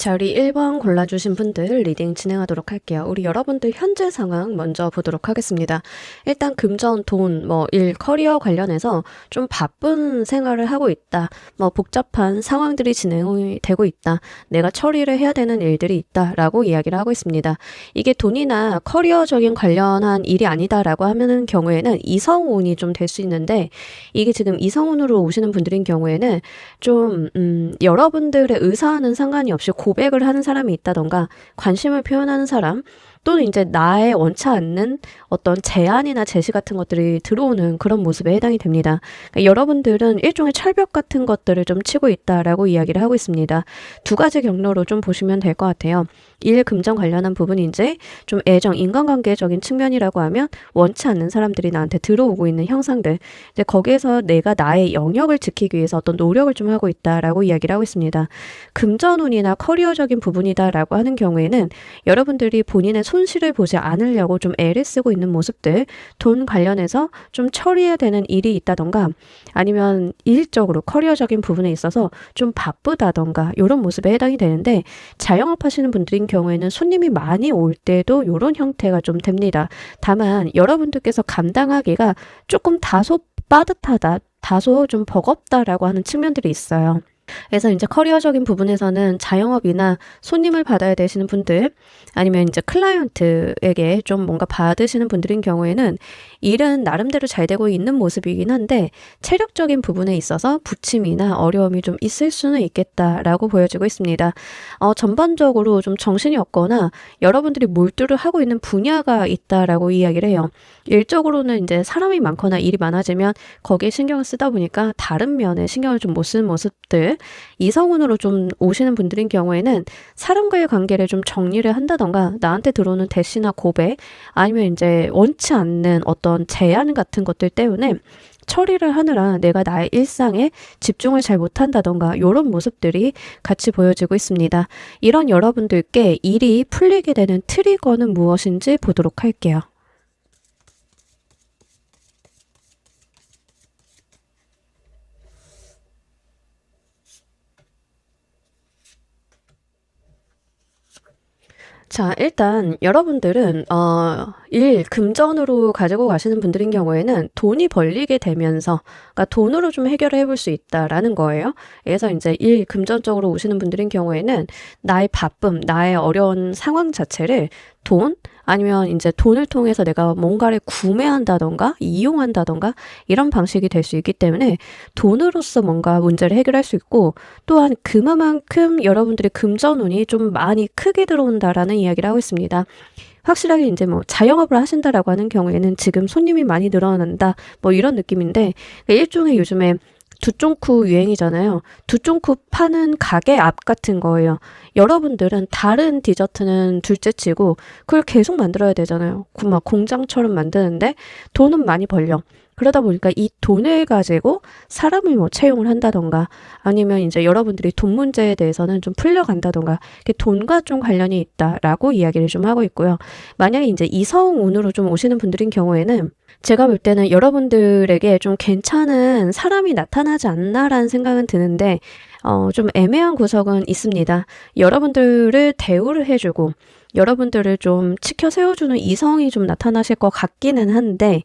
자, 우리 1번 골라주신 분들 리딩 진행하도록 할게요. 우리 여러분들 현재 상황 먼저 보도록 하겠습니다. 일단 금전, 돈, 일, 커리어 관련해서 좀 바쁜 생활을 하고 있다. 복잡한 상황들이 진행이 되고 있다. 내가 처리를 해야 되는 일들이 있다라고 이야기를 하고 있습니다. 이게 돈이나 커리어적인 관련한 일이 아니다라고 하는 경우에는 이성운이 좀 될 수 있는데, 이게 지금 이성운으로 오시는 분들인 경우에는 좀 여러분들의 의사와는 상관이 없이 고백을 하는 사람이 있다던가 관심을 표현하는 사람, 또는 이제 나의 원치 않는 어떤 제안이나 제시 같은 것들이 들어오는 그런 모습에 해당이 됩니다. 그러니까 여러분들은 일종의 철벽 같은 것들을 좀 치고 있다라고 이야기를 하고 있습니다. 두 가지 경로로 좀 보시면 될 것 같아요. 일, 금전 관련한 부분인지 좀 애정, 인간관계적인 측면이라고 하면 원치 않는 사람들이 나한테 들어오고 있는 형상들, 이제 거기에서 내가 나의 영역을 지키기 위해서 어떤 노력을 좀 하고 있다라고 이야기를 하고 있습니다. 금전운이나 커리어적인 부분이다라고 하는 경우에는 여러분들이 본인의 손실을 보지 않으려고 좀 애를 쓰고 있는 모습들, 돈 관련해서 좀 처리해야 되는 일이 있다던가, 아니면 일적으로 커리어적인 부분에 있어서 좀 바쁘다던가 이런 모습에 해당이 되는데, 자영업 하시는 분들인 경우에는 손님이 많이 올 때도 이런 형태가 좀 됩니다. 다만 여러분들께서 감당하기가 조금 다소 빠듯하다, 다소 좀 버겁다라고 하는 측면들이 있어요. 그래서 이제 커리어적인 부분에서는 자영업이나 손님을 받아야 되시는 분들, 아니면 이제 클라이언트에게 좀 뭔가 받으시는 분들인 경우에는 일은 나름대로 잘 되고 있는 모습이긴 한데 체력적인 부분에 있어서 부침이나 어려움이 좀 있을 수는 있겠다라고 보여지고 있습니다. 전반적으로 좀 정신이 없거나 여러분들이 몰두를 하고 있는 분야가 있다라고 이야기를 해요. 일적으로는 이제 사람이 많거나 일이 많아지면 거기에 신경을 쓰다 보니까 다른 면에 신경을 좀 못 쓰는 모습들, 이성운으로 좀 오시는 분들인 경우에는 사람과의 관계를 좀 정리를 한다던가, 나한테 들어오는 대시나 고백, 아니면 이제 원치 않는 어떤 제안 같은 것들 때문에 처리를 하느라 내가 나의 일상에 집중을 잘 못한다던가 이런 모습들이 같이 보여지고 있습니다. 이런 여러분들께 일이 풀리게 되는 트리거는 무엇인지 보도록 할게요. 자, 일단 여러분들은 금전으로 가지고 가시는 분들인 경우에는 돈이 벌리게 되면서, 그러니까 돈으로 좀 해결을 해볼 수 있다라는 거예요. 그래서 이제 금전적으로 오시는 분들인 경우에는 나의 바쁨, 나의 어려운 상황 자체를 돈, 아니면 이제 돈을 통해서 내가 뭔가를 구매한다던가 이용한다던가 이런 방식이 될 수 있기 때문에 돈으로서 뭔가 문제를 해결할 수 있고, 또한 그만큼 여러분들의 금전운이 좀 많이 크게 들어온다라는 이야기를 하고 있습니다. 확실하게 이제 자영업을 하신다라고 하는 경우에는 지금 손님이 많이 늘어난다, 이런 느낌인데, 일종의 요즘에 두쫑쿠 유행이잖아요. 두쫑쿠 파는 가게 앞 같은 거예요. 여러분들은 다른 디저트는 둘째치고 그걸 계속 만들어야 되잖아요. 막 공장처럼 만드는데 돈은 많이 벌려. 그러다 보니까 이 돈을 가지고 사람을 채용을 한다던가, 아니면 이제 여러분들이 돈 문제에 대해서는 좀 풀려간다던가, 돈과 좀 관련이 있다라고 이야기를 좀 하고 있고요. 만약에 이제 이성운으로 좀 오시는 분들인 경우에는 제가 볼 때는 여러분들에게 좀 괜찮은 사람이 나타나지 않나라는 생각은 드는데, 좀 애매한 구석은 있습니다. 여러분들을 대우를 해주고 여러분들을 좀 치켜 세워주는 이성이 좀 나타나실 것 같기는 한데,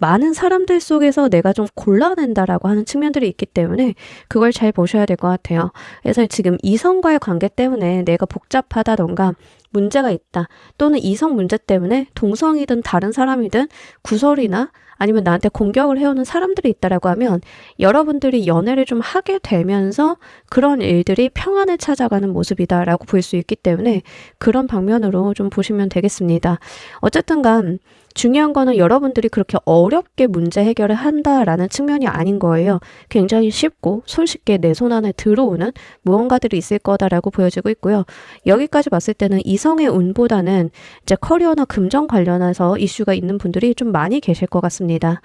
많은 사람들 속에서 내가 좀 골라낸다라고 하는 측면들이 있기 때문에 그걸 잘 보셔야 될 것 같아요. 그래서 지금 이성과의 관계 때문에 내가 복잡하다던가 문제가 있다, 또는 이성 문제 때문에 동성이든 다른 사람이든 구설이나 아니면 나한테 공격을 해오는 사람들이 있다라고 하면, 여러분들이 연애를 좀 하게 되면서 그런 일들이 평안을 찾아가는 모습이다라고 볼 수 있기 때문에 그런 방면으로 좀 보시면 되겠습니다. 어쨌든 간 중요한 거는 여러분들이 그렇게 어렵게 문제 해결을 한다라는 측면이 아닌 거예요. 굉장히 쉽고 손쉽게 내 손 안에 들어오는 무언가들이 있을 거다라고 보여지고 있고요. 여기까지 봤을 때는 이성의 운보다는 이제 커리어나 금전 관련해서 이슈가 있는 분들이 좀 많이 계실 것 같습니다.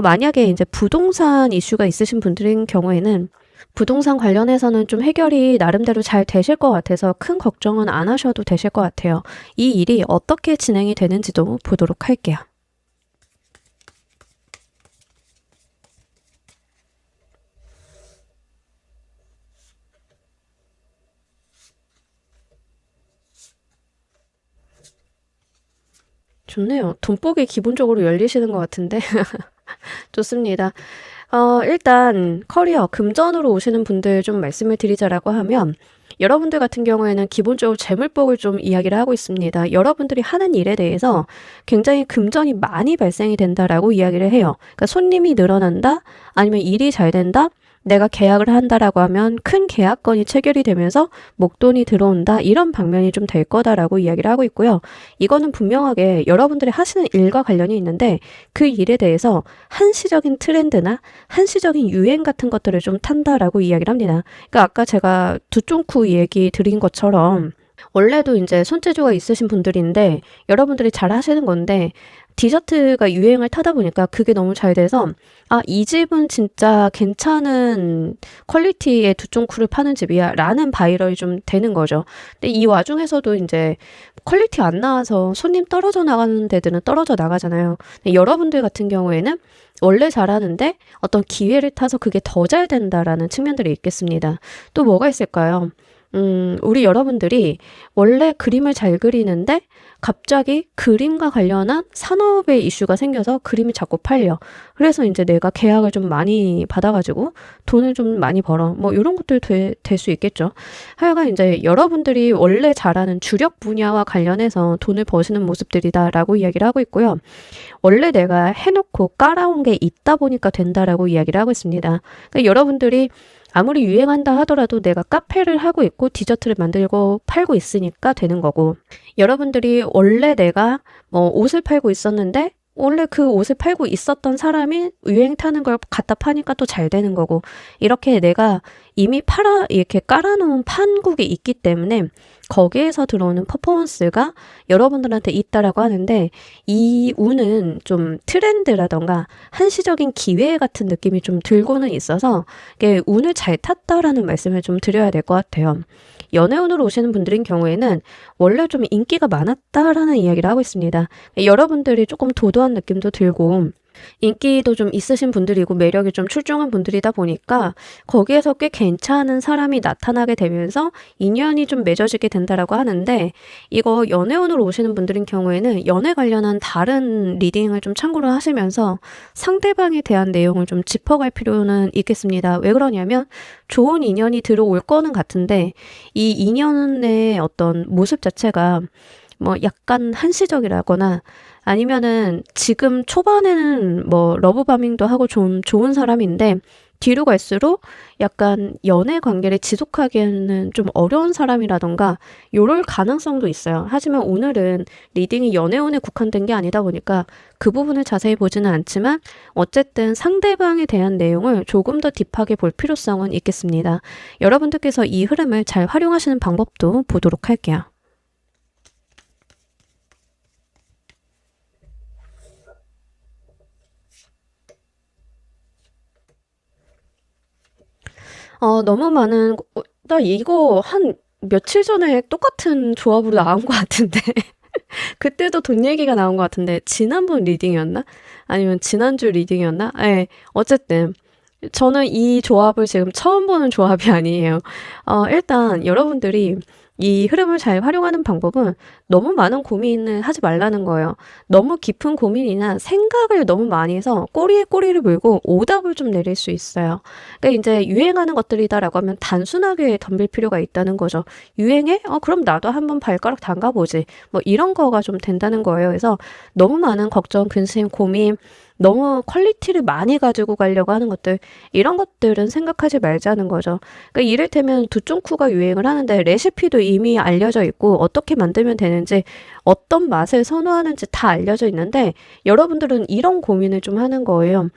만약에 이제 부동산 이슈가 있으신 분들인 경우에는 부동산 관련해서는 좀 해결이 나름대로 잘 되실 것 같아서 큰 걱정은 안 하셔도 되실 것 같아요. 이 일이 어떻게 진행이 되는지도 보도록 할게요. 좋네요. 돈복이 기본적으로 열리시는 것 같은데. 좋습니다. 일단 커리어 금전으로 오시는 분들 좀 말씀을 드리자라고 하면 여러분들 같은 경우에는 기본적으로 재물복을 좀 이야기를 하고 있습니다. 여러분들이 하는 일에 대해서 굉장히 금전이 많이 발생이 된다라고 이야기를 해요. 그러니까 손님이 늘어난다, 아니면 일이 잘 된다, 내가 계약을 한다라고 하면 큰 계약건이 체결이 되면서 목돈이 들어온다, 이런 방면이 좀 될 거다라고 이야기를 하고 있고요. 이거는 분명하게 여러분들이 하시는 일과 관련이 있는데 그 일에 대해서 한시적인 트렌드나 한시적인 유행 같은 것들을 좀 탄다라고 이야기를 합니다. 그러니까 아까 제가 두쫑쿠 얘기 드린 것처럼 원래도 이제 손재주가 있으신 분들인데 여러분들이 잘 하시는 건데 디저트가 유행을 타다 보니까 그게 너무 잘 돼서 이 집은 진짜 괜찮은 퀄리티의 두쫑쿠를 파는 집이야 라는 바이럴이 좀 되는 거죠. 근데 이 와중에서도 이제 퀄리티 안 나와서 손님 떨어져 나가는 데들은 떨어져 나가잖아요. 근데 여러분들 같은 경우에는 원래 잘하는데 어떤 기회를 타서 그게 더 잘 된다라는 측면들이 있겠습니다. 또 뭐가 있을까요? 우리 여러분들이 원래 그림을 잘 그리는데 갑자기 그림과 관련한 산업의 이슈가 생겨서 그림이 자꾸 팔려. 그래서 이제 내가 계약을 좀 많이 받아가지고 돈을 좀 많이 벌어. 뭐 이런 것들 될 수 있겠죠. 하여간 이제 여러분들이 원래 잘하는 주력 분야와 관련해서 돈을 버시는 모습들이다라고 이야기를 하고 있고요. 원래 내가 해놓고 깔아온 게 있다 보니까 된다라고 이야기를 하고 있습니다. 그러니까 여러분들이 아무리 유행한다 하더라도 내가 카페를 하고 있고 디저트를 만들고 팔고 있으니까 되는 거고, 여러분들이 원래 내가 뭐 옷을 팔고 있었는데 원래 그 옷을 팔고 있었던 사람이 유행 타는 걸 갖다 파니까 또 잘 되는 거고, 이렇게 내가 이미 이렇게 깔아놓은 판국이 있기 때문에 거기에서 들어오는 퍼포먼스가 여러분들한테 있다라고 하는데, 이 운은 좀 트렌드라던가 한시적인 기회 같은 느낌이 좀 들고는 있어서 이게 운을 잘 탔다라는 말씀을 좀 드려야 될 것 같아요. 연애운으로 오시는 분들인 경우에는 원래 좀 인기가 많았다라는 이야기를 하고 있습니다. 여러분들이 조금 도도한 느낌도 들고 인기도 좀 있으신 분들이고 매력이 좀 출중한 분들이다 보니까 거기에서 꽤 괜찮은 사람이 나타나게 되면서 인연이 좀 맺어지게 된다라고 하는데, 이거 연애운으로 오시는 분들인 경우에는 연애 관련한 다른 리딩을 좀 참고를 하시면서 상대방에 대한 내용을 좀 짚어갈 필요는 있겠습니다. 왜 그러냐면 좋은 인연이 들어올 거는 같은데 이 인연의 어떤 모습 자체가 뭐 약간 한시적이라거나 아니면은 지금 초반에는 뭐 러브바밍도 하고 좀 좋은 사람인데 뒤로 갈수록 약간 연애 관계를 지속하기에는 좀 어려운 사람이라던가 요럴 가능성도 있어요. 하지만 오늘은 리딩이 연애운에 국한된 게 아니다 보니까 그 부분을 자세히 보지는 않지만 어쨌든 상대방에 대한 내용을 조금 더 딥하게 볼 필요성은 있겠습니다. 여러분들께서 이 흐름을 잘 활용하시는 방법도 보도록 할게요. 너무 많은, 나 이거 한 며칠 전에 똑같은 조합으로 나온 것 같은데. 그때도 돈 얘기가 나온 것 같은데, 지난번 리딩이었나? 아니면 지난주 리딩이었나? 네, 어쨌든. 저는 이 조합을 지금 처음 보는 조합이 아니에요. 일단 여러분들이 이 흐름을 잘 활용하는 방법은 너무 많은 고민을 하지 말라는 거예요. 너무 깊은 고민이나 생각을 너무 많이 해서 꼬리에 꼬리를 물고 오답을 좀 내릴 수 있어요. 그러니까 이제 유행하는 것들이다라고 하면 단순하게 덤빌 필요가 있다는 거죠. 유행해? 그럼 나도 한번 발가락 담가보지. 뭐 이런 거가 좀 된다는 거예요. 그래서 너무 많은 걱정, 근심, 고민, 너무 퀄리티를 많이 가지고 가려고 하는 것들, 이런 것들은 생각하지 말자는 거죠. 그러니까 이를테면 두쫑쿠가 유행을 하는데 레시피도 이미 알려져 있고 어떻게 만들면 되는지, 어떤 맛을 선호하는지 다 알려져 있는데 여러분들은 이런 고민을 좀 하는 거예요.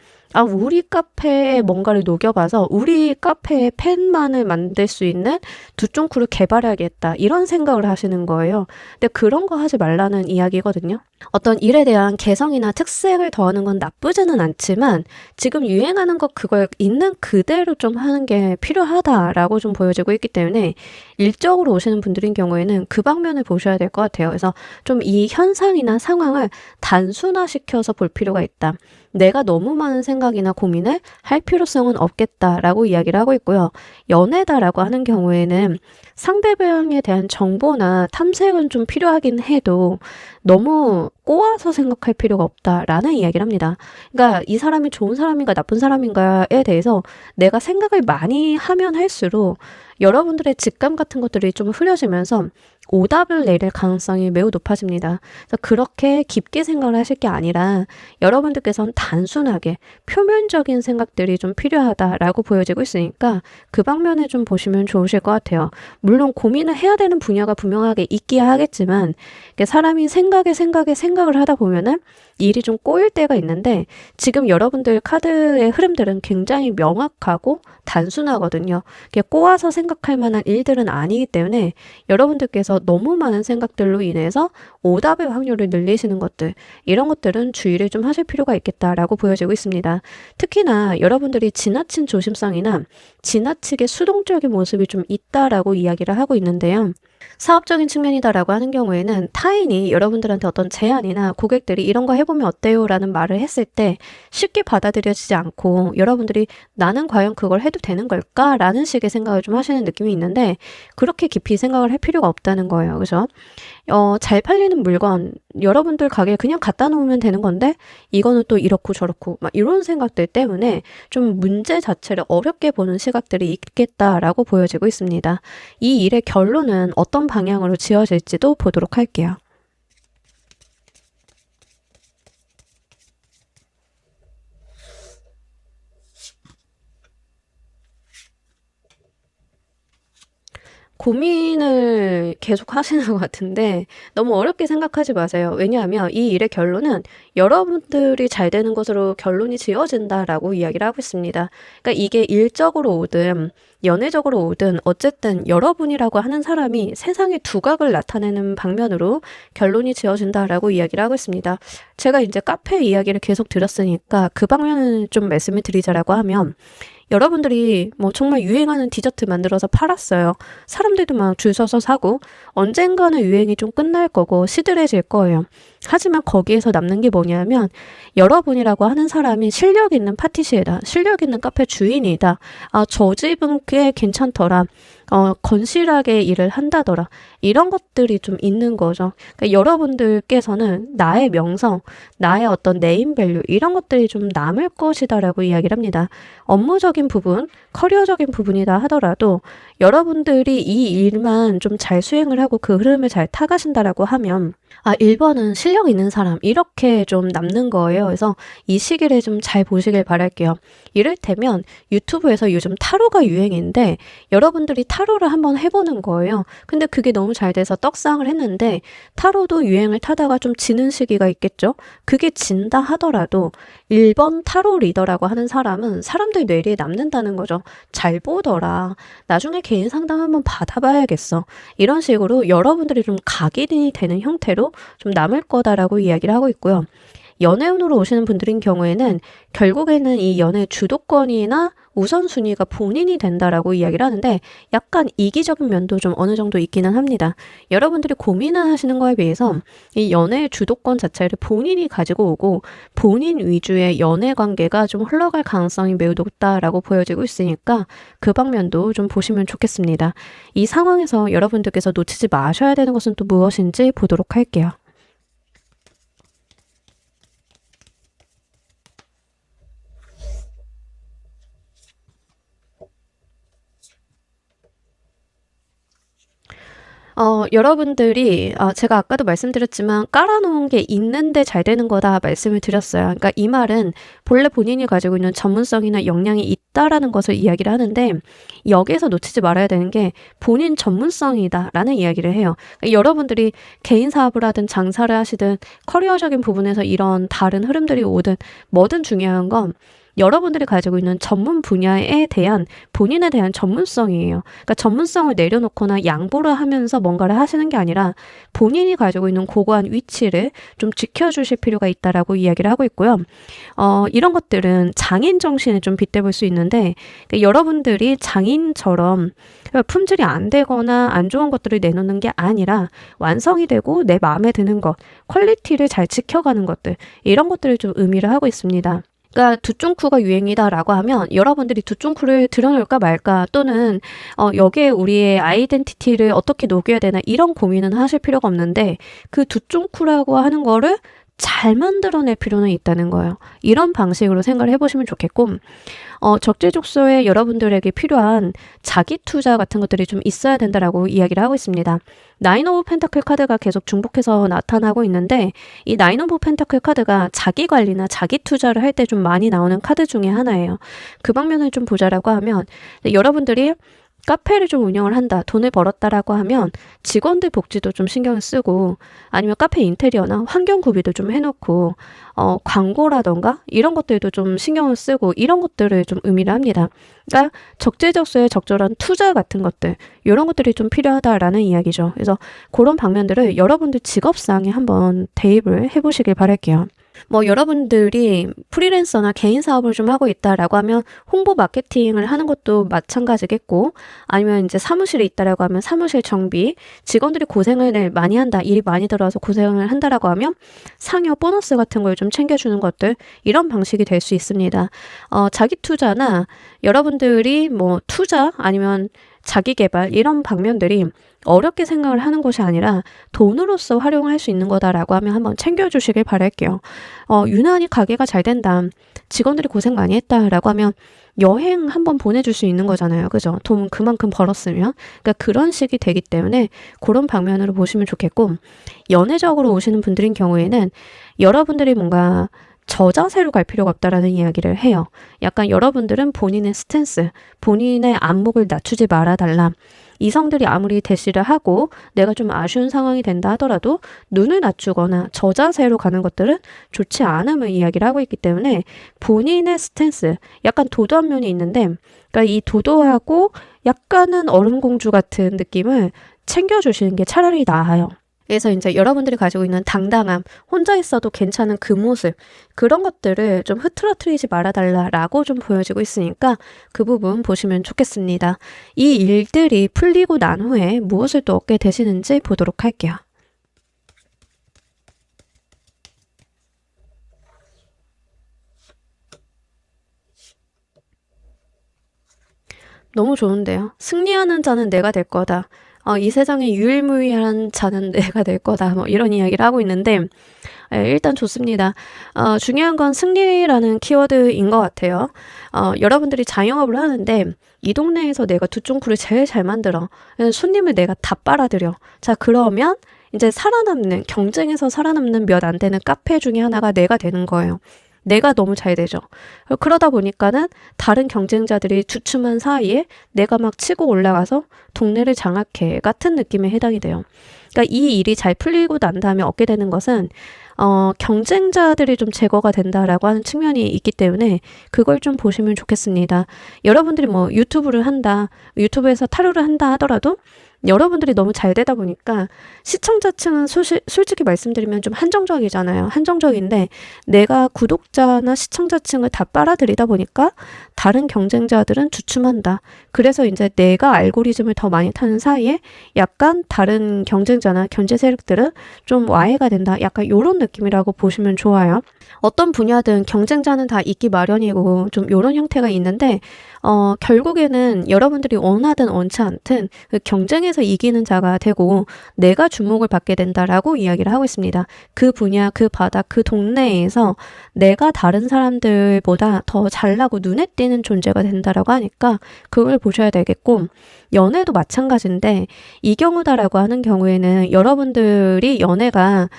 우리 카페에 뭔가를 녹여봐서 우리 카페에 펜만을 만들 수 있는 두쫑쿠를 개발해야겠다, 이런 생각을 하시는 거예요. 근데 그런 거 하지 말라는 이야기거든요. 어떤 일에 대한 개성이나 특색을 더하는 건 나쁘지는 않지만 지금 유행하는 것 그걸 있는 그대로 좀 하는 게 필요하다라고 좀 보여지고 있기 때문에 일적으로 오시는 분들인 경우에는 그 방면을 보셔야 될 것 같아요. 그래서 좀 이 현상이나 상황을 단순화시켜서 볼 필요가 있다. 내가 너무 많은 생각이나 고민을 할 필요성은 없겠다라고 이야기를 하고 있고요. 연애다라고 하는 경우에는 상대방에 대한 정보나 탐색은 좀 필요하긴 해도 너무 꼬아서 생각할 필요가 없다라는 이야기를 합니다. 그러니까 이 사람이 좋은 사람인가 나쁜 사람인가에 대해서 내가 생각을 많이 하면 할수록 여러분들의 직감 같은 것들이 좀 흐려지면서 오답을 내릴 가능성이 매우 높아집니다. 그래서 그렇게 깊게 생각을 하실 게 아니라 여러분들께서는 단순하게 표면적인 생각들이 좀 필요하다라고 보여지고 있으니까 그 방면에 좀 보시면 좋으실 것 같아요. 물론 고민을 해야 되는 분야가 분명하게 있기야 하겠지만 사람이 생각을 하다 보면은 일이 좀 꼬일 때가 있는데 지금 여러분들 카드의 흐름들은 굉장히 명확하고 단순하거든요. 꼬아서 생각할 만한 일들은 아니기 때문에 여러분들께서 너무 많은 생각들로 인해서 오답의 확률을 늘리시는 것들, 이런 것들은 주의를 좀 하실 필요가 있겠다라고 보여지고 있습니다. 특히나 여러분들이 지나친 조심성이나 지나치게 수동적인 모습이 좀 있다라고 이야기를 하고 있는데요. 사업적인 측면이다라고 하는 경우에는 타인이 여러분들한테 어떤 제안이나 고객들이 이런 거 해보면 어때요? 라는 말을 했을 때 쉽게 받아들여지지 않고 여러분들이 나는 과연 그걸 해도 되는 걸까? 라는 식의 생각을 좀 하시는 느낌이 있는데 그렇게 깊이 생각을 할 필요가 없다는 거예요. 그죠? 잘 팔리는 물건 여러분들 가게에 그냥 갖다 놓으면 되는 건데 이거는 또 이렇고 저렇고 막 이런 생각들 때문에 좀 문제 자체를 어렵게 보는 시각들이 있겠다라고 보여지고 있습니다. 이 일의 결론은 어떤 방향으로 지어질지도 보도록 할게요. 고민을 계속 하시는 것 같은데 너무 어렵게 생각하지 마세요. 왜냐하면 이 일의 결론은 여러분들이 잘 되는 것으로 결론이 지어진다라고 이야기를 하고 있습니다. 그러니까 이게 일적으로 오든 연애적으로 오든 어쨌든 여러분이라고 하는 사람이 세상의 두각을 나타내는 방면으로 결론이 지어진다라고 이야기를 하고 있습니다. 제가 이제 카페 이야기를 계속 드렸으니까 그 방면을 좀 말씀을 드리자라고 하면 여러분들이 뭐 정말 유행하는 디저트 만들어서 팔았어요. 사람들도 막 줄 서서 사고 언젠가는 유행이 좀 끝날 거고 시들해질 거예요. 하지만 거기에서 남는 게 뭐냐면 여러분이라고 하는 사람이 실력 있는 파티시에다, 실력 있는 카페 주인이다. 아, 저 집은 꽤 괜찮더라. 건실하게 일을 한다더라. 이런 것들이 좀 있는 거죠. 그러니까 여러분들께서는 나의 명성, 나의 어떤 네임밸류 이런 것들이 좀 남을 것이다라고 이야기를 합니다. 업무적인 부분, 커리어적인 부분이다 하더라도 여러분들이 이 일만 좀 잘 수행을 하고 그 흐름을 잘 타가신다라고 하면 1번은 실력 있는 사람 이렇게 좀 남는 거예요. 그래서 이 시기를 좀 잘 보시길 바랄게요. 이를테면 유튜브에서 요즘 타로가 유행인데 여러분들이 타로를 한번 해보는 거예요. 근데 그게 너무 잘 돼서 떡상을 했는데 타로도 유행을 타다가 좀 지는 시기가 있겠죠. 그게 진다 하더라도 1번 타로 리더라고 하는 사람은 사람들 뇌리에 남는다는 거죠. 잘 보더라. 나중에 개인 상담 한번 받아봐야겠어. 이런 식으로 여러분들이 좀 각인이 되는 형태로 좀 남을 거다라고 이야기를 하고 있고요. 연애운으로 오시는 분들인 경우에는 결국에는 이 연애 주도권이나 우선순위가 본인이 된다라고 이야기를 하는데 약간 이기적인 면도 좀 어느 정도 있기는 합니다. 여러분들이 고민을 하시는 거에 비해서 이 연애의 주도권 자체를 본인이 가지고 오고 본인 위주의 연애 관계가 좀 흘러갈 가능성이 매우 높다라고 보여지고 있으니까 그 방면도 좀 보시면 좋겠습니다. 이 상황에서 여러분들께서 놓치지 마셔야 되는 것은 또 무엇인지 보도록 할게요. 여러분들이 제가 아까도 말씀드렸지만 깔아놓은 게 있는데 잘 되는 거다 말씀을 드렸어요. 그러니까 이 말은 본래 본인이 가지고 있는 전문성이나 역량이 있다라는 것을 이야기를 하는데 여기에서 놓치지 말아야 되는 게 본인 전문성이다라는 이야기를 해요. 그러니까 여러분들이 개인 사업을 하든 장사를 하시든 커리어적인 부분에서 이런 다른 흐름들이 오든 뭐든 중요한 건 여러분들이 가지고 있는 전문 분야에 대한 본인에 대한 전문성이에요. 그러니까 전문성을 내려놓거나 양보를 하면서 뭔가를 하시는 게 아니라 본인이 가지고 있는 고고한 위치를 좀 지켜주실 필요가 있다라고 이야기를 하고 있고요. 이런 것들은 장인 정신에 좀 빗대볼 수 있는데 그러니까 여러분들이 장인처럼 품질이 안 되거나 안 좋은 것들을 내놓는 게 아니라 완성이 되고 내 마음에 드는 것, 퀄리티를 잘 지켜가는 것들 이런 것들을 좀 의미를 하고 있습니다. 그러니까 두쫑쿠가 유행이다라고 하면 여러분들이 두쫑쿠를 들여놓을까 말까 또는 여기에 우리의 아이덴티티를 어떻게 녹여야 되나 이런 고민은 하실 필요가 없는데 그 두쫑쿠라고 하는 거를 잘 만들어낼 필요는 있다는 거예요. 이런 방식으로 생각을 해보시면 좋겠고 적재적소에 여러분들에게 필요한 자기 투자 같은 것들이 좀 있어야 된다라고 이야기를 하고 있습니다. 나인 오브 펜타클 카드가 계속 중복해서 나타나고 있는데 이 나인 오브 펜타클 카드가 자기 관리나 자기 투자를 할 때 좀 많이 나오는 카드 중에 하나예요. 그 방면을 좀 보자라고 하면 여러분들이 카페를 좀 운영을 한다, 돈을 벌었다라고 하면 직원들 복지도 좀 신경을 쓰고 아니면 카페 인테리어나 환경 구비도 좀 해놓고 광고라던가 이런 것들도 좀 신경을 쓰고 이런 것들을 좀 의미를 합니다. 그러니까 적재적소에 적절한 투자 같은 것들 이런 것들이 좀 필요하다라는 이야기죠. 그래서 그런 방면들을 여러분들 직업상에 한번 대입을 해보시길 바랄게요. 여러분들이 프리랜서나 개인 사업을 좀 하고 있다라고 하면 홍보 마케팅을 하는 것도 마찬가지겠고 아니면 이제 사무실에 있다라고 하면 사무실 정비, 직원들이 고생을 많이 한다, 일이 많이 들어와서 고생을 한다라고 하면 상여 보너스 같은 걸 좀 챙겨주는 것들 이런 방식이 될 수 있습니다. 자기 투자나 여러분들이 투자 아니면 자기 개발 이런 방면들이 어렵게 생각을 하는 것이 아니라 돈으로서 활용할 수 있는 거다라고 하면 한번 챙겨주시길 바랄게요. 유난히 가게가 잘 된다, 직원들이 고생 많이 했다라고 하면 여행 한번 보내줄 수 있는 거잖아요. 그죠? 돈 그만큼 벌었으면. 그러니까 그런 식이 되기 때문에 그런 방면으로 보시면 좋겠고 연애적으로 오시는 분들인 경우에는 여러분들이 뭔가 저자세로 갈 필요가 없다라는 이야기를 해요. 약간 여러분들은 본인의 스탠스, 본인의 안목을 낮추지 말아달라. 이성들이 아무리 대시를 하고 내가 좀 아쉬운 상황이 된다 하더라도 눈을 낮추거나 저자세로 가는 것들은 좋지 않음을 이야기를 하고 있기 때문에 본인의 스탠스, 약간 도도한 면이 있는데 그러니까 이 도도하고 약간은 얼음공주 같은 느낌을 챙겨주시는 게 차라리 나아요. 그래서 이제 여러분들이 가지고 있는 당당함, 혼자 있어도 괜찮은 그 모습, 그런 것들을 좀 흐트러뜨리지 말아달라라고 좀 보여지고 있으니까 그 부분 보시면 좋겠습니다. 이 일들이 풀리고 난 후에 무엇을 또 얻게 되시는지 보도록 할게요. 너무 좋은데요. 승리하는 자는 내가 될 거다. 이 세상에 유일무이한 자는 내가 될 거다. 이런 이야기를 하고 있는데 일단 좋습니다. 중요한 건 승리라는 키워드인 것 같아요. 여러분들이 자영업을 하는데 이 동네에서 내가 두쫑쿠를 제일 잘 만들어. 손님을 내가 다 빨아들여. 자, 그러면 이제 살아남는, 경쟁에서 살아남는 몇 안 되는 카페 중에 하나가 내가 되는 거예요. 내가 너무 잘 되죠. 그러다 보니까는 다른 경쟁자들이 주춤한 사이에 내가 막 치고 올라가서 동네를 장악해 같은 느낌에 해당이 돼요. 그러니까 이 일이 잘 풀리고 난 다음에 얻게 되는 것은 경쟁자들이 좀 제거가 된다라고 하는 측면이 있기 때문에 그걸 좀 보시면 좋겠습니다. 여러분들이 유튜브를 한다, 유튜브에서 타로를 한다 하더라도 여러분들이 너무 잘 되다 보니까 시청자층은 솔직히 말씀드리면 좀 한정적이잖아요. 한정적인데 내가 구독자나 시청자층을 다 빨아들이다 보니까 다른 경쟁자들은 주춤한다. 그래서 이제 내가 알고리즘을 더 많이 타는 사이에 약간 다른 경쟁자나 견제 세력들은 좀 와해가 된다. 약간 이런 느낌이라고 보시면 좋아요. 어떤 분야든 경쟁자는 다 있기 마련이고 좀 이런 형태가 있는데 결국에는 여러분들이 원하든 원치 않든 그 경쟁에서 이기는 자가 되고 내가 주목을 받게 된다라고 이야기를 하고 있습니다. 그 분야, 그 바닥, 그 동네에서 내가 다른 사람들보다 더 잘나고 눈에 띄는 존재가 된다라고 하니까 그걸 보셔야 되겠고 연애도 마찬가지인데 이 경우다라고 하는 경우에는 여러분들이 연애가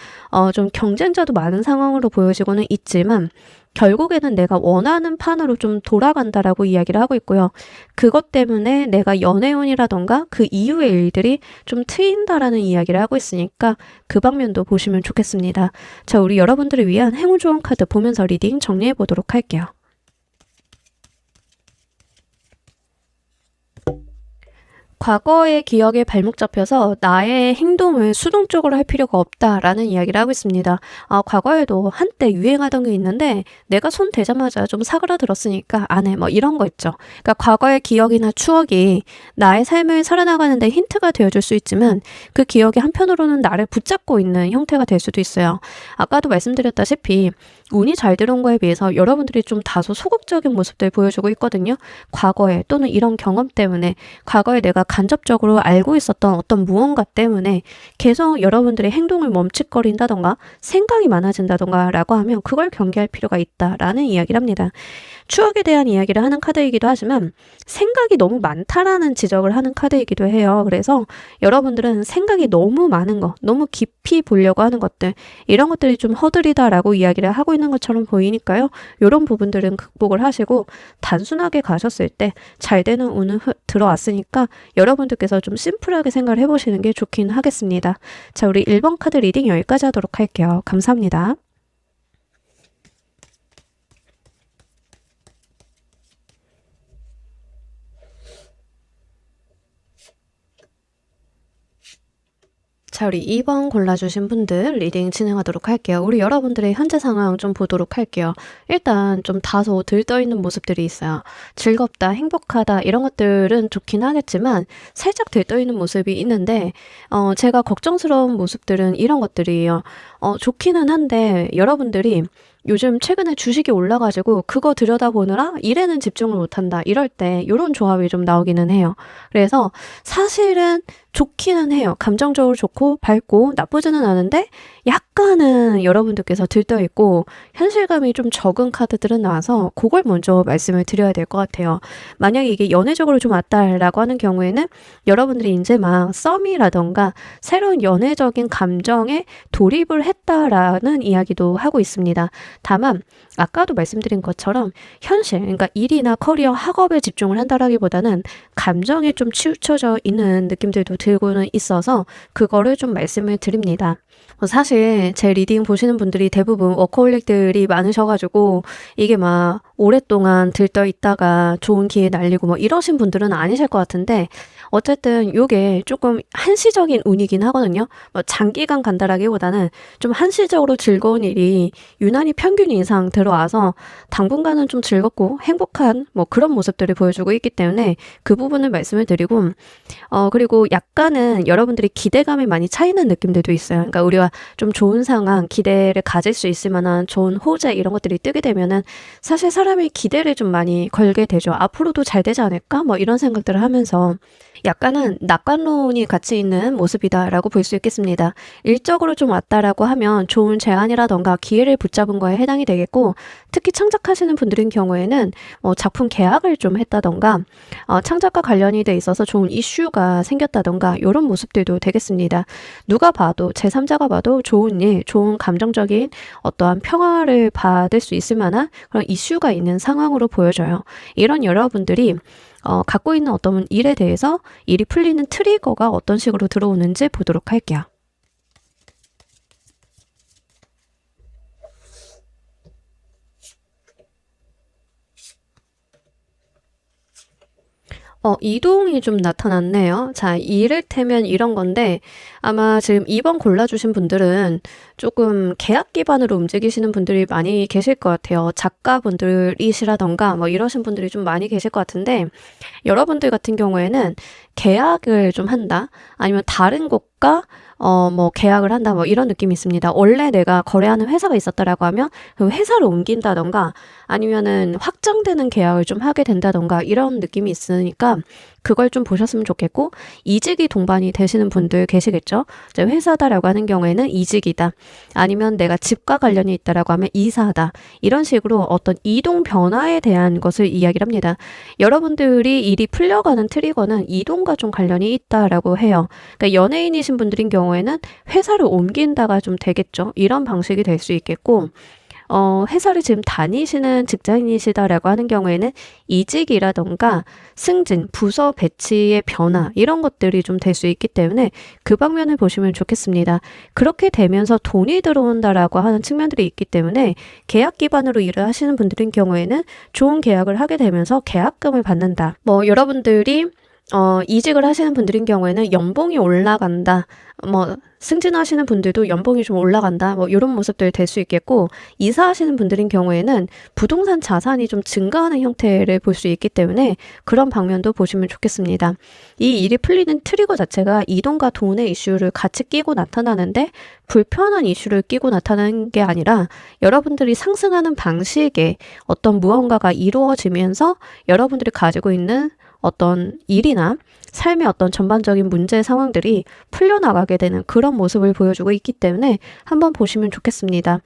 좀 경쟁자도 많은 상황으로 보여지고는 있지만 결국에는 내가 원하는 판으로 좀 돌아간다라고 이야기를 하고 있고요. 그것 때문에 내가 연애운이라던가 그 이후의 일들이 좀 트인다라는 이야기를 하고 있으니까 그 방면도 보시면 좋겠습니다. 자, 우리 여러분들을 위한 행운 좋은 카드 보면서 리딩 정리해 보도록 할게요. 과거의 기억에 발목 잡혀서 나의 행동을 수동적으로 할 필요가 없다라는 이야기를 하고 있습니다. 과거에도 한때 유행하던 게 있는데 내가 손 대자마자 좀 사그라들었으니까 안 해. 뭐 이런 거 있죠. 그러니까 과거의 기억이나 추억이 나의 삶을 살아나가는 데 힌트가 되어줄 수 있지만 그 기억이 한편으로는 나를 붙잡고 있는 형태가 될 수도 있어요. 아까도 말씀드렸다시피 운이 잘 들어온 거에 비해서 여러분들이 좀 다소 소극적인 모습들 보여주고 있거든요. 과거에 또는 이런 경험 때문에 과거에 내가 간접적으로 알고 있었던 어떤 무언가 때문에 계속 여러분들의 행동을 멈칫거린다던가 생각이 많아진다던가 라고 하면 그걸 경계할 필요가 있다라는 이야기를 합니다. 추억에 대한 이야기를 하는 카드이기도 하지만 생각이 너무 많다라는 지적을 하는 카드이기도 해요. 그래서 여러분들은 생각이 너무 많은 거, 너무 깊이 보려고 하는 것들, 이런 것들이 좀 허들이다라고 이야기를 하고 있는 것처럼 보이니까요. 이런 부분들은 극복을 하시고 단순하게 가셨을 때 잘 되는 운은 들어왔으니까 여러분들께서 좀 심플하게 생각을 해보시는 게 좋긴 하겠습니다. 자, 우리 1번 카드 리딩 여기까지 하도록 할게요. 감사합니다. 자, 우리 2번 골라주신 분들 리딩 진행하도록 할게요. 우리 여러분들의 현재 상황 좀 보도록 할게요. 일단 좀 다소 들떠있는 모습들이 있어요. 즐겁다, 행복하다 이런 것들은 좋긴 하겠지만 살짝 들떠있는 모습이 있는데 제가 걱정스러운 모습들은 이런 것들이에요. 좋기는 한데 여러분들이 요즘 최근에 주식이 올라가지고 그거 들여다보느라 일에는 집중을 못한다. 이럴 때 이런 조합이 좀 나오기는 해요. 그래서 사실은 좋기는 해요. 감정적으로 좋고 밝고 나쁘지는 않은데 약간은 여러분들께서 들떠있고 현실감이 좀 적은 카드들은 나와서 그걸 먼저 말씀을 드려야 될 것 같아요. 만약에 이게 연애적으로 좀 왔다라고 하는 경우에는 여러분들이 이제 막 썸이라던가 새로운 연애적인 감정에 돌입을 했다라는 이야기도 하고 있습니다. 다만 아까도 말씀드린 것처럼 현실, 그러니까 일이나 커리어, 학업에 집중을 한다라기보다는 감정에 좀 치우쳐져 있는 느낌들도 들고는 있어서 그거를 좀 말씀을 드립니다. 사실 제 리딩 보시는 분들이 대부분 워커홀릭들이 많으셔가지고 이게 막 오랫동안 들떠 있다가 좋은 기회 날리고 뭐 이러신 분들은 아니실 것 같은데 어쨌든 요게 조금 한시적인 운이긴 하거든요. 뭐 장기간 간다라기보다는 좀 한시적으로 즐거운 일이 유난히 평균 이상 들어와서 당분간은 좀 즐겁고 행복한 뭐 그런 모습들을 보여주고 있기 때문에 그 부분을 말씀을 드리고 그리고 약간은 여러분들이 기대감이 많이 차이는 느낌들도 있어요. 그러니까 우리가 좀 좋은 상황, 기대를 가질 수 있을 만한 좋은 호재 이런 것들이 뜨게 되면은 사실 사람이 기대를 좀 많이 걸게 되죠. 앞으로도 잘 되지 않을까? 뭐 이런 생각들을 하면서 약간은 낙관론이 같이 있는 모습이다라고 볼 수 있겠습니다. 일적으로 좀 왔다라고 하면 좋은 제안이라던가 기회를 붙잡은 거에 해당이 되겠고 특히 창작하시는 분들인 경우에는 작품 계약을 좀 했다던가 창작과 관련이 돼 있어서 좋은 이슈가 생겼다던가 이런 모습들도 되겠습니다. 누가 봐도 제3자가 봐도 좋은 일, 좋은 감정적인 어떠한 평화를 받을 수 있을 만한 그런 이슈가 있는 상황으로 보여져요. 이런 여러분들이 갖고 있는 어떤 일에 대해서 일이 풀리는 트리거가 어떤 식으로 들어오는지 보도록 할게요. 이동이 좀 나타났네요. 자, 이를테면 이런 건데 아마 지금 2번 골라주신 분들은 조금 계약 기반으로 움직이시는 분들이 많이 계실 것 같아요. 작가분들이시라던가 뭐 이러신 분들이 좀 많이 계실 것 같은데 여러분들 같은 경우에는 계약을 좀 한다 아니면 다른 곳과 뭐 계약을 한다 뭐 이런 느낌이 있습니다. 원래 내가 거래하는 회사가 있었다라고 하면 그 회사를 옮긴다던가 아니면은 확정되는 계약을 좀 하게 된다던가 이런 느낌이 있으니까 그걸 좀 보셨으면 좋겠고 이직이 동반이 되시는 분들 계시겠죠. 이제 회사다라고 하는 경우에는 이직이다. 아니면 내가 집과 관련이 있다라고 하면 이사다. 이런 식으로 어떤 이동 변화에 대한 것을 이야기를 합니다. 여러분들이 일이 풀려가는 트리거는 이동과 좀 관련이 있다라고 해요. 그러니까 연예인이신 분들인 경우에는 회사를 옮긴다가 좀 되겠죠. 이런 방식이 될 수 있겠고 회사를 지금 다니시는 직장인이시다라고 하는 경우에는 이직이라던가 승진, 부서 배치의 변화 이런 것들이 좀 될 수 있기 때문에 그 방면을 보시면 좋겠습니다. 그렇게 되면서 돈이 들어온다라고 하는 측면들이 있기 때문에 계약 기반으로 일을 하시는 분들인 경우에는 좋은 계약을 하게 되면서 계약금을 받는다. 뭐 여러분들이 이직을 하시는 분들인 경우에는 연봉이 올라간다. 뭐 승진하시는 분들도 연봉이 좀 올라간다. 뭐 요런 모습들 될 수 있겠고, 이사하시는 분들인 경우에는 부동산 자산이 좀 증가하는 형태를 볼 수 있기 때문에 그런 방면도 보시면 좋겠습니다. 이 일이 풀리는 트리거 자체가 이동과 돈의 이슈를 같이 끼고 나타나는데, 불편한 이슈를 끼고 나타나는 게 아니라 여러분들이 상승하는 방식에 어떤 무언가가 이루어지면서 여러분들이 가지고 있는 어떤 일이나 삶의 어떤 전반적인 문제 상황들이 풀려나가게 되는 그런 모습을 보여주고 있기 때문에 한번 보시면 좋겠습니다.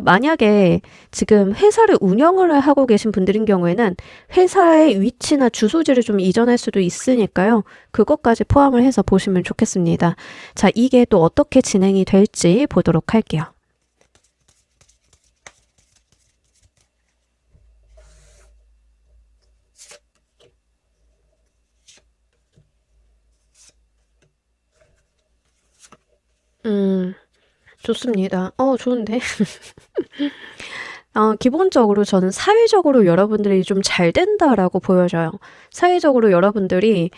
만약에 지금 회사를 운영을 하고 계신 분들인 경우에는 회사의 위치나 주소지를 좀 이전할 수도 있으니까요. 그것까지 포함을 해서 보시면 좋겠습니다. 자, 이게 또 어떻게 진행이 될지 보도록 할게요. 좋습니다. 좋은데. 기본적으로 저는 사회적으로 여러분들이 좀 잘 된다라고 보여져요. 사회적으로 여러분들이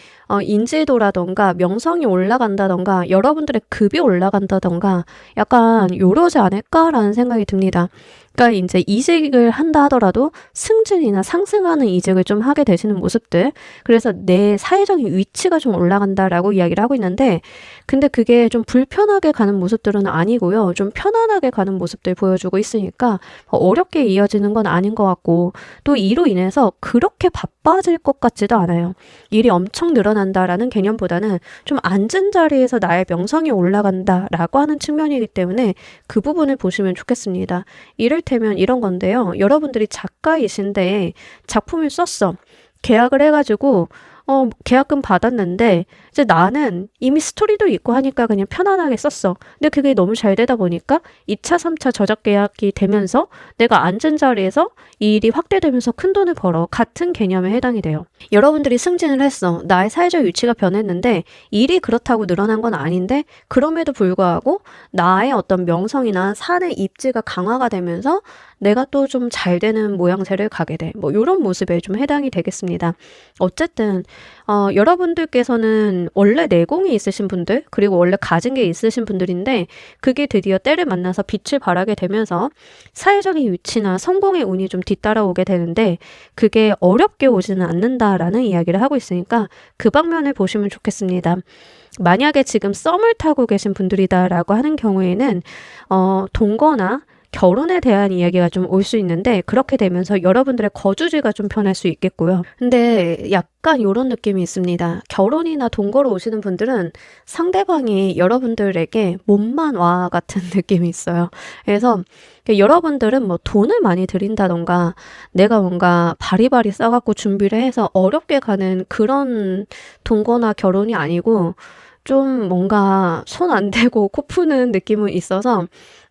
인지도라던가 명성이 올라간다던가 여러분들의 급이 올라간다던가 약간 요러지 않을까라는 생각이 듭니다. 그러니까 이제 이직을 한다 하더라도 승진이나 상승하는 이직을 좀 하게 되시는 모습들. 그래서 내 사회적인 위치가 좀 올라간다라고 이야기를 하고 있는데, 근데 그게 좀 불편하게 가는 모습들은 아니고요. 좀 편안하게 가는 모습들 보여주고 있으니까 어렵게 이어지는 건 아닌 것 같고, 또 이로 인해서 그렇게 바빠질 것 같지도 않아요. 일이 엄청 늘어난다라는 개념보다는 좀 앉은 자리에서 나의 명성이 올라간다라고 하는 측면이기 때문에 그 부분을 보시면 좋겠습니다. 이를테면 이런 건데요. 여러분들이 작가이신데 작품을 썼어. 계약을 해가지고 계약금 받았는데 이제 나는 이미 스토리도 있고 하니까 그냥 편안하게 썼어. 근데 그게 너무 잘 되다 보니까 2차, 3차 저작 계약이 되면서 내가 앉은 자리에서 이 일이 확대되면서 큰 돈을 벌어. 같은 개념에 해당이 돼요. 여러분들이 승진을 했어. 나의 사회적 위치가 변했는데 일이 그렇다고 늘어난 건 아닌데 그럼에도 불구하고 나의 어떤 명성이나 사내 입지가 강화가 되면서 내가 또 좀 잘 되는 모양새를 가게 돼. 뭐 이런 모습에 좀 해당이 되겠습니다. 어쨌든 여러분들께서는 원래 내공이 있으신 분들, 그리고 원래 가진 게 있으신 분들인데 그게 드디어 때를 만나서 빛을 발하게 되면서 사회적인 위치나 성공의 운이 좀 뒤따라오게 되는데 그게 어렵게 오지는 않는다라는 이야기를 하고 있으니까 그 방면을 보시면 좋겠습니다. 만약에 지금 썸을 타고 계신 분들이다라고 하는 경우에는 동거나 결혼에 대한 이야기가 좀 올 수 있는데 그렇게 되면서 여러분들의 거주지가 좀 변할 수 있겠고요. 근데 약간 이런 느낌이 있습니다. 결혼이나 동거로 오시는 분들은 상대방이 여러분들에게 몸만 와 같은 느낌이 있어요. 그래서 여러분들은 뭐 돈을 많이 들인다던가 내가 뭔가 바리바리 싸갖고 준비를 해서 어렵게 가는 그런 동거나 결혼이 아니고 좀 뭔가 손 안 대고 코 푸는 느낌은 있어서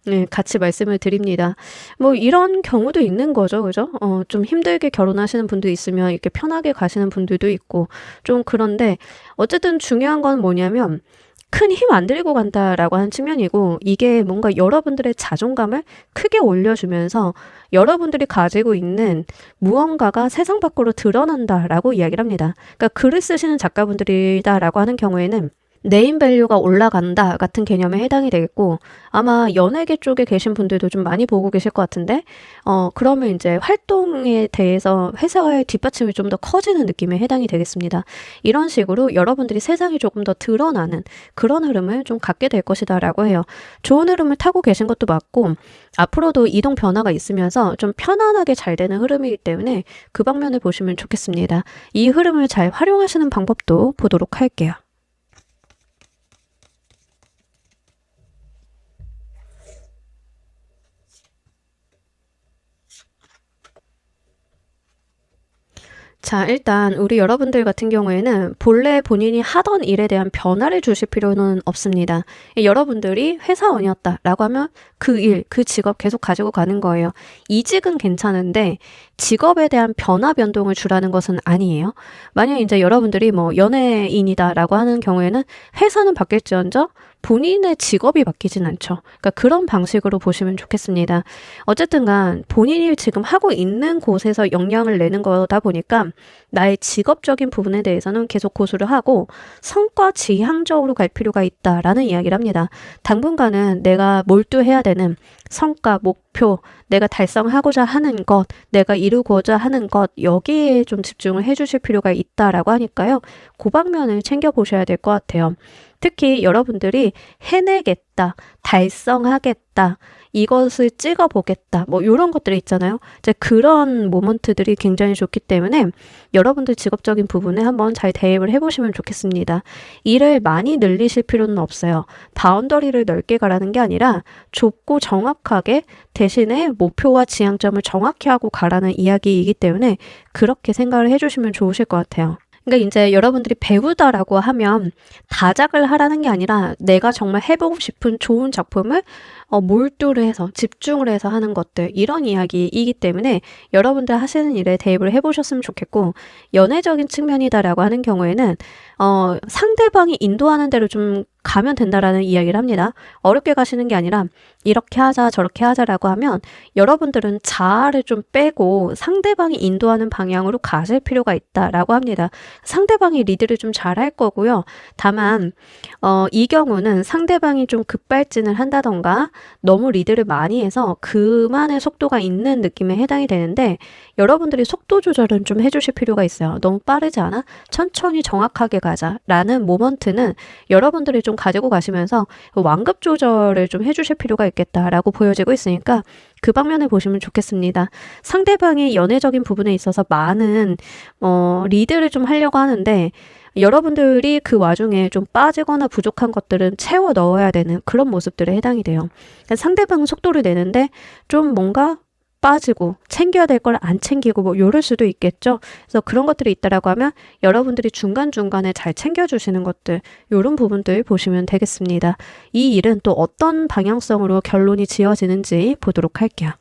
네, 같이 말씀을 드립니다. 뭐 이런 경우도 있는 거죠. 그죠? 좀 힘들게 결혼하시는 분도 있으면 이렇게 편하게 가시는 분들도 있고 좀 그런데 어쨌든 중요한 건 뭐냐면 큰 힘 안 들고 간다라고 하는 측면이고 이게 뭔가 여러분들의 자존감을 크게 올려주면서 여러분들이 가지고 있는 무언가가 세상 밖으로 드러난다라고 이야기를 합니다. 그러니까 글을 쓰시는 작가분들이다라고 하는 경우에는 네임밸류가 올라간다 같은 개념에 해당이 되겠고 아마 연예계 쪽에 계신 분들도 좀 많이 보고 계실 것 같은데 그러면 이제 활동에 대해서 회사의 뒷받침이 좀 더 커지는 느낌에 해당이 되겠습니다. 이런 식으로 여러분들이 세상이 조금 더 드러나는 그런 흐름을 좀 갖게 될 것이다 라고 해요. 좋은 흐름을 타고 계신 것도 맞고 앞으로도 이동 변화가 있으면서 좀 편안하게 잘 되는 흐름이기 때문에 그 방면을 보시면 좋겠습니다. 이 흐름을 잘 활용하시는 방법도 보도록 할게요. 자, 일단 우리 여러분들 같은 경우에는 본래 본인이 하던 일에 대한 변화를 주실 필요는 없습니다. 여러분들이 회사원이었다라고 하면 그 일, 그 직업 계속 가지고 가는 거예요. 이직은 괜찮은데 직업에 대한 변화 변동을 주라는 것은 아니에요. 만약 이제 여러분들이 뭐 연예인이다라고 하는 경우에는 회사는 바뀔지언정 본인의 직업이 바뀌진 않죠. 그러니까 그런 방식으로 보시면 좋겠습니다. 어쨌든 간 본인이 지금 하고 있는 곳에서 역량을 내는 거다 보니까 나의 직업적인 부분에 대해서는 계속 고수를 하고 성과 지향적으로 갈 필요가 있다라는 이야기를 합니다. 당분간은 내가 몰두해야 되는 성과, 목표, 내가 달성하고자 하는 것, 내가 이루고자 하는 것, 여기에 좀 집중을 해주실 필요가 있다라고 하니까요. 그 방면을 챙겨보셔야 될 것 같아요. 특히 여러분들이 해내겠다, 달성하겠다, 이것을 찍어보겠다, 뭐 이런 것들이 있잖아요. 이제 그런 모먼트들이 굉장히 좋기 때문에 여러분들 직업적인 부분에 한번 잘 대입을 해보시면 좋겠습니다. 일을 많이 늘리실 필요는 없어요. 바운더리를 넓게 가라는 게 아니라 좁고 정확하게 대신에 목표와 지향점을 정확히 하고 가라는 이야기이기 때문에 그렇게 생각을 해주시면 좋으실 것 같아요. 그러니까 이제 여러분들이 배우다라고 하면 다작을 하라는 게 아니라 내가 정말 해보고 싶은 좋은 작품을 몰두를 해서 집중을 해서 하는 것들, 이런 이야기이기 때문에 여러분들 하시는 일에 대입을 해보셨으면 좋겠고, 연애적인 측면이다라고 하는 경우에는 상대방이 인도하는 대로 좀 가면 된다라는 이야기를 합니다. 어렵게 가시는 게 아니라 이렇게 하자 저렇게 하자라고 하면 여러분들은 자아를 좀 빼고 상대방이 인도하는 방향으로 가실 필요가 있다라고 합니다. 상대방이 리드를 좀 잘할 거고요. 다만 이 경우는 상대방이 좀 급발진을 한다던가 너무 리드를 많이 해서 그만의 속도가 있는 느낌에 해당이 되는데, 여러분들이 속도 조절은 좀 해주실 필요가 있어요. 너무 빠르지 않아? 천천히 정확하게 가자라는 모먼트는 여러분들이 좀 가지고 가시면서 완급 조절을 좀 해주실 필요가 있겠다라고 보여지고 있으니까 그 방면을 보시면 좋겠습니다. 상대방이 연애적인 부분에 있어서 많은 리드를 좀 하려고 하는데 여러분들이 그 와중에 좀 빠지거나 부족한 것들은 채워 넣어야 되는 그런 모습들에 해당이 돼요. 그러니까 상대방은 속도를 내는데 좀 뭔가 빠지고 챙겨야 될 걸 안 챙기고 뭐 이럴 수도 있겠죠. 그래서 그런 것들이 있다라고 하면 여러분들이 중간중간에 잘 챙겨주시는 것들, 이런 부분들 보시면 되겠습니다. 이 일은 또 어떤 방향성으로 결론이 지어지는지 보도록 할게요.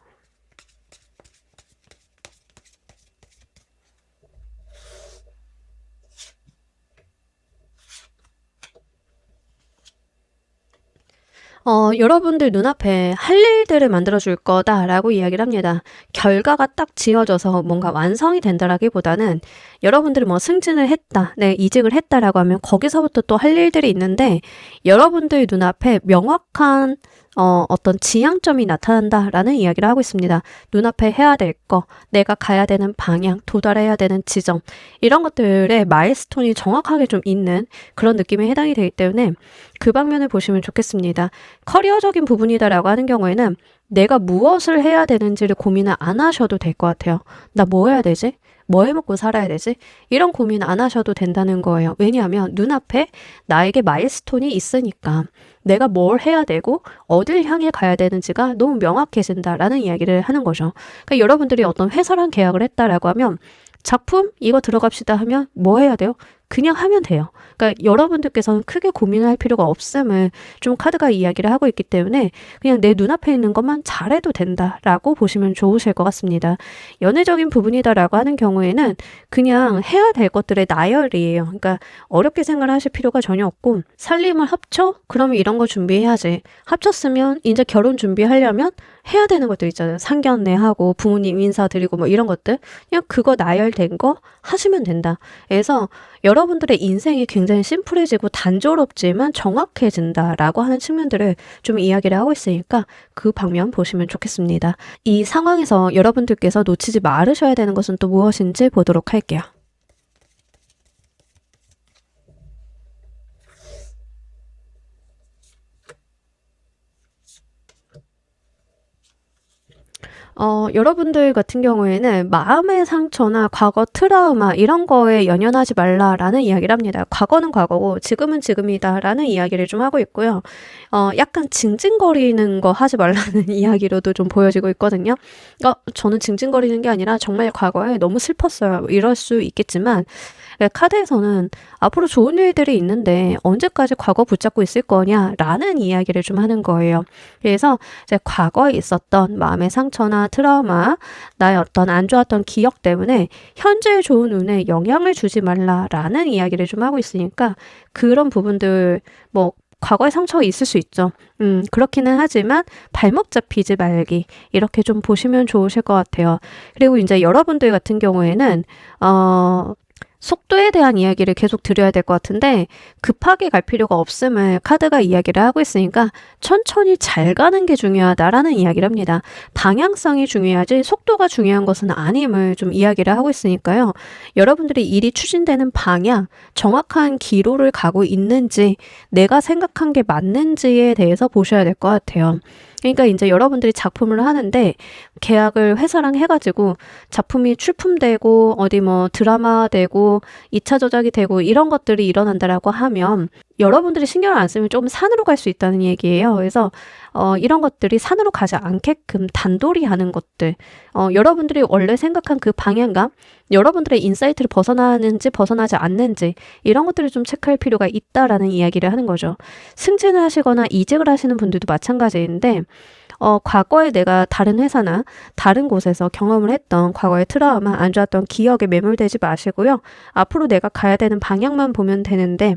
여러분들 눈앞에 할 일들을 만들어줄 거다라고 이야기를 합니다. 결과가 딱 지어져서 뭔가 완성이 된다라기보다는 여러분들이 뭐 승진을 했다, 네, 이직을 했다라고 하면 거기서부터 또 할 일들이 있는데 여러분들 눈앞에 명확한 어떤 지향점이 나타난다라는 이야기를 하고 있습니다. 눈앞에 해야 될 거, 내가 가야 되는 방향, 도달해야 되는 지점, 이런 것들의 마일스톤이 정확하게 좀 있는 그런 느낌에 해당이 되기 때문에 그 방면을 보시면 좋겠습니다. 커리어적인 부분이다라고 하는 경우에는 내가 무엇을 해야 되는지를 고민을 안 하셔도 될 것 같아요. 나 뭐 해야 되지? 뭐 해먹고 살아야 되지? 이런 고민 안 하셔도 된다는 거예요. 왜냐하면 눈앞에 나에게 마일스톤이 있으니까 내가 뭘 해야 되고 어딜 향해 가야 되는지가 너무 명확해진다라는 이야기를 하는 거죠. 그러니까 여러분들이 어떤 회사랑 계약을 했다라고 하면 작품 이거 들어갑시다 하면 뭐 해야 돼요? 그냥 하면 돼요. 그러니까 여러분들께서는 크게 고민할 필요가 없음을 좀 카드가 이야기를 하고 있기 때문에 그냥 내 눈앞에 있는 것만 잘해도 된다라고 보시면 좋으실 것 같습니다. 연애적인 부분이다라고 하는 경우에는 그냥 해야 될 것들의 나열이에요. 그러니까 어렵게 생각하실 필요가 전혀 없고, 살림을 합쳐? 그러면 이런 거 준비해야지. 합쳤으면 이제 결혼 준비하려면 해야 되는 것들 있잖아요. 상견례하고 부모님 인사드리고 뭐 이런 것들. 그냥 그거 나열된 거 하시면 된다. 그래서 여러분들의 인생이 굉장히 심플해지고 단조롭지만 정확해진다라고 하는 측면들을 좀 이야기를 하고 있으니까 그 방면 보시면 좋겠습니다. 이 상황에서 여러분들께서 놓치지 말으셔야 되는 것은 또 무엇인지 보도록 할게요. 여러분들 같은 경우에는 마음의 상처나 과거 트라우마 이런 거에 연연하지 말라라는 이야기를 합니다. 과거는 과거고 지금은 지금이다라는 이야기를 좀 하고 있고요. 약간 징징거리는 거 하지 말라는 이야기로도 좀 보여지고 있거든요. 저는 징징거리는 게 아니라 정말 과거에 너무 슬펐어요. 이럴 수 있겠지만 카드에서는 앞으로 좋은 일들이 있는데 언제까지 과거 붙잡고 있을 거냐라는 이야기를 좀 하는 거예요. 그래서 이제 과거에 있었던 마음의 상처나 트라우마, 나의 어떤 안 좋았던 기억 때문에 현재의 좋은 운에 영향을 주지 말라라는 이야기를 좀 하고 있으니까 그런 부분들 뭐 과거의 상처가 있을 수 있죠. 그렇기는 하지만 발목 잡히지 말기. 이렇게 좀 보시면 좋으실 것 같아요. 그리고 이제 여러분들 같은 경우에는, 속도에 대한 이야기를 계속 드려야 될 것 같은데 급하게 갈 필요가 없음을 카드가 이야기를 하고 있으니까 천천히 잘 가는 게 중요하다라는 이야기를 합니다. 방향성이 중요하지 속도가 중요한 것은 아님을 좀 이야기를 하고 있으니까요. 여러분들이 일이 추진되는 방향, 정확한 기로를 가고 있는지 내가 생각한 게 맞는지에 대해서 보셔야 될 것 같아요. 그러니까 이제 여러분들이 작품을 하는데 계약을 회사랑 해가지고 작품이 출품되고 어디 뭐 드라마 되고 2차 조작이 되고 이런 것들이 일어난다라고 하면 여러분들이 신경을 안 쓰면 조금 산으로 갈 수 있다는 얘기예요. 그래서 이런 것들이 산으로 가지 않게끔 단돌이 하는 것들, 여러분들이 원래 생각한 그 방향감, 여러분들의 인사이트를 벗어나는지 벗어나지 않는지 이런 것들을 좀 체크할 필요가 있다라는 이야기를 하는 거죠. 승진을 하시거나 이직을 하시는 분들도 마찬가지인데 과거에 내가 다른 회사나 다른 곳에서 경험을 했던 과거의 트라우마, 안 좋았던 기억에 매몰되지 마시고요. 앞으로 내가 가야 되는 방향만 보면 되는데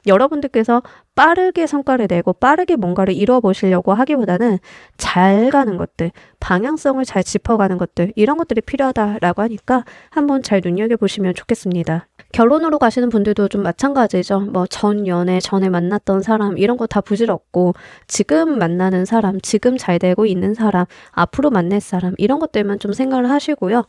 여러분들께서 빠르게 성과를 내고 빠르게 뭔가를 이루어 보시려고 하기보다는 잘 가는 것들, 방향성을 잘 짚어가는 것들 이런 것들이 필요하다라고 하니까 한번 잘 눈여겨보시면 좋겠습니다. 결혼으로 가시는 분들도 좀 마찬가지죠. 뭐 전 연애, 전에 만났던 사람 이런 거 다 부질없고 지금 만나는 사람, 지금 잘 되고 있는 사람, 앞으로 만날 사람 이런 것들만 좀 생각을 하시고요.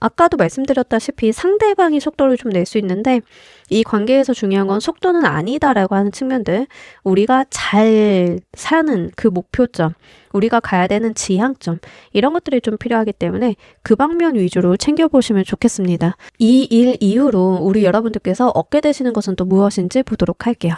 아까도 말씀드렸다시피 상대방이 속도를 좀 낼 수 있는데 이 관계에서 중요한 건 속도는 아니다라고 하는 측면들, 우리가 잘 사는 그 목표점, 우리가 가야 되는 지향점 이런 것들이 좀 필요하기 때문에 그 방면 위주로 챙겨보시면 좋겠습니다. 이 일 이후로 우리 여러분들께서 얻게 되시는 것은 또 무엇인지 보도록 할게요.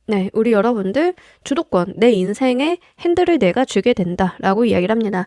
네, 우리 여러분들 주도권, 내 인생의 핸들을 내가 쥐게 된다라고 이야기를 합니다.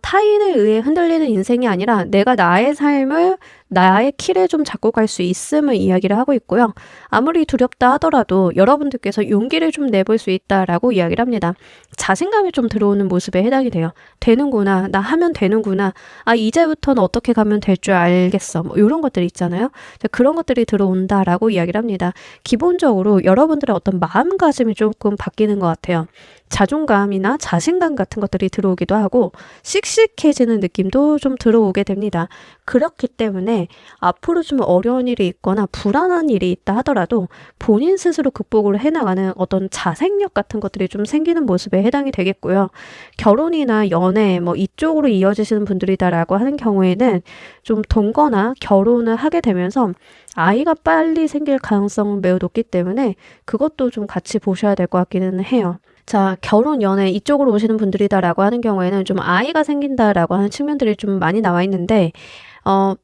타인에 의해 흔들리는 인생이 아니라 내가 나의 삶을 나의 키를 좀 잡고 갈 수 있음을 이야기를 하고 있고요. 아무리 두렵다 하더라도 여러분들께서 용기를 좀 내볼 수 있다라고 이야기를 합니다. 자신감이 좀 들어오는 모습에 해당이 돼요. 되는구나, 나 하면 되는구나, 아 이제부터는 어떻게 가면 될 줄 알겠어, 뭐 이런 것들이 있잖아요. 그런 것들이 들어온다라고 이야기를 합니다. 기본적으로 여러분들의 어떤 마음가짐이 조금 바뀌는 것 같아요. 자존감이나 자신감 같은 것들이 들어오기도 하고 씩씩해지는 느낌도 좀 들어오게 됩니다. 그렇기 때문에 앞으로 좀 어려운 일이 있거나 불안한 일이 있다 하더라도 본인 스스로 극복을 해나가는 어떤 자생력 같은 것들이 좀 생기는 모습에 해당이 되겠고요. 결혼이나 연애 뭐 이쪽으로 이어지시는 분들이다라고 하는 경우에는 좀 동거나 결혼을 하게 되면서 아이가 빨리 생길 가능성은 매우 높기 때문에 그것도 좀 같이 보셔야 될 것 같기는 해요. 자, 결혼, 연애 이쪽으로 오시는 분들이다라고 하는 경우에는 좀 아이가 생긴다라고 하는 측면들이 좀 많이 나와 있는데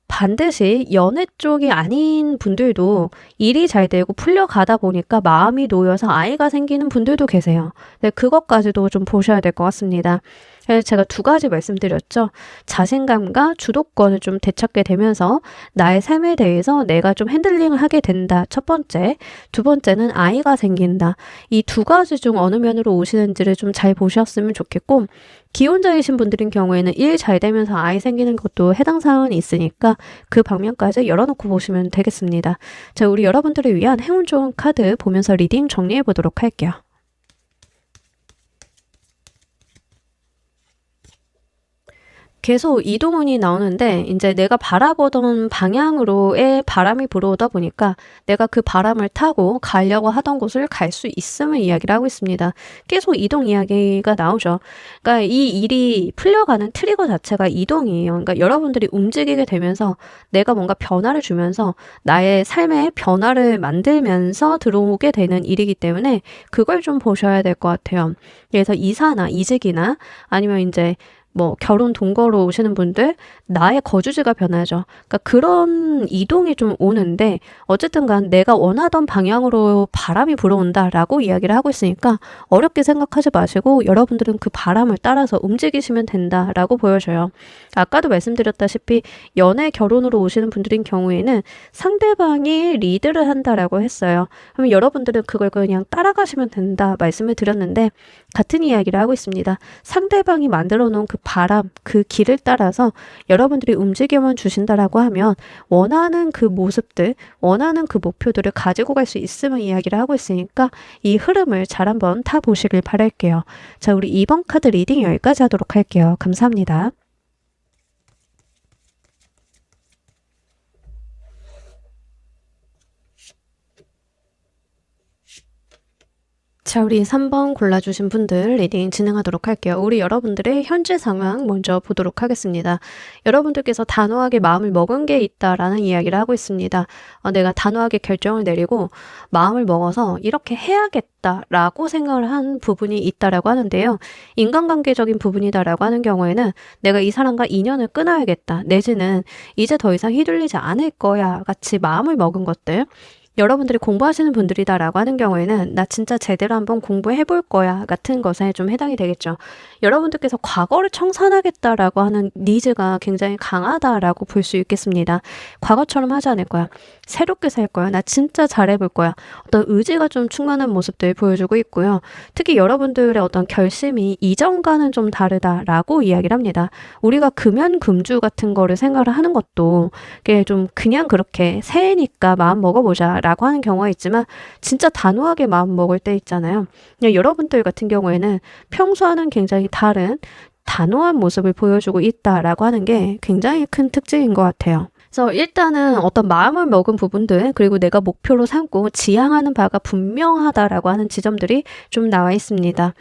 반드시 연애 쪽이 아닌 분들도 일이 잘 되고 풀려가다 보니까 마음이 놓여서 아이가 생기는 분들도 계세요. 네, 그것까지도 좀 보셔야 될 것 같습니다. 그래서 제가 두 가지 말씀드렸죠. 자신감과 주도권을 좀 되찾게 되면서 나의 삶에 대해서 내가 좀 핸들링을 하게 된다. 첫 번째. 두 번째는 아이가 생긴다. 이 두 가지 중 어느 면으로 오시는지를 좀 잘 보셨으면 좋겠고 기혼자이신 분들인 경우에는 일 잘 되면서 아이 생기는 것도 해당 사항이 있으니까 그 방면까지 열어놓고 보시면 되겠습니다. 자, 우리 여러분들을 위한 행운 좋은 카드 보면서 리딩 정리해 보도록 할게요. 계속 이동운이 나오는데 이제 내가 바라보던 방향으로의 바람이 불어오다 보니까 내가 그 바람을 타고 가려고 하던 곳을 갈 수 있음을 이야기를 하고 있습니다. 계속 이동 이야기가 나오죠. 그러니까 이 일이 풀려가는 트리거 자체가 이동이에요. 그러니까 여러분들이 움직이게 되면서 내가 뭔가 변화를 주면서 나의 삶에 변화를 만들면서 들어오게 되는 일이기 때문에 그걸 좀 보셔야 될 것 같아요. 그래서 이사나 이직이나 아니면 이제 뭐 결혼 동거로 오시는 분들 나의 거주지가 변하죠. 그러니까 그런 이동이 좀 오는데 어쨌든 간 내가 원하던 방향으로 바람이 불어온다라고 이야기를 하고 있으니까 어렵게 생각하지 마시고 여러분들은 그 바람을 따라서 움직이시면 된다라고 보여져요. 아까도 말씀드렸다시피 연애 결혼으로 오시는 분들인 경우에는 상대방이 리드를 한다라고 했어요. 그러면 여러분들은 그걸 그냥 따라가시면 된다 말씀을 드렸는데 같은 이야기를 하고 있습니다. 상대방이 만들어 놓은 그 바람, 그 길을 따라서 여러분들이 움직여만 주신다라고 하면 원하는 그 모습들, 원하는 그 목표들을 가지고 갈 수 있음을 이야기를 하고 있으니까 이 흐름을 잘 한번 타보시길 바랄게요. 자, 우리 2번 카드 리딩 여기까지 하도록 할게요. 감사합니다. 자, 우리 3번 골라주신 분들 리딩 진행하도록 할게요. 우리 여러분들의 현재 상황 먼저 보도록 하겠습니다. 여러분들께서 단호하게 마음을 먹은 게 있다라는 이야기를 하고 있습니다. 내가 단호하게 결정을 내리고 마음을 먹어서 이렇게 해야겠다라고 생각을 한 부분이 있다라고 하는데요. 인간관계적인 부분이다라고 하는 경우에는 내가 이 사람과 인연을 끊어야겠다, 내지는 이제 더 이상 휘둘리지 않을 거야 같이 마음을 먹은 것들, 여러분들이 공부하시는 분들이다라고 하는 경우에는 나 진짜 제대로 한번 공부해 볼 거야 같은 것에 좀 해당이 되겠죠. 여러분들께서 과거를 청산하겠다라고 하는 니즈가 굉장히 강하다라고 볼 수 있겠습니다. 과거처럼 하지 않을 거야. 새롭게 살 거야. 나 진짜 잘해볼 거야. 어떤 의지가 좀 충만한 모습들 보여주고 있고요. 특히 여러분들의 어떤 결심이 이전과는 좀 다르다라고 이야기를 합니다. 우리가 금연금주 같은 거를 생각을 하는 것도 이게 좀 그냥 그렇게 새해니까 마음 먹어보자 라고 하는 경우가 있지만 진짜 단호하게 마음 먹을 때 있잖아요. 여러분들 같은 경우에는 평소와는 굉장히 다른 단호한 모습을 보여주고 있다라고 하는 게 굉장히 큰 특징인 것 같아요. 그래서 일단은 어떤 마음을 먹은 부분들, 그리고 내가 목표로 삼고 지향하는 바가 분명하다라고 하는 지점들이 좀 나와 있습니다.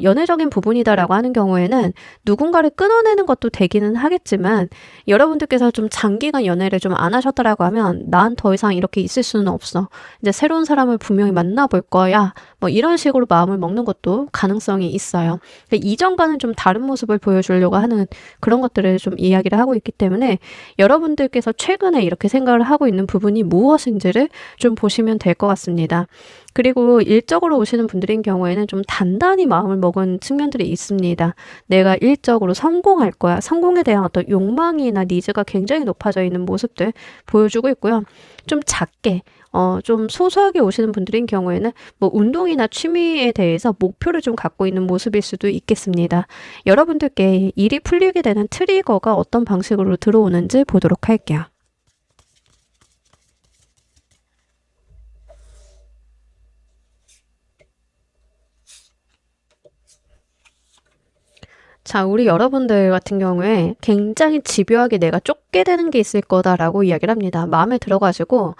연애적인 부분이다라고 하는 경우에는 누군가를 끊어내는 것도 되기는 하겠지만 여러분들께서 좀 장기간 연애를 좀 안 하셨다라고 하면 난 더 이상 이렇게 있을 수는 없어. 이제 새로운 사람을 분명히 만나볼 거야. 뭐 이런 식으로 마음을 먹는 것도 가능성이 있어요. 이전과는 좀 다른 모습을 보여주려고 하는 그런 것들을 좀 이야기를 하고 있기 때문에 여러분들께서 최근에 이렇게 생각을 하고 있는 부분이 무엇인지를 좀 보시면 될 것 같습니다. 그리고 일적으로 오시는 분들인 경우에는 좀 단단히 마음을 먹은 측면들이 있습니다. 내가 일적으로 성공할 거야. 성공에 대한 어떤 욕망이나 니즈가 굉장히 높아져 있는 모습들 보여주고 있고요. 좀 작게, 좀 소소하게 오시는 분들인 경우에는 뭐 운동이나 취미에 대해서 목표를 좀 갖고 있는 모습일 수도 있겠습니다. 여러분들께 일이 풀리게 되는 트리거가 어떤 방식으로 들어오는지 보도록 할게요. 자, 우리 여러분들 같은 경우에 굉장히 집요하게 내가 쫓게 되는 게 있을 거다라고 이야기를 합니다. 마음에 들어가지고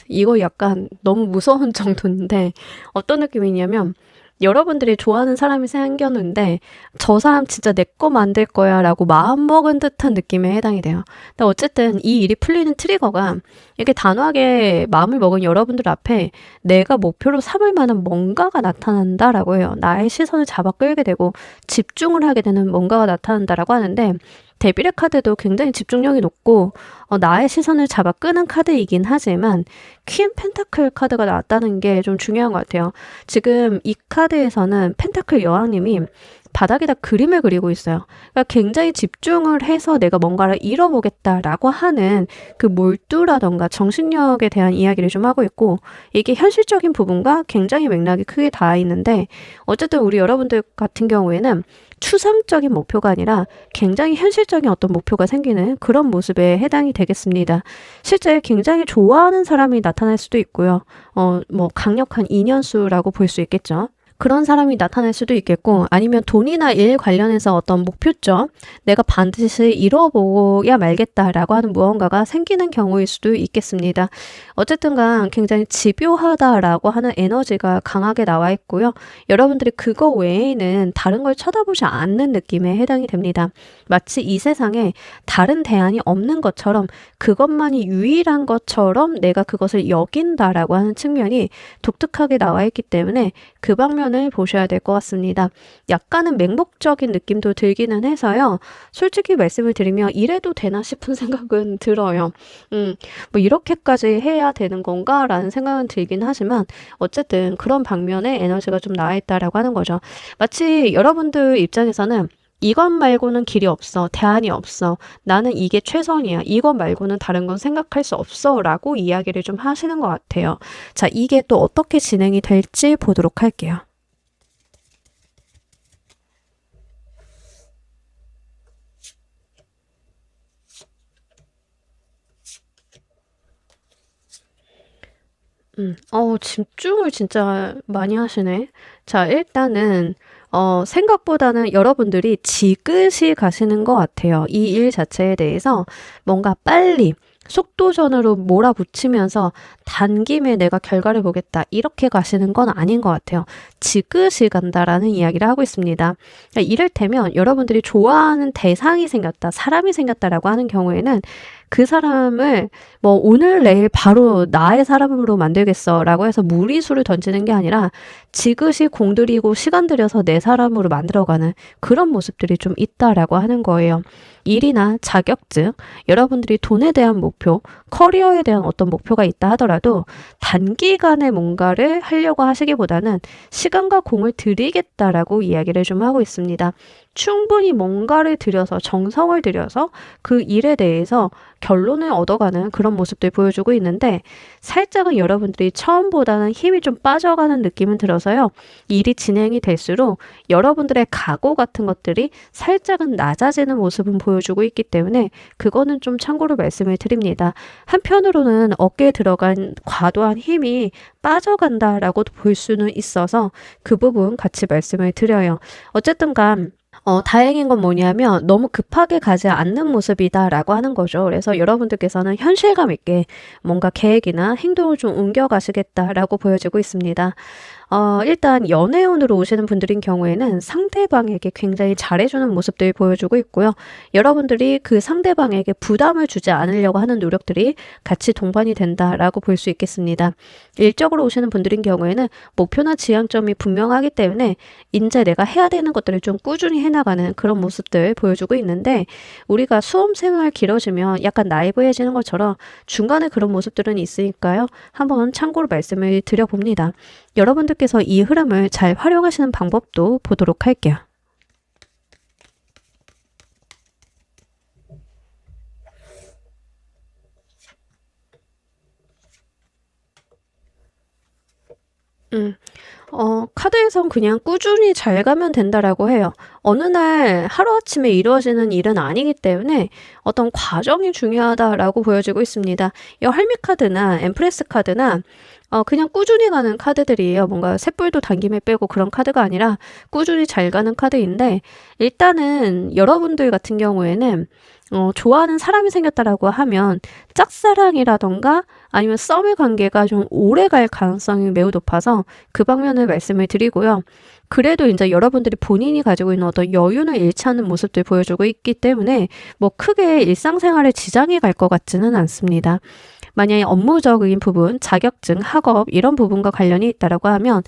이거 약간 너무 무서운 정도인데 어떤 느낌이냐면 여러분들이 좋아하는 사람이 생겼는데 저 사람 진짜 내 거 만들 거야 라고 마음먹은 듯한 느낌에 해당이 돼요. 근데 어쨌든 이 일이 풀리는 트리거가 이렇게 단호하게 마음을 먹은 여러분들 앞에 내가 목표로 삼을 만한 뭔가가 나타난다라고 해요. 나의 시선을 잡아 끌게 되고 집중을 하게 되는 뭔가가 나타난다라고 하는데 데빌의 카드도 굉장히 집중력이 높고 나의 시선을 잡아 끄는 카드이긴 하지만 퀸 펜타클 카드가 나왔다는 게 좀 중요한 것 같아요. 지금 이 카드에서는 펜타클 여왕님이 바닥에다 그림을 그리고 있어요. 그러니까 굉장히 집중을 해서 내가 뭔가를 이뤄보겠다라고 하는 그 몰두라던가 정신력에 대한 이야기를 좀 하고 있고 이게 현실적인 부분과 굉장히 맥락이 크게 닿아 있는데 어쨌든 우리 여러분들 같은 경우에는 추상적인 목표가 아니라 굉장히 현실적인 어떤 목표가 생기는 그런 모습에 해당이 되겠습니다. 실제 굉장히 좋아하는 사람이 나타날 수도 있고요. 뭐 강력한 인연수라고 볼 수 있겠죠. 그런 사람이 나타날 수도 있겠고 아니면 돈이나 일 관련해서 어떤 목표점 내가 반드시 이뤄보야 말겠다라고 하는 무언가가 생기는 경우일 수도 있겠습니다. 어쨌든 간 굉장히 집요하다라고 하는 에너지가 강하게 나와 있고요. 여러분들이 그거 외에는 다른 걸 쳐다보지 않는 느낌에 해당이 됩니다. 마치 이 세상에 다른 대안이 없는 것처럼 그것만이 유일한 것처럼 내가 그것을 여긴다라고 하는 측면이 독특하게 나와 있기 때문에 그 방면을 보셔야 될 것 같습니다. 약간은 맹목적인 느낌도 들기는 해서요. 솔직히 말씀을 드리면 이래도 되나 싶은 생각은 들어요. 뭐 이렇게까지 해야 되는 건가? 라는 생각은 들긴 하지만 어쨌든 그런 방면에 에너지가 좀 나와 있다라고 하는 거죠. 마치 여러분들 입장에서는 이것 말고는 길이 없어. 대안이 없어. 나는 이게 최선이야. 이것 말고는 다른 건 생각할 수 없어. 라고 이야기를 좀 하시는 것 같아요. 자, 이게 또 어떻게 진행이 될지 보도록 할게요. 집중을 진짜 많이 하시네. 자, 일단은, 생각보다는 여러분들이 지그시 가시는 것 같아요. 이 일 자체에 대해서 뭔가 빨리, 속도전으로 몰아붙이면서 단김에 내가 결과를 보겠다. 이렇게 가시는 건 아닌 것 같아요. 지그시 간다라는 이야기를 하고 있습니다. 그러니까 이를테면 여러분들이 좋아하는 대상이 생겼다, 사람이 생겼다라고 하는 경우에는 그 사람을 뭐 오늘 내일 바로 나의 사람으로 만들겠어라고 해서 무리수를 던지는 게 아니라 지그시 공들이고 시간 들여서 내 사람으로 만들어가는 그런 모습들이 좀 있다라고 하는 거예요. 일이나 자격증, 여러분들이 돈에 대한 목표, 커리어에 대한 어떤 목표가 있다 하더라도 단기간에 뭔가를 하려고 하시기보다는 시간과 공을 들이겠다라고 이야기를 좀 하고 있습니다. 충분히 뭔가를 들여서 정성을 들여서 그 일에 대해서 결론을 얻어가는 그런 모습들 보여주고 있는데 살짝은 여러분들이 처음보다는 힘이 좀 빠져가는 느낌은 들어서요. 일이 진행이 될수록 여러분들의 각오 같은 것들이 살짝은 낮아지는 모습은 보여주고 있기 때문에 그거는 좀 참고로 말씀을 드립니다. 한편으로는 어깨에 들어간 과도한 힘이 빠져간다라고 볼 수는 있어서 그 부분 같이 말씀을 드려요. 어쨌든 다행인 건 뭐냐면 너무 급하게 가지 않는 모습이다라고 하는 거죠. 그래서 여러분들께서는 현실감 있게 뭔가 계획이나 행동을 좀 옮겨가시겠다라고 보여지고 있습니다. 일단 연애운으로 오시는 분들인 경우에는 상대방에게 굉장히 잘해주는 모습들을 보여주고 있고요. 여러분들이 그 상대방에게 부담을 주지 않으려고 하는 노력들이 같이 동반이 된다라고 볼 수 있겠습니다. 일적으로 오시는 분들인 경우에는 목표나 지향점이 분명하기 때문에 이제 내가 해야 되는 것들을 좀 꾸준히 해나가는 그런 모습들 보여주고 있는데 우리가 수험생활 길어지면 약간 나이브해지는 것처럼 중간에 그런 모습들은 있으니까요. 한번 참고로 말씀을 드려봅니다. 여러분들께서 이 흐름을 잘 활용하시는 방법도 보도록 할게요. 카드에선 그냥 꾸준히 잘 가면 된다라고 해요. 어느 날 하루아침에 이루어지는 일은 아니기 때문에 어떤 과정이 중요하다라고 보여지고 있습니다. 이 할미 카드나 엠프레스 카드나 그냥 꾸준히 가는 카드들이에요. 뭔가 셋불도 단김에 빼고 그런 카드가 아니라 꾸준히 잘 가는 카드인데 일단은 여러분들 같은 경우에는 좋아하는 사람이 생겼다라고 하면 짝사랑이라던가 아니면 썸의 관계가 좀 오래 갈 가능성이 매우 높아서 그 방면을 말씀을 드리고요. 그래도 이제 여러분들이 본인이 가지고 있는 어떤 여유는 잃지 않는 모습들 보여주고 있기 때문에 뭐 크게 일상생활에 지장이 갈 것 같지는 않습니다. 만약에 업무적인 부분, 자격증, 학업 이런 부분과 관련이 있다라고 하면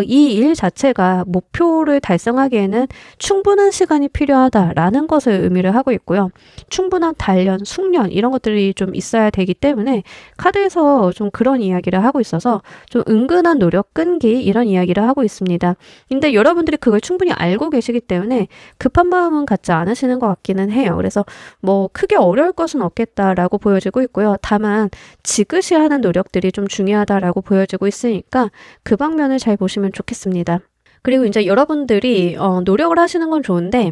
이 일 자체가 목표를 달성하기에는 충분한 시간이 필요하다라는 것을 의미를 하고 있고요. 충분한 단련, 숙련 이런 것들이 좀 있어야 되기 때문에 카드에서 좀 그런 이야기를 하고 있어서 좀 은근한 노력, 끈기 이런 이야기를 하고 있습니다. 근데 여러분들이 그걸 충분히 알고 계시기 때문에 급한 마음은 갖지 않으시는 것 같기는 해요. 그래서 뭐 크게 어려울 것은 없겠다라고 보여지고 있고요. 다만 지그시 하는 노력들이 좀 중요하다라고 보여지고 있으니까 그 방면을 잘 보시면 좋겠습니다. 그리고 이제 여러분들이 노력을 하시는 건 좋은데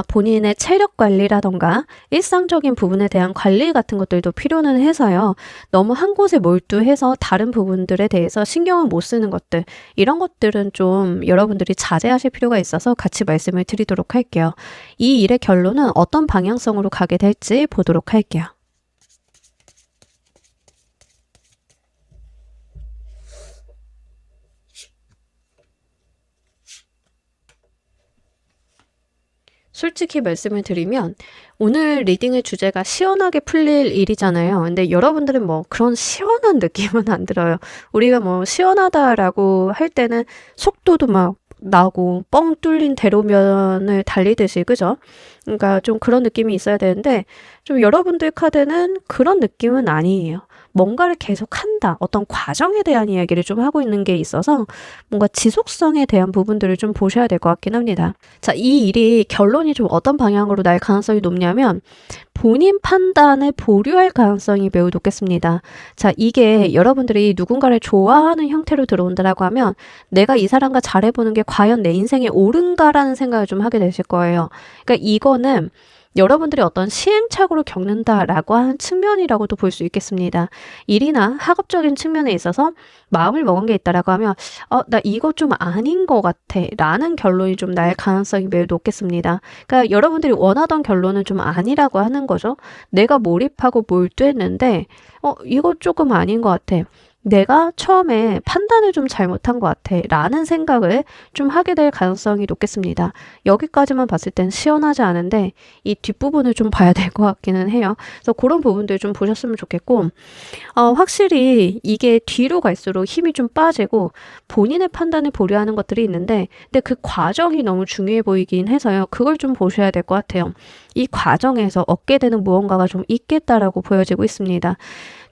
본인의 체력 관리라던가 일상적인 부분에 대한 관리 같은 것들도 필요는 해서요. 너무 한 곳에 몰두해서 다른 부분들에 대해서 신경을 못 쓰는 것들 이런 것들은 좀 여러분들이 자제하실 필요가 있어서 같이 말씀을 드리도록 할게요. 이 일의 결론은 어떤 방향성으로 가게 될지 보도록 할게요. 솔직히 말씀을 드리면 오늘 리딩의 주제가 시원하게 풀릴 일이잖아요. 근데 여러분들은 뭐 그런 시원한 느낌은 안 들어요. 우리가 뭐 시원하다라고 할 때는 속도도 막 나고 뻥 뚫린 대로면을 달리듯이 그죠? 그러니까 좀 그런 느낌이 있어야 되는데 좀 여러분들 카드는 그런 느낌은 아니에요. 뭔가를 계속 한다. 어떤 과정에 대한 이야기를 좀 하고 있는 게 있어서 뭔가 지속성에 대한 부분들을 좀 보셔야 될 것 같긴 합니다. 자, 이 일이 결론이 좀 어떤 방향으로 날 가능성이 높냐면 본인 판단을 보류할 가능성이 매우 높겠습니다. 자, 이게 여러분들이 누군가를 좋아하는 형태로 들어온다라고 하면 내가 이 사람과 잘해보는 게 과연 내 인생에 옳은가라는 생각을 좀 하게 되실 거예요. 그러니까 이거는 여러분들이 어떤 시행착오를 겪는다라고 하는 측면이라고도 볼 수 있겠습니다. 일이나 학업적인 측면에 있어서 마음을 먹은 게 있다라고 하면 나 이거 좀 아닌 것 같아 라는 결론이 좀 날 가능성이 매우 높겠습니다. 그러니까 여러분들이 원하던 결론은 좀 아니라고 하는 거죠. 내가 몰입하고 몰두했는데 이거 조금 아닌 것 같아. 내가 처음에 판단을 좀 잘못한 것 같아 라는 생각을 좀 하게 될 가능성이 높겠습니다. 여기까지만 봤을 땐 시원하지 않은데 이 뒷부분을 좀 봐야 될 것 같기는 해요. 그래서 그런 부분들 좀 보셨으면 좋겠고 확실히 이게 뒤로 갈수록 힘이 좀 빠지고 본인의 판단을 보려 하는 것들이 있는데 근데 그 과정이 너무 중요해 보이긴 해서요. 그걸 좀 보셔야 될 것 같아요. 이 과정에서 얻게 되는 무언가가 좀 있겠다라고 보여지고 있습니다.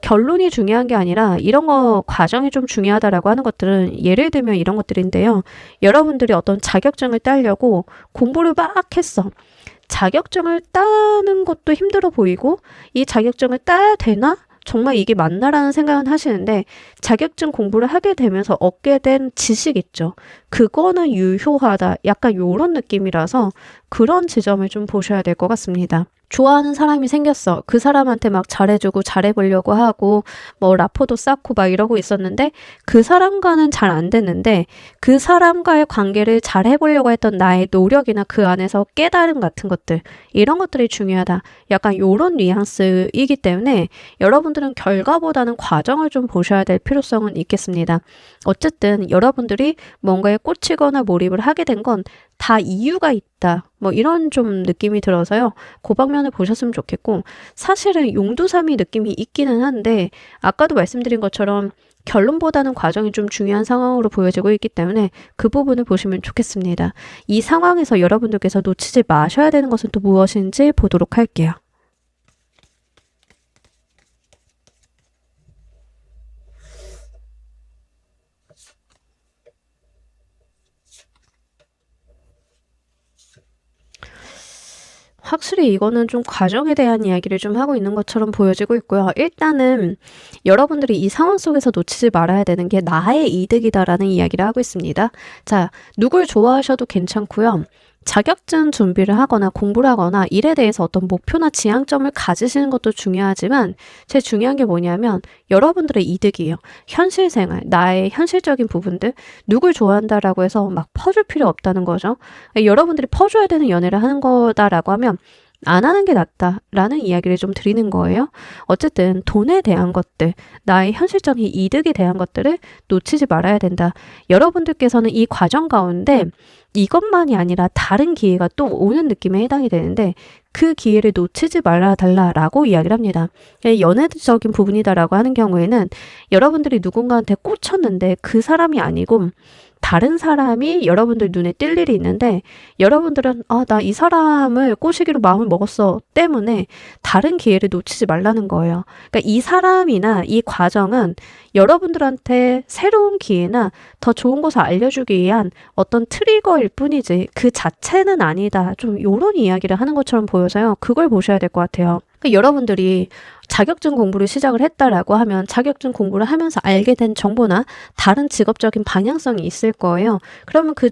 결론이 중요한 게 아니라 이런 거 과정이 좀 중요하다라고 하는 것들은 예를 들면 이런 것들인데요. 여러분들이 어떤 자격증을 따려고 공부를 막 했어. 자격증을 따는 것도 힘들어 보이고 이 자격증을 따야 되나? 정말 이게 맞나라는 생각은 하시는데 자격증 공부를 하게 되면서 얻게 된 지식 있죠. 그거는 유효하다. 약간 요런 느낌이라서 그런 지점을 좀 보셔야 될 것 같습니다. 좋아하는 사람이 생겼어. 그 사람한테 막 잘해주고 잘해보려고 하고 뭐 라포도 쌓고 막 이러고 있었는데 그 사람과는 잘 안 됐는데 그 사람과의 관계를 잘해보려고 했던 나의 노력이나 그 안에서 깨달음 같은 것들 이런 것들이 중요하다. 약간 요런 뉘앙스이기 때문에 여러분들은 결과보다는 과정을 좀 보셔야 될 필요성은 있겠습니다. 어쨌든 여러분들이 뭔가에 꽂히거나 몰입을 하게 된 건 다 이유가 있다. 뭐 이런 좀 느낌이 들어서요. 그 방면을 보셨으면 좋겠고 사실은 용두사미 느낌이 있기는 한데 아까도 말씀드린 것처럼 결론보다는 과정이 좀 중요한 상황으로 보여지고 있기 때문에 그 부분을 보시면 좋겠습니다. 이 상황에서 여러분들께서 놓치지 마셔야 되는 것은 또 무엇인지 보도록 할게요. 확실히 이거는 좀 과정에 대한 이야기를 좀 하고 있는 것처럼 보여지고 있고요. 일단은 여러분들이 이 상황 속에서 놓치지 말아야 되는 게 나의 이득이다라는 이야기를 하고 있습니다. 자, 누굴 좋아하셔도 괜찮고요. 자격증 준비를 하거나 공부를 하거나 일에 대해서 어떤 목표나 지향점을 가지시는 것도 중요하지만 제일 중요한 게 뭐냐면 여러분들의 이득이에요. 현실 생활, 나의 현실적인 부분들, 누굴 좋아한다라고 해서 막 퍼줄 필요 없다는 거죠. 여러분들이 퍼줘야 되는 연애를 하는 거다라고 하면 안 하는 게 낫다라는 이야기를 좀 드리는 거예요. 어쨌든 돈에 대한 것들, 나의 현실적인 이득에 대한 것들을 놓치지 말아야 된다. 여러분들께서는 이 과정 가운데 이것만이 아니라 다른 기회가 또 오는 느낌에 해당이 되는데 그 기회를 놓치지 말아 달라라고 이야기를 합니다. 연애적인 부분이다라고 하는 경우에는 여러분들이 누군가한테 꽂혔는데 그 사람이 아니고 다른 사람이 여러분들 눈에 띌 일이 있는데 여러분들은 나 이 사람을 꼬시기로 마음을 먹었어 때문에 다른 기회를 놓치지 말라는 거예요. 그러니까 이 사람이나 이 과정은 여러분들한테 새로운 기회나 더 좋은 것을 알려주기 위한 어떤 트리거일 뿐이지 그 자체는 아니다. 좀 이런 이야기를 하는 것처럼 보여서요. 그걸 보셔야 될 것 같아요. 그러니까 여러분들이 자격증 공부를 시작을 했다라고 하면 자격증 공부를 하면서 알게 된 정보나 다른 직업적인 방향성이 있을 거예요. 그러면 그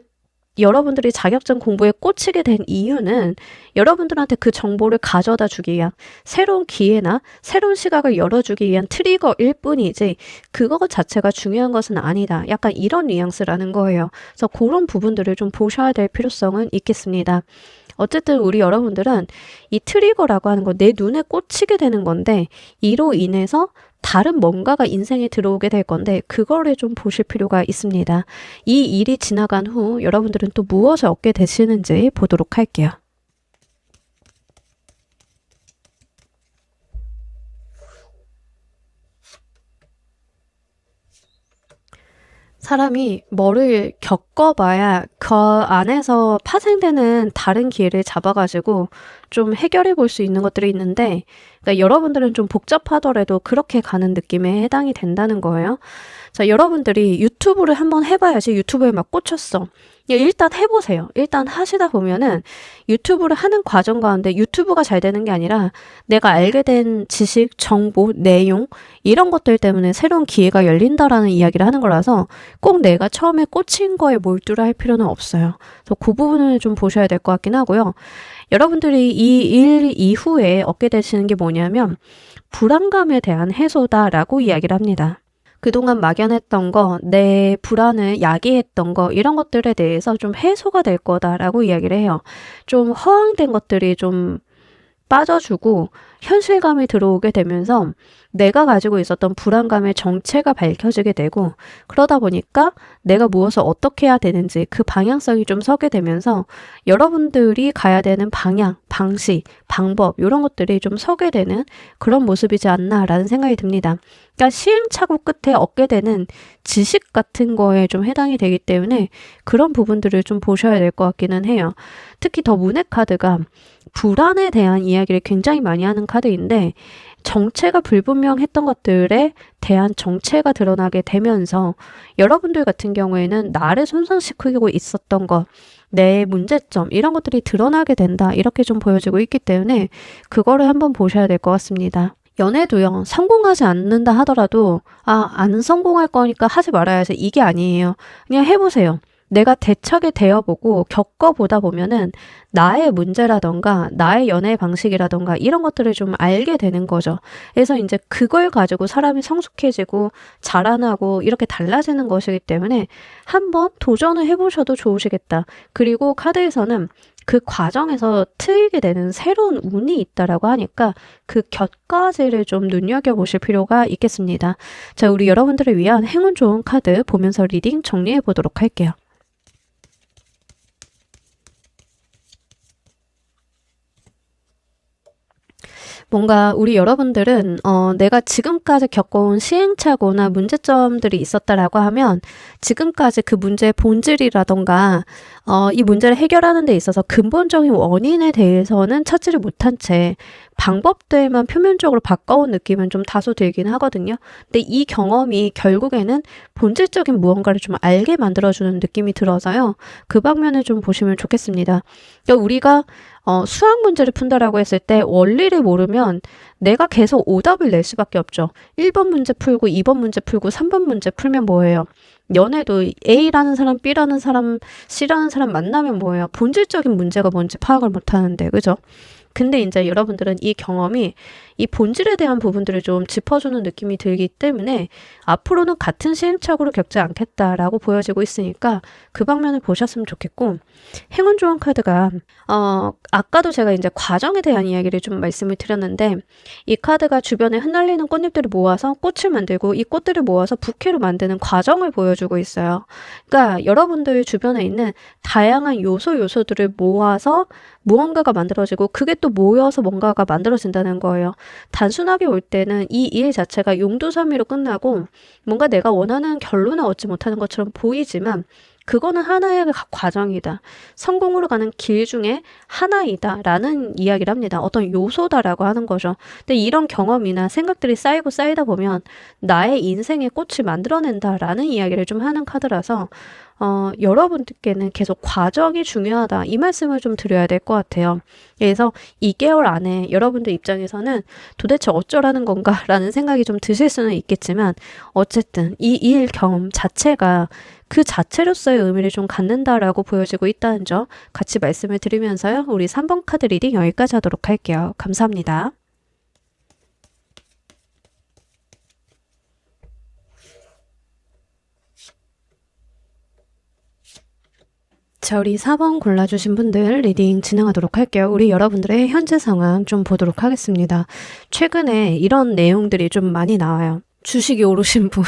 여러분들이 자격증 공부에 꽂히게 된 이유는 여러분들한테 그 정보를 가져다 주기 위한 새로운 기회나 새로운 시각을 열어주기 위한 트리거일 뿐이지 그거 자체가 중요한 것은 아니다. 약간 이런 뉘앙스라는 거예요. 그래서 그런 부분들을 좀 보셔야 될 필요성은 있겠습니다. 어쨌든 우리 여러분들은 이 트리거라고 하는 거 내 눈에 꽂히게 되는 건데 이로 인해서 다른 뭔가가 인생에 들어오게 될 건데 그거를 좀 보실 필요가 있습니다. 이 일이 지나간 후 여러분들은 또 무엇을 얻게 되시는지 보도록 할게요. 사람이 뭐를 겪어봐야 그 안에서 파생되는 다른 기회를 잡아가지고 좀 해결해 볼 수 있는 것들이 있는데 그러니까 여러분들은 좀 복잡하더라도 그렇게 가는 느낌에 해당이 된다는 거예요. 자, 여러분들이 유튜브를 한번 해봐야지 유튜브에 막 꽂혔어. 일단 해보세요. 일단 하시다 보면은 유튜브를 하는 과정 가운데 유튜브가 잘 되는 게 아니라 내가 알게 된 지식, 정보, 내용 이런 것들 때문에 새로운 기회가 열린다라는 이야기를 하는 거라서 꼭 내가 처음에 꽂힌 거에 몰두를 할 필요는 없어요. 그래서 그 부분을 좀 보셔야 될 것 같긴 하고요. 여러분들이 이 일 이후에 얻게 되시는 게 뭐냐면 불안감에 대한 해소다라고 이야기를 합니다. 그동안 막연했던 거, 내 불안을 야기했던 거, 이런 것들에 대해서 좀 해소가 될 거다라고 이야기를 해요. 좀 허황된 것들이 좀 빠져주고 현실감이 들어오게 되면서 내가 가지고 있었던 불안감의 정체가 밝혀지게 되고, 그러다 보니까 내가 무엇을 어떻게 해야 되는지 그 방향성이 좀 서게 되면서 여러분들이 가야 되는 방향, 방식, 방법 이런 것들이 좀 서게 되는 그런 모습이지 않나라는 생각이 듭니다. 그러니까 시행착오 끝에 얻게 되는 지식 같은 거에 좀 해당이 되기 때문에 그런 부분들을 좀 보셔야 될 것 같기는 해요. 특히 더 문의 카드가 불안에 대한 이야기를 굉장히 많이 하는 카드인데, 정체가 불분명했던 것들에 대한 정체가 드러나게 되면서 여러분들 같은 경우에는 나를 손상시키고 있었던 것, 내 문제점 이런 것들이 드러나게 된다, 이렇게 좀 보여지고 있기 때문에 그거를 한번 보셔야 될 것 같습니다. 연애도요, 성공하지 않는다 하더라도 안 성공할 거니까 하지 말아야지, 이게 아니에요. 그냥 해보세요. 내가 대척에 되어보고 겪어보다 보면은 나의 문제라던가 나의 연애 방식이라던가 이런 것들을 좀 알게 되는 거죠. 그래서 이제 그걸 가지고 사람이 성숙해지고 자라나고 이렇게 달라지는 것이기 때문에 한번 도전을 해보셔도 좋으시겠다. 그리고 카드에서는 그 과정에서 트이게 되는 새로운 운이 있다라고 하니까 그 곁가지를 좀 눈여겨보실 필요가 있겠습니다. 자, 우리 여러분들을 위한 행운 좋은 카드 보면서 리딩 정리해 보도록 할게요. 뭔가 우리 여러분들은 내가 지금까지 겪어온 시행착오나 문제점들이 있었다라고 하면 지금까지 그 문제의 본질이라던가 이 문제를 해결하는 데 있어서 근본적인 원인에 대해서는 찾지를 못한 채 방법들만 표면적으로 바꿔온 느낌은 좀 다소 들긴 하거든요. 근데 이 경험이 결국에는 본질적인 무언가를 좀 알게 만들어주는 느낌이 들어서요. 그 방면을 좀 보시면 좋겠습니다. 그러니까 우리가 수학 문제를 푼다라고 했을 때 원리를 모르면 내가 계속 오답을 낼 수밖에 없죠. 1번 문제 풀고 2번 문제 풀고 3번 문제 풀면 뭐예요? 연애도 A라는 사람, B라는 사람, C라는 사람 만나면 뭐예요? 본질적인 문제가 뭔지 파악을 못하는데, 그죠? 근데 이제 여러분들은 이 경험이 이 본질에 대한 부분들을 좀 짚어주는 느낌이 들기 때문에 앞으로는 같은 시행착오를 겪지 않겠다라고 보여지고 있으니까 그 방면을 보셨으면 좋겠고, 행운 좋은 카드가 아까도 제가 이제 과정에 대한 이야기를 좀 말씀을 드렸는데, 이 카드가 주변에 흩날리는 꽃잎들을 모아서 꽃을 만들고 이 꽃들을 모아서 부케로 만드는 과정을 보여주고 있어요. 그러니까 여러분들 주변에 있는 다양한 요소들을 모아서 무언가가 만들어지고 그게 또 모여서 뭔가가 만들어진다는 거예요. 단순하게 올 때는 이 일 자체가 용두사미로 끝나고 뭔가 내가 원하는 결론을 얻지 못하는 것처럼 보이지만 그거는 하나의 과정이다. 성공으로 가는 길 중에 하나이다 라는 이야기를 합니다. 어떤 요소다라고 하는 거죠. 근데 이런 경험이나 생각들이 쌓이고 쌓이다 보면 나의 인생의 꽃을 만들어낸다라는 이야기를 좀 하는 카드라서 여러분들께는 계속 과정이 중요하다, 이 말씀을 좀 드려야 될 것 같아요. 그래서 2개월 안에 여러분들 입장에서는 도대체 어쩌라는 건가 라는 생각이 좀 드실 수는 있겠지만, 어쨌든 이 일 경험 자체가 그 자체로서의 의미를 좀 갖는다라고 보여지고 있다는 점 같이 말씀을 드리면서요. 우리 3번 카드 리딩 여기까지 하도록 할게요. 감사합니다. 자, 우리 4번 골라주신 분들 리딩 진행하도록 할게요. 우리 여러분들의 현재 상황 좀 보도록 하겠습니다. 최근에 이런 내용들이 좀 많이 나와요. 주식이 오르신 분,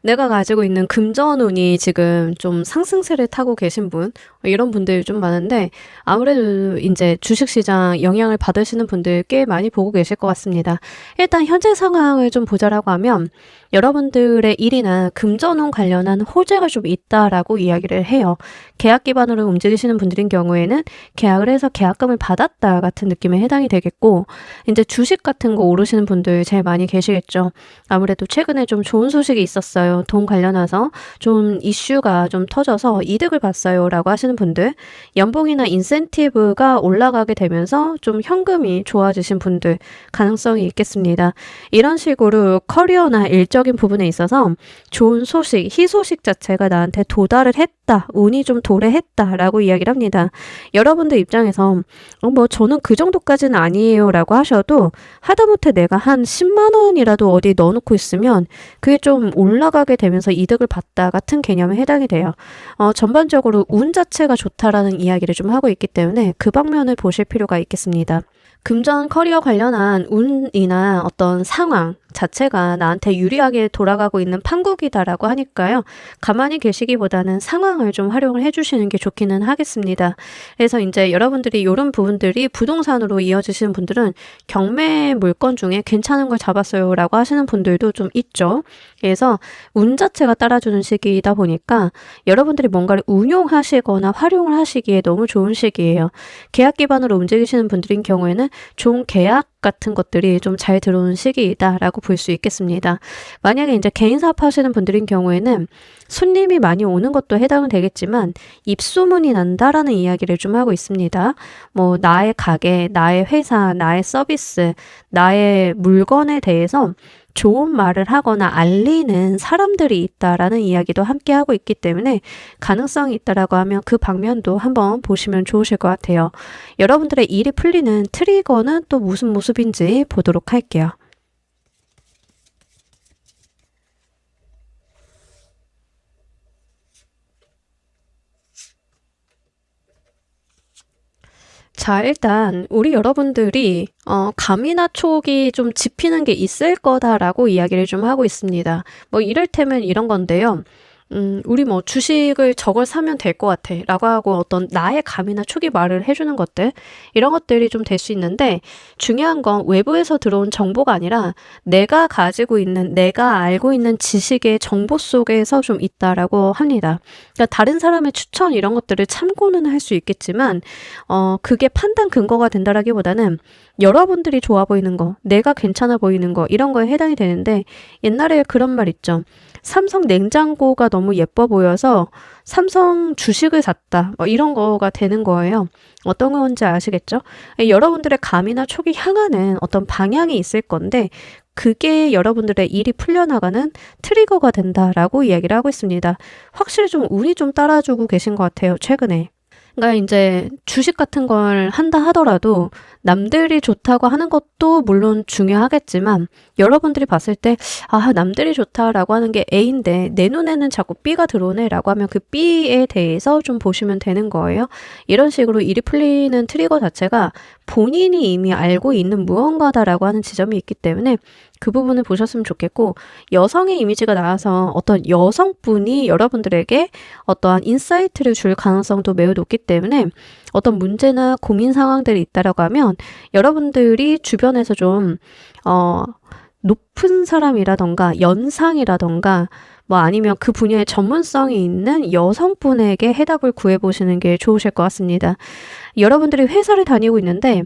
내가 가지고 있는 금전운이 지금 좀 상승세를 타고 계신 분, 이런 분들이 좀 많은데, 아무래도 이제 주식시장 영향을 받으시는 분들 꽤 많이 보고 계실 것 같습니다. 일단 현재 상황을 좀 보자라고 하면, 여러분들의 일이나 금전운 관련한 호재가 좀 있다라고 이야기를 해요. 계약 기반으로 움직이시는 분들인 경우에는 계약을 해서 계약금을 받았다 같은 느낌에 해당이 되겠고, 이제 주식 같은 거 오르시는 분들 제일 많이 계시겠죠. 아무래도 최근에 좀 좋은 소식이 있었어요. 돈 관련해서 좀 이슈가 좀 터져서 이득을 봤어요 라고 하시는 분들, 연봉이나 인센티브가 올라가게 되면서 좀 현금이 좋아지신 분들 가능성이 있겠습니다. 이런 식으로 커리어나 일적 일적인 부분에 있어서 좋은 소식, 희소식 자체가 나한테 도달을 했다, 운이 좀 도래했다라고 이야기를 합니다. 여러분들 입장에서 뭐 저는 그 정도까지는 아니에요라고 하셔도 하다못해 내가 한 10만 원이라도 어디 넣어놓고 있으면 그게 좀 올라가게 되면서 이득을 봤다 같은 개념에 해당이 돼요. 전반적으로 운 자체가 좋다라는 이야기를 좀 하고 있기 때문에 그 방면을 보실 필요가 있겠습니다. 금전 커리어 관련한 운이나 어떤 상황 자체가 나한테 유리하게 돌아가고 있는 판국이다라고 하니까요. 가만히 계시기보다는 상황을 좀 활용을 해주시는 게 좋기는 하겠습니다. 그래서 이제 여러분들이 이런 부분들이 부동산으로 이어지시는 분들은 경매 물건 중에 괜찮은 걸 잡았어요 라고 하시는 분들도 좀 있죠. 그래서 운 자체가 따라주는 시기이다 보니까 여러분들이 뭔가를 운용하시거나 활용을 하시기에 너무 좋은 시기예요. 계약 기반으로 움직이시는 분들인 경우에는 좋은 계약 같은 것들이 좀 잘 들어오는 시기이다라고 볼 수 있겠습니다. 만약에 이제 개인 사업 하시는 분들인 경우에는 손님이 많이 오는 것도 해당은 되겠지만 입소문이 난다라는 이야기를 좀 하고 있습니다. 뭐 나의 가게, 나의 회사, 나의 서비스, 나의 물건에 대해서 좋은 말을 하거나 알리는 사람들이 있다라는 이야기도 함께 하고 있기 때문에 가능성이 있다라고 하면 그 방면도 한번 보시면 좋으실 것 같아요. 여러분들의 일이 풀리는 트리거는 또 무슨 모습인지 보도록 할게요. 자, 일단 우리 여러분들이 감이나 촉이 좀 짚히는 게 있을 거다라고 이야기를 좀 하고 있습니다. 뭐 이를테면 이런 건데요. 우리 뭐 주식을 저걸 사면 될 것 같아 라고 하고 어떤 나의 감이나 촉이 말을 해주는 것들, 이런 것들이 좀 될 수 있는데, 중요한 건 외부에서 들어온 정보가 아니라 내가 가지고 있는, 내가 알고 있는 지식의 정보 속에서 좀 있다라고 합니다. 그러니까 다른 사람의 추천 이런 것들을 참고는 할 수 있겠지만 그게 판단 근거가 된다라기보다는 여러분들이 좋아 보이는 거, 내가 괜찮아 보이는 거, 이런 거에 해당이 되는데, 옛날에 그런 말 있죠. 삼성 냉장고가 너무 예뻐 보여서 삼성 주식을 샀다. 뭐 이런 거가 되는 거예요. 어떤 건지 아시겠죠? 여러분들의 감이나 촉이 향하는 어떤 방향이 있을 건데 그게 여러분들의 일이 풀려나가는 트리거가 된다라고 이야기를 하고 있습니다. 확실히 좀 운이 좀 따라주고 계신 것 같아요, 최근에. 그러니까 이제 주식 같은 걸 한다 하더라도 남들이 좋다고 하는 것도 물론 중요하겠지만 여러분들이 봤을 때 남들이 좋다라고 하는 게 A인데 내 눈에는 자꾸 B가 들어오네 라고 하면 그 B에 대해서 좀 보시면 되는 거예요. 이런 식으로 일이 풀리는 트리거 자체가 본인이 이미 알고 있는 무언가다라고 하는 지점이 있기 때문에 그 부분을 보셨으면 좋겠고, 여성의 이미지가 나와서 어떤 여성분이 여러분들에게 어떠한 인사이트를 줄 가능성도 매우 높기 때문에 어떤 문제나 고민 상황들이 있다라고 하면 여러분들이 주변에서 좀 높은 사람이라던가 연상이라던가 뭐 아니면 그 분야에 전문성이 있는 여성분에게 해답을 구해보시는 게 좋으실 것 같습니다. 여러분들이 회사를 다니고 있는데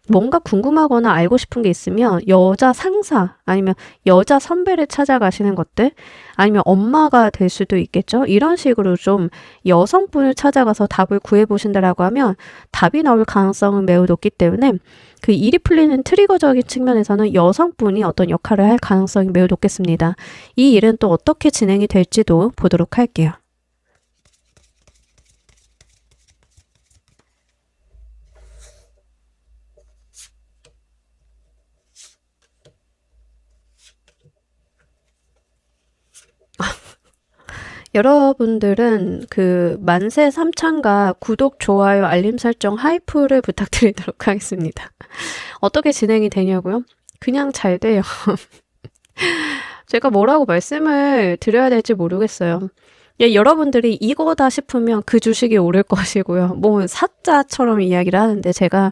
뭔가 궁금하거나 알고 싶은 게 있으면 여자 상사 아니면 여자 선배를 찾아가시는 것들, 아니면 엄마가 될 수도 있겠죠. 이런 식으로 좀 여성분을 찾아가서 답을 구해보신다라고 하면 답이 나올 가능성은 매우 높기 때문에 그 일이 풀리는 트리거적인 측면에서는 여성분이 어떤 역할을 할 가능성이 매우 높겠습니다. 이 일은 또 어떻게 진행이 될지도 보도록 할게요. 여러분들은 그 만세 삼창과 구독, 좋아요, 알림 설정, 하이프를 부탁드리도록 하겠습니다. 어떻게 진행이 되냐고요? 그냥 잘 돼요. 제가 뭐라고 말씀을 드려야 될지 모르겠어요. 여러분들이 이거다 싶으면 그 주식이 오를 것이고요. 뭐 사자처럼 이야기를 하는데 제가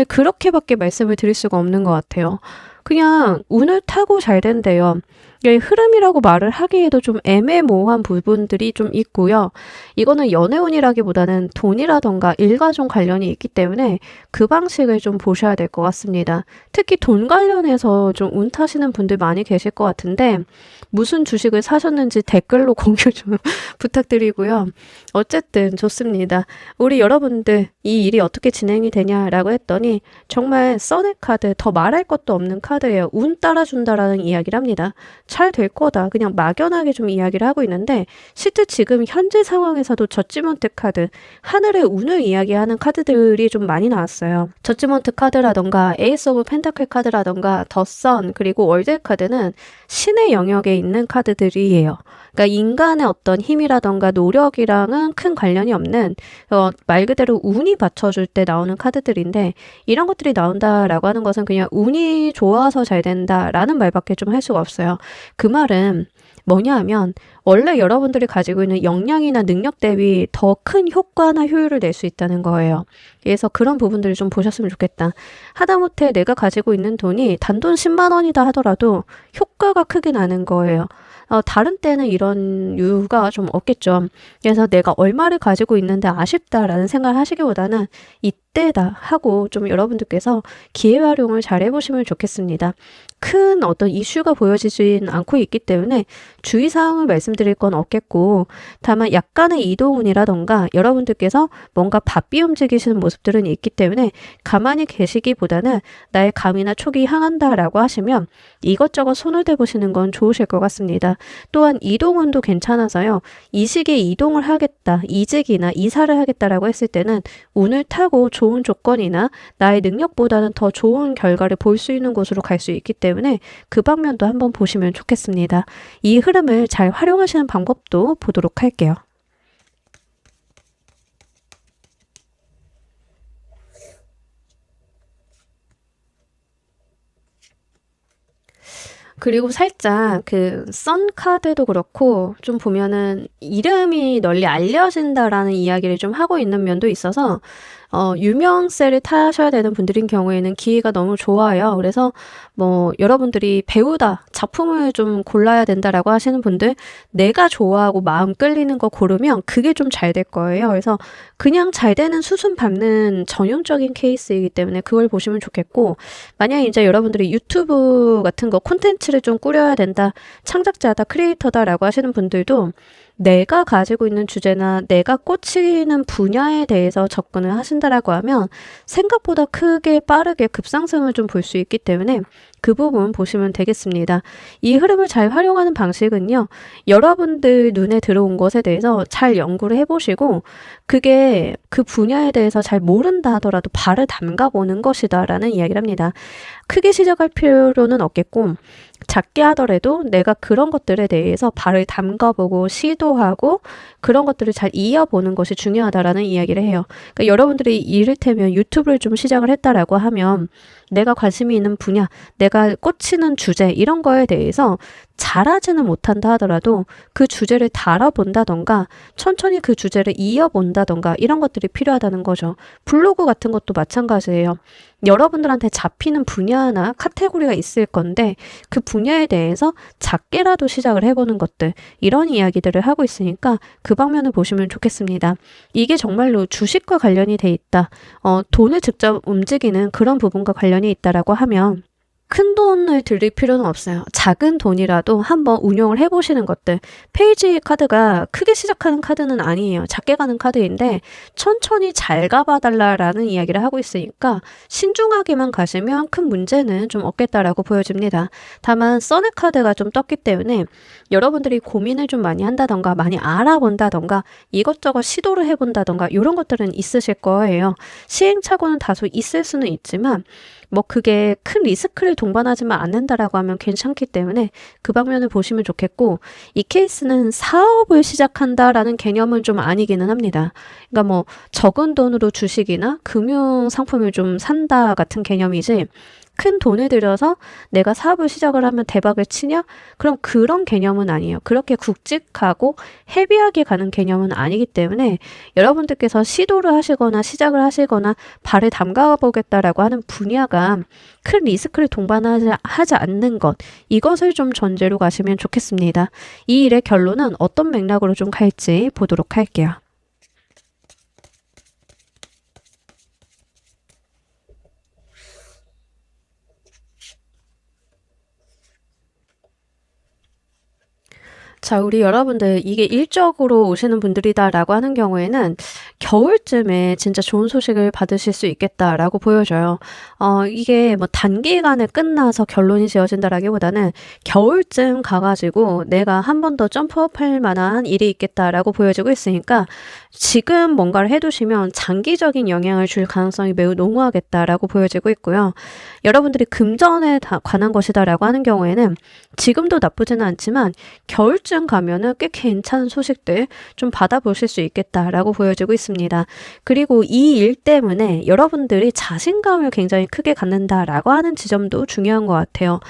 그렇게밖에 말씀을 드릴 수가 없는 것 같아요. 그냥 운을 타고 잘 된대요. 흐름이라고 말을 하기에도 좀 애매모호한 부분들이 좀 있고요. 이거는 연애운이라기보다는 돈이라던가 일가족 관련이 있기 때문에 그 방식을 좀 보셔야 될 것 같습니다. 특히 돈 관련해서 좀 운 타시는 분들 많이 계실 것 같은데 무슨 주식을 사셨는지 댓글로 공유 좀 부탁드리고요. 어쨌든 좋습니다. 우리 여러분들 이 일이 어떻게 진행이 되냐라고 했더니 정말 써낼 카드, 더 말할 것도 없는 카드예요. 운 따라준다라는 이야기를 합니다. 잘 될 거다. 그냥 막연하게 좀 이야기를 하고 있는데 실제 지금 현재 상황에서도 저지먼트 카드, 하늘의 운을 이야기하는 카드들이 좀 많이 나왔어요. 저지먼트 카드라던가 에이스 오브 펜타클 카드라던가 더 선, 그리고 월드 카드는 신의 영역에 있는 카드들이에요. 그러니까 인간의 어떤 힘이라던가 노력이랑은 큰 관련이 없는 말 그대로 운이 받쳐줄 때 나오는 카드들인데, 이런 것들이 나온다라고 하는 것은 그냥 운이 좋아서 잘 된다라는 말밖에 좀 할 수가 없어요. 그 말은 뭐냐 하면 원래 여러분들이 가지고 있는 역량이나 능력 대비 더 큰 효과나 효율을 낼 수 있다는 거예요. 그래서 그런 부분들을 좀 보셨으면 좋겠다. 하다못해 내가 가지고 있는 돈이 단돈 10만 원이다 하더라도 효과가 크게 나는 거예요. 다른 때는 이런 이유가 좀 없겠죠. 그래서 내가 얼마를 가지고 있는데 아쉽다라는 생각을 하시기보다는 이때다 하고 좀 여러분들께서 기회 활용을 잘 해보시면 좋겠습니다. 큰 어떤 이슈가 보여지진 않고 있기 때문에 주의사항을 말씀드릴 건 없겠고, 다만 약간의 이동운이라던가 여러분들께서 뭔가 바삐 움직이시는 모습들은 있기 때문에 가만히 계시기보다는 나의 감이나 촉이 향한다라고 하시면 이것저것 손을 대보시는 건 좋으실 것 같습니다. 또한 이동운도 괜찮아서요. 이 시기에 이동을 하겠다, 이직이나 이사를 하겠다라고 했을 때는 운을 타고 좋은 조건이나 나의 능력보다는 더 좋은 결과를 볼 수 있는 곳으로 갈 수 있기 때문에 그 방면도 한번 보시면 좋겠습니다. 이 흐름을 잘 활용하시는 방법도 보도록 할게요. 그리고 살짝 그 선 카드도 그렇고 좀 보면은 이름이 널리 알려진다라는 이야기를 좀 하고 있는 면도 있어서 유명세를 타셔야 되는 분들인 경우에는 기회가 너무 좋아요. 그래서 뭐 여러분들이 배우다, 작품을 좀 골라야 된다라고 하시는 분들, 내가 좋아하고 마음 끌리는 거 고르면 그게 좀 잘 될 거예요. 그래서 그냥 잘 되는 수순 밟는 전형적인 케이스이기 때문에 그걸 보시면 좋겠고, 만약에 이제 여러분들이 유튜브 같은 거 콘텐츠를 좀 꾸려야 된다, 창작자다, 크리에이터다라고 하시는 분들도 내가 가지고 있는 주제나 내가 꽂히는 분야에 대해서 접근을 하신다라고 하면 생각보다 크게 빠르게 급상승을 좀 볼 수 있기 때문에 그 부분 보시면 되겠습니다. 이 흐름을 잘 활용하는 방식은요, 여러분들 눈에 들어온 것에 대해서 잘 연구를 해보시고 그게 그 분야에 대해서 잘 모른다 하더라도 발을 담가 보는 것이다 라는 이야기를 합니다. 크게 시작할 필요는 없겠고, 작게 하더라도 내가 그런 것들에 대해서 발을 담가보고 시도하고 그런 것들을 잘 이어보는 것이 중요하다라는 이야기를 해요. 그러니까 여러분들이 이를테면 유튜브를 좀 시작을 했다라고 하면 내가 관심이 있는 분야, 내가 꽂히는 주제 이런 거에 대해서 잘하지는 못한다 하더라도 그 주제를 다뤄본다던가 천천히 그 주제를 이어본다던가 이런 것들이 필요하다는 거죠. 블로그 같은 것도 마찬가지예요. 여러분들한테 잡히는 분야나 카테고리가 있을 건데 그 분야에 대해서 작게라도 시작을 해보는 것들, 이런 이야기들을 하고 있으니까 그 방면을 보시면 좋겠습니다. 이게 정말로 주식과 관련이 돼 있다, 돈을 직접 움직이는 그런 부분과 관련이 있다라고 하면 큰 돈을 들일 필요는 없어요. 작은 돈이라도 한번 운용을 해보시는 것들. 페이지 카드가 크게 시작하는 카드는 아니에요. 작게 가는 카드인데 천천히 잘 가봐달라라는 이야기를 하고 있으니까 신중하게만 가시면 큰 문제는 좀 없겠다라고 보여집니다. 다만 써넷 카드가 좀 떴기 때문에 여러분들이 고민을 좀 많이 한다던가 많이 알아본다던가 이것저것 시도를 해본다던가 이런 것들은 있으실 거예요. 시행착오는 다소 있을 수는 있지만 뭐 그게 큰 리스크를 동반하지만 않는다라고 하면 괜찮기 때문에 그 방면을 보시면 좋겠고, 이 케이스는 사업을 시작한다라는 개념은 좀 아니기는 합니다. 그러니까 뭐 적은 돈으로 주식이나 금융 상품을 좀 산다 같은 개념이지 큰 돈을 들여서 내가 사업을 시작을 하면 대박을 치냐? 그럼 그런 개념은 아니에요. 그렇게 굵직하고 헤비하게 가는 개념은 아니기 때문에 여러분들께서 시도를 하시거나 시작을 하시거나 발을 담가 보겠다라고 하는 분야가 큰 리스크를 동반하지 않는 것, 이것을 좀 전제로 가시면 좋겠습니다. 이 일의 결론은 어떤 맥락으로 좀 갈지 보도록 할게요. 자, 우리 여러분들 이게 일적으로 오시는 분들이다라고 하는 경우에는 겨울쯤에 진짜 좋은 소식을 받으실 수 있겠다라고 보여져요. 이게 뭐 단기간에 끝나서 결론이 지어진다라기보다는 겨울쯤 가가지고 내가 한 번 더 점프업할 만한 일이 있겠다라고 보여지고 있으니까 지금 뭔가를 해두시면 장기적인 영향을 줄 가능성이 매우 농후하겠다라고 보여지고 있고요. 여러분들이 금전에 관한 것이다라고 하는 경우에는 지금도 나쁘지는 않지만 겨울쯤 가면은 꽤 괜찮은 소식들 좀 받아보실 수 있겠다라고 보여지고 있습니다. 그리고 이 일 때문에 여러분들이 자신감을 굉장히 크게 갖는다라고 하는 지점도 중요한 것 같아요.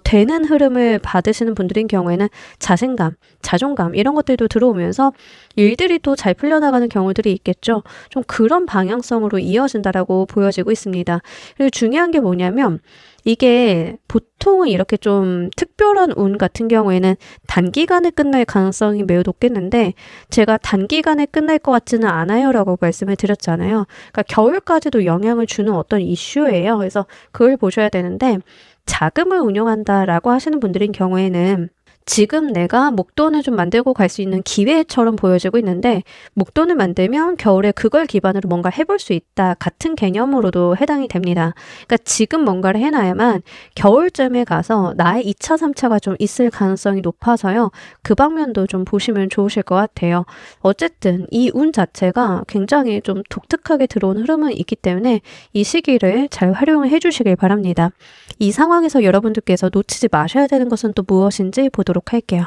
되는 흐름을 받으시는 분들인 경우에는 자신감, 자존감 이런 것들도 들어오면서 일들이 또 잘 풀려나가는 경우들이 있겠죠. 좀 그런 방향성으로 이어진다라고 보여지고 있습니다. 그리고 중요한 게 뭐냐면 이게 보통은 이렇게 좀 특별한 운 같은 경우에는 단기간에 끝날 가능성이 매우 높겠는데 제가 단기간에 끝날 것 같지는 않아요 라고 말씀을 드렸잖아요. 그러니까 겨울까지도 영향을 주는 어떤 이슈예요. 그래서 그걸 보셔야 되는데 자금을 운용한다라고 하시는 분들인 경우에는 지금 내가 목돈을 좀 만들고 갈 수 있는 기회처럼 보여지고 있는데 목돈을 만들면 겨울에 그걸 기반으로 뭔가 해볼 수 있다 같은 개념으로도 해당이 됩니다. 그러니까 지금 뭔가를 해놔야만 겨울쯤에 가서 나의 2차, 3차가 좀 있을 가능성이 높아서요. 그 방면도 좀 보시면 좋으실 것 같아요. 어쨌든 이 운 자체가 굉장히 좀 독특하게 들어온 흐름은 있기 때문에 이 시기를 잘 활용을 해주시길 바랍니다. 이 상황에서 여러분들께서 놓치지 마셔야 되는 것은 또 무엇인지 보도록 할게요.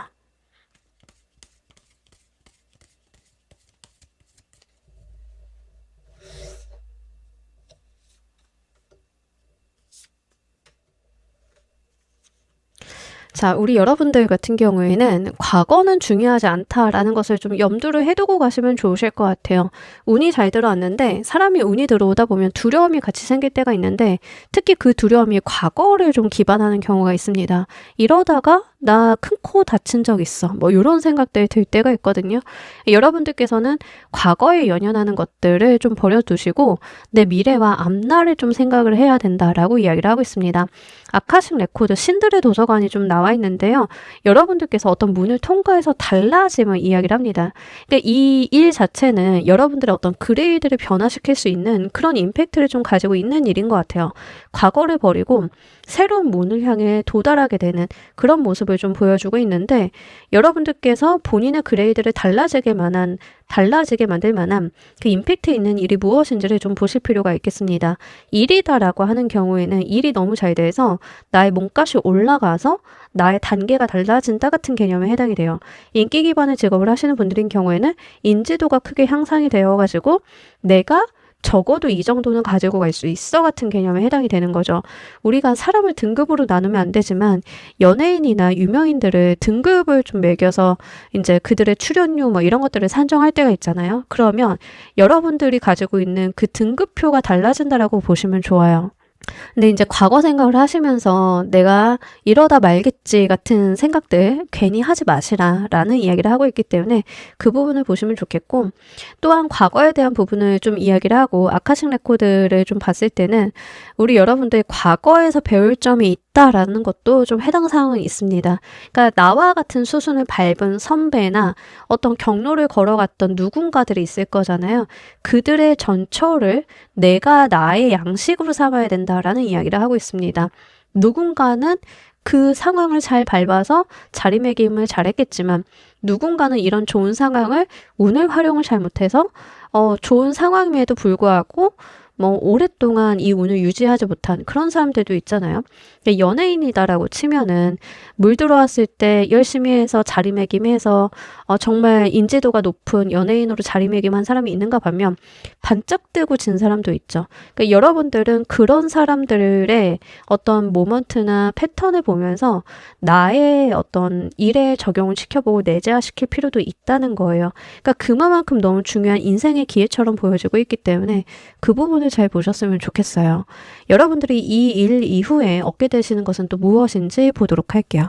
자, 우리 여러분들 같은 경우에는 과거는 중요하지 않다라는 것을 좀 염두를 해두고 가시면 좋으실 것 같아요. 운이 잘 들어왔는데 사람이 운이 들어오다 보면 두려움이 같이 생길 때가 있는데 특히 그 두려움이 과거를 좀 기반하는 경우가 있습니다. 이러다가 나 큰 코 다친 적 있어. 뭐 이런 생각들이 들 때가 있거든요. 여러분들께서는 과거에 연연하는 것들을 좀 버려두시고 내 미래와 앞날을 좀 생각을 해야 된다라고 이야기를 하고 있습니다. 아카식 레코드 신들의 도서관이 좀 나와 있는데요. 여러분들께서 어떤 문을 통과해서 달라짐을 이야기를 합니다. 그러니까 이 일 자체는 여러분들의 어떤 그레이드를 변화시킬 수 있는 그런 임팩트를 좀 가지고 있는 일인 것 같아요. 과거를 버리고 새로운 문을 향해 도달하게 되는 그런 모습을 좀 보여주고 있는데 여러분들께서 본인의 그레이드를 달라지게 만들 만한 그 임팩트 있는 일이 무엇인지를 좀 보실 필요가 있겠습니다. 일이다라고 하는 경우에는 일이 너무 잘 돼서 나의 몸값이 올라가서 나의 단계가 달라진다 같은 개념에 해당이 돼요. 인기 기반의 직업을 하시는 분들인 경우에는 인지도가 크게 향상이 되어가지고 내가 적어도 이 정도는 가지고 갈 수 있어 같은 개념에 해당이 되는 거죠. 우리가 사람을 등급으로 나누면 안 되지만 연예인이나 유명인들을 등급을 좀 매겨서 이제 그들의 출연료 뭐 이런 것들을 산정할 때가 있잖아요. 그러면 여러분들이 가지고 있는 그 등급표가 달라진다라고 보시면 좋아요. 근데 이제 과거 생각을 하시면서 내가 이러다 말겠지 같은 생각들 괜히 하지 마시라라는 이야기를 하고 있기 때문에 그 부분을 보시면 좋겠고 또한 과거에 대한 부분을 좀 이야기를 하고 아카식 레코드를 좀 봤을 때는 우리 여러분들 과거에서 배울 점이 있다라는 것도 좀 해당 사항은 있습니다. 그러니까 나와 같은 수순을 밟은 선배나 어떤 경로를 걸어갔던 누군가들이 있을 거잖아요. 그들의 전처를 내가 나의 양식으로 삼아야 된다라는 이야기를 하고 있습니다. 누군가는 그 상황을 잘 밟아서 자리매김을 잘했겠지만 누군가는 이런 좋은 상황을 운을 활용을 잘못해서 좋은 상황임에도 불구하고 뭐 오랫동안 이 운을 유지하지 못한 그런 사람들도 있잖아요. 연예인이다라고 치면은 물 들어왔을 때 열심히 해서 자리매김해서 정말 인지도가 높은 연예인으로 자리매김한 사람이 있는가 반면 반짝 뜨고 진 사람도 있죠. 그러니까 여러분들은 그런 사람들의 어떤 모먼트나 패턴을 보면서 나의 어떤 일에 적용을 시켜보고 내재화시킬 필요도 있다는 거예요. 그러니까 그만큼 너무 중요한 인생의 기회처럼 보여지고 있기 때문에 그 부분을 잘 보셨으면 좋겠어요. 여러분들이 이 일 이후에 얻게 되시는 것은 또 무엇인지 보도록 할게요.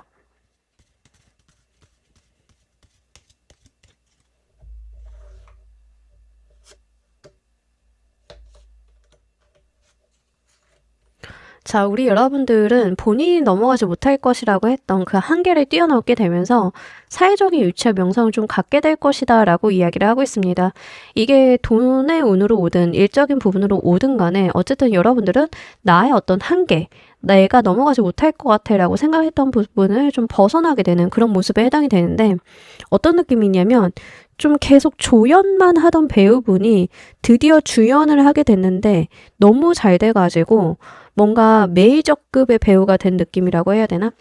자, 우리 여러분들은 본인이 넘어가지 못할 것이라고 했던 그 한계를 뛰어넘게 되면서 사회적인 위치와 명성을 좀 갖게 될 것이다 라고 이야기를 하고 있습니다. 이게 돈의 운으로 오든 일적인 부분으로 오든 간에 어쨌든 여러분들은 나의 어떤 한계, 내가 넘어가지 못할 것 같아 라고 생각했던 부분을 좀 벗어나게 되는 그런 모습에 해당이 되는데, 어떤 느낌이냐면 좀 계속 조연만 하던 배우분이 드디어 주연을 하게 됐는데 너무 잘 돼가지고 뭔가 메이저급의 배우가 된 느낌이라고 해야 되나?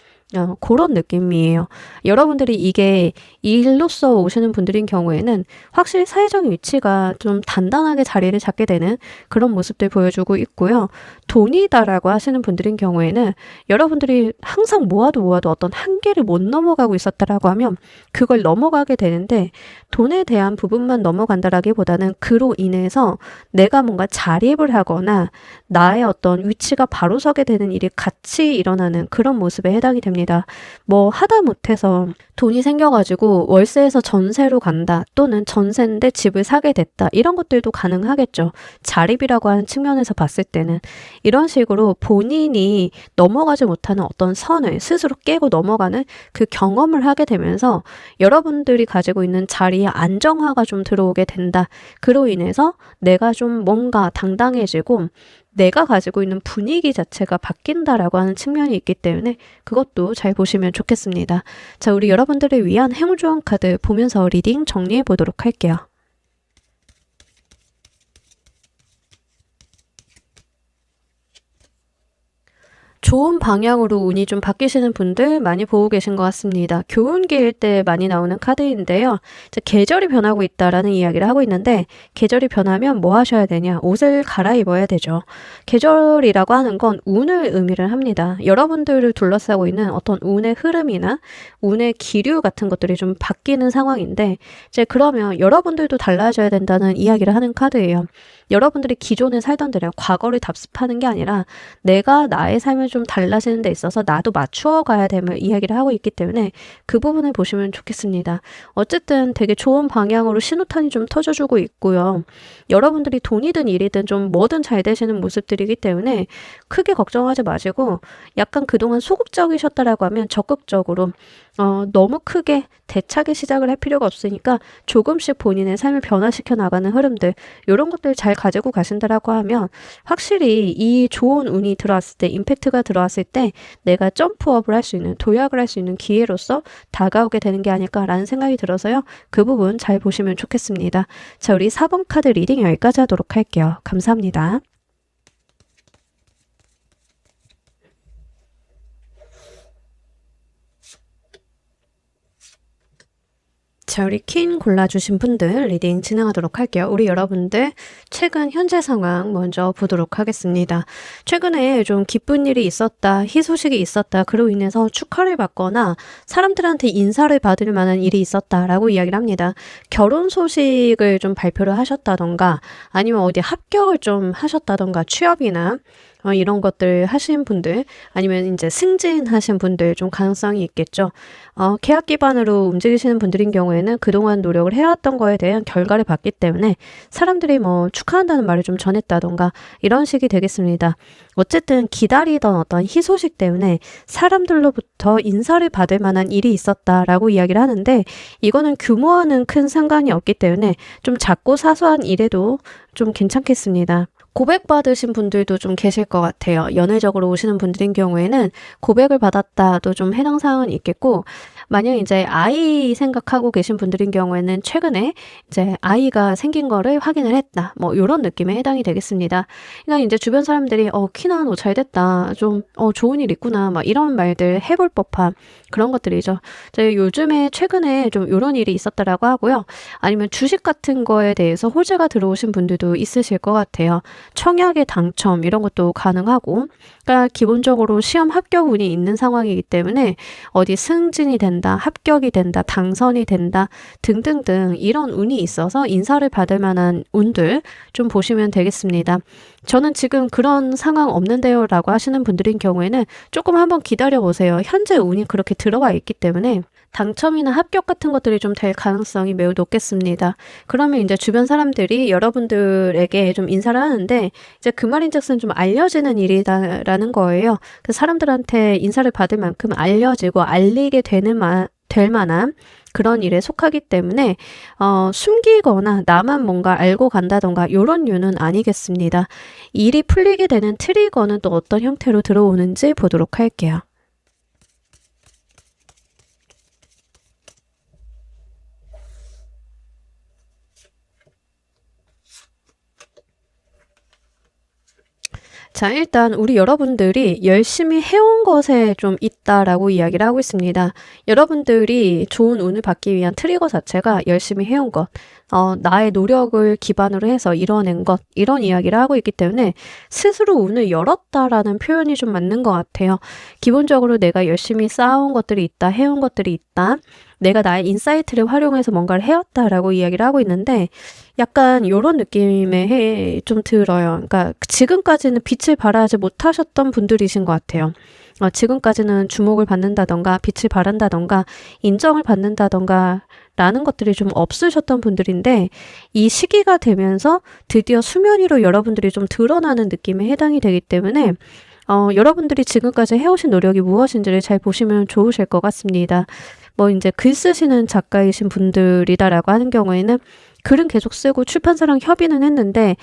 그런 느낌이에요. 여러분들이 이게 일로서 오시는 분들인 경우에는 확실히 사회적인 위치가 좀 단단하게 자리를 잡게 되는 그런 모습들 보여주고 있고요. 돈이다라고 하시는 분들인 경우에는 여러분들이 항상 모아도 어떤 한계를 못 넘어가고 있었다라고 하면 그걸 넘어가게 되는데, 돈에 대한 부분만 넘어간다라기보다는 그로 인해서 내가 뭔가 자립을 하거나 나의 어떤 위치가 바로 서게 되는 일이 같이 일어나는 그런 모습에 해당이 됩니다. 뭐 하다 못해서 돈이 생겨가지고 월세에서 전세로 간다, 또는 전세인데 집을 사게 됐다, 이런 것들도 가능하겠죠. 자립이라고 하는 측면에서 봤을 때는 이런 식으로 본인이 넘어가지 못하는 어떤 선을 스스로 깨고 넘어가는 그 경험을 하게 되면서 여러분들이 가지고 있는 자리에 안정화가 좀 들어오게 된다. 그로 인해서 내가 좀 뭔가 당당해지고 내가 가지고 있는 분위기 자체가 바뀐다라고 하는 측면이 있기 때문에 그것도 잘 보시면 좋겠습니다. 자, 우리 여러분들을 위한 행운조언 카드 보면서 리딩 정리해 보도록 할게요. 좋은 방향으로 운이 좀 바뀌시는 분들 많이 보고 계신 것 같습니다. 교훈기일 때 많이 나오는 카드인데요. 이제 계절이 변하고 있다라는 이야기를 하고 있는데, 계절이 변하면 뭐 하셔야 되냐? 옷을 갈아입어야 되죠. 계절이라고 하는 건 운을 의미를 합니다. 여러분들을 둘러싸고 있는 어떤 운의 흐름이나 운의 기류 같은 것들이 좀 바뀌는 상황인데, 이제 그러면 여러분들도 달라져야 된다는 이야기를 하는 카드예요. 여러분들이 기존에 살던 대로 과거를 답습하는 게 아니라 내가 나의 삶을 좀 달라지는 데 있어서 나도 맞추어 가야 됨을 이야기를 하고 있기 때문에 그 부분을 보시면 좋겠습니다. 어쨌든 되게 좋은 방향으로 신호탄이 좀 터져주고 있고요. 여러분들이 돈이든 일이든 좀 뭐든 잘 되시는 모습들이기 때문에 크게 걱정하지 마시고, 약간 그동안 소극적이셨다라고 하면 적극적으로 너무 크게 대차게 시작을 할 필요가 없으니까 조금씩 본인의 삶을 변화시켜 나가는 흐름들, 이런 것들 잘 가지고 가신다라고 하면 확실히 이 좋은 운이 들어왔을 때, 임팩트가 들어왔을 때 내가 점프업을 할 수 있는, 도약을 할 수 있는 기회로서 다가오게 되는 게 아닐까라는 생각이 들어서요. 그 부분 잘 보시면 좋겠습니다. 자, 우리 4번 카드 리딩 여기까지 하도록 할게요. 감사합니다. 자, 우리 퀸 골라주신 분들 리딩 진행하도록 할게요. 우리 여러분들 최근 현재 상황 먼저 보도록 하겠습니다. 최근에 좀 기쁜 일이 있었다, 희소식이 있었다, 그로 인해서 축하를 받거나 사람들한테 인사를 받을 만한 일이 있었다라고 이야기를 합니다. 결혼 소식을 좀 발표를 하셨다던가, 아니면 어디 합격을 좀 하셨다던가, 취업이나 이런 것들 하신 분들, 아니면 이제 승진하신 분들 좀 가능성이 있겠죠. 계약 기반으로 움직이시는 분들인 경우에는 그동안 노력을 해왔던 거에 대한 결과를 봤기 때문에 사람들이 뭐 축하한다는 말을 좀 전했다던가 이런 식이 되겠습니다. 어쨌든 기다리던 어떤 희소식 때문에 사람들로부터 인사를 받을 만한 일이 있었다라고 이야기를 하는데, 이거는 규모와는 큰 상관이 없기 때문에 좀 작고 사소한 일에도 좀 괜찮겠습니다. 고백받으신 분들도 좀 계실 것 같아요. 연애적으로 오시는 분들인 경우에는 고백을 받았다도 좀 해당 사항은 있겠고, 만약 이제 아이 생각하고 계신 분들인 경우에는 최근에 이제 아이가 생긴 거를 확인을 했다, 뭐 이런 느낌에 해당이 되겠습니다. 그러니까 이제 주변 사람들이 키나 너 잘 됐다, 좀 좋은 일 있구나, 막 이런 말들 해볼 법한 그런 것들이죠. 이제 요즘에 최근에 좀 이런 일이 있었다라고 하고요. 아니면 주식 같은 거에 대해서 호재가 들어오신 분들도 있으실 것 같아요. 청약의 당첨 이런 것도 가능하고, 그러니까 기본적으로 시험 합격 운이 있는 상황이기 때문에 어디 승진이 된다, 합격이 된다, 당선이 된다 등등등 이런 운이 있어서 인사를 받을 만한 운들 좀 보시면 되겠습니다. 저는 지금 그런 상황 없는데요 라고 하시는 분들인 경우에는 조금 한번 기다려 보세요. 현재 운이 그렇게 들어와 있기 때문에 당첨이나 합격 같은 것들이 좀 될 가능성이 매우 높겠습니다. 그러면 이제 주변 사람들이 여러분들에게 좀 인사를 하는데 이제 그 말인즉슨 좀 알려지는 일이다라는 거예요. 그 사람들한테 인사를 받을 만큼 알려지고 알리게 될 만한 그런 일에 속하기 때문에 숨기거나 나만 뭔가 알고 간다던가 요런 류는 아니겠습니다. 일이 풀리게 되는 트리거는 또 어떤 형태로 들어오는지 보도록 할게요. 자, 일단 우리 여러분들이 열심히 해온 것에 좀 있다라고 이야기를 하고 있습니다. 여러분들이 좋은 운을 받기 위한 트리거 자체가 열심히 해온 것, 나의 노력을 기반으로 해서 이뤄낸 것, 이런 이야기를 하고 있기 때문에 스스로 운을 열었다라는 표현이 좀 맞는 것 같아요. 기본적으로 내가 열심히 쌓아온 것들이 있다, 해온 것들이 있다, 내가 나의 인사이트를 활용해서 뭔가를 해왔다라고 이야기를 하고 있는데 약간 요런 느낌의 좀 들어요. 그러니까 지금까지는 빛을 발하지 못하셨던 분들이신 것 같아요. 지금까지는 주목을 받는다던가 빛을 발한다던가 인정을 받는다던가 라는 것들이 좀 없으셨던 분들인데 이 시기가 되면서 드디어 수면 위로 여러분들이 좀 드러나는 느낌에 해당이 되기 때문에 여러분들이 지금까지 해오신 노력이 무엇인지를 잘 보시면 좋으실 것 같습니다. 뭐 이제 글 쓰시는 작가이신 분들이다라고 하는 경우에는 글은 계속 쓰고 출판사랑 협의는 했는데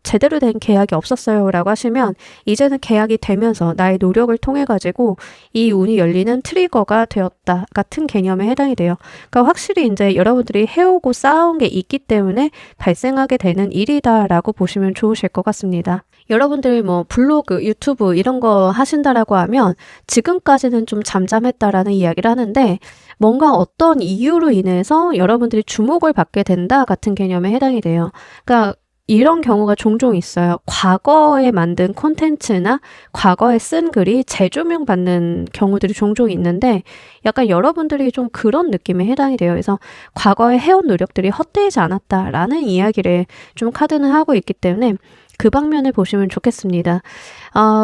제대로 된 계약이 없었어요 라고 하시면 이제는 계약이 되면서 나의 노력을 통해 가지고 이 운이 열리는 트리거가 되었다 같은 개념에 해당이 돼요. 그러니까 확실히 이제 여러분들이 해오고 쌓아온 게 있기 때문에 발생하게 되는 일이다라고 보시면 좋으실 것 같습니다. 여러분들 뭐 블로그, 유튜브 이런 거 하신다라고 하면 지금까지는 좀 잠잠했다라는 이야기를 하는데 뭔가 어떤 이유로 인해서 여러분들이 주목을 받게 된다 같은 개념에 해당이 돼요. 그러니까 이런 경우가 종종 있어요. 과거에 만든 콘텐츠나 과거에 쓴 글이 재조명 받는 경우들이 종종 있는데 약간 여러분들이 좀 그런 느낌에 해당이 돼요. 그래서 과거에 해온 노력들이 헛되지 않았다라는 이야기를 좀 카드는 하고 있기 때문에 그 방면을 보시면 좋겠습니다.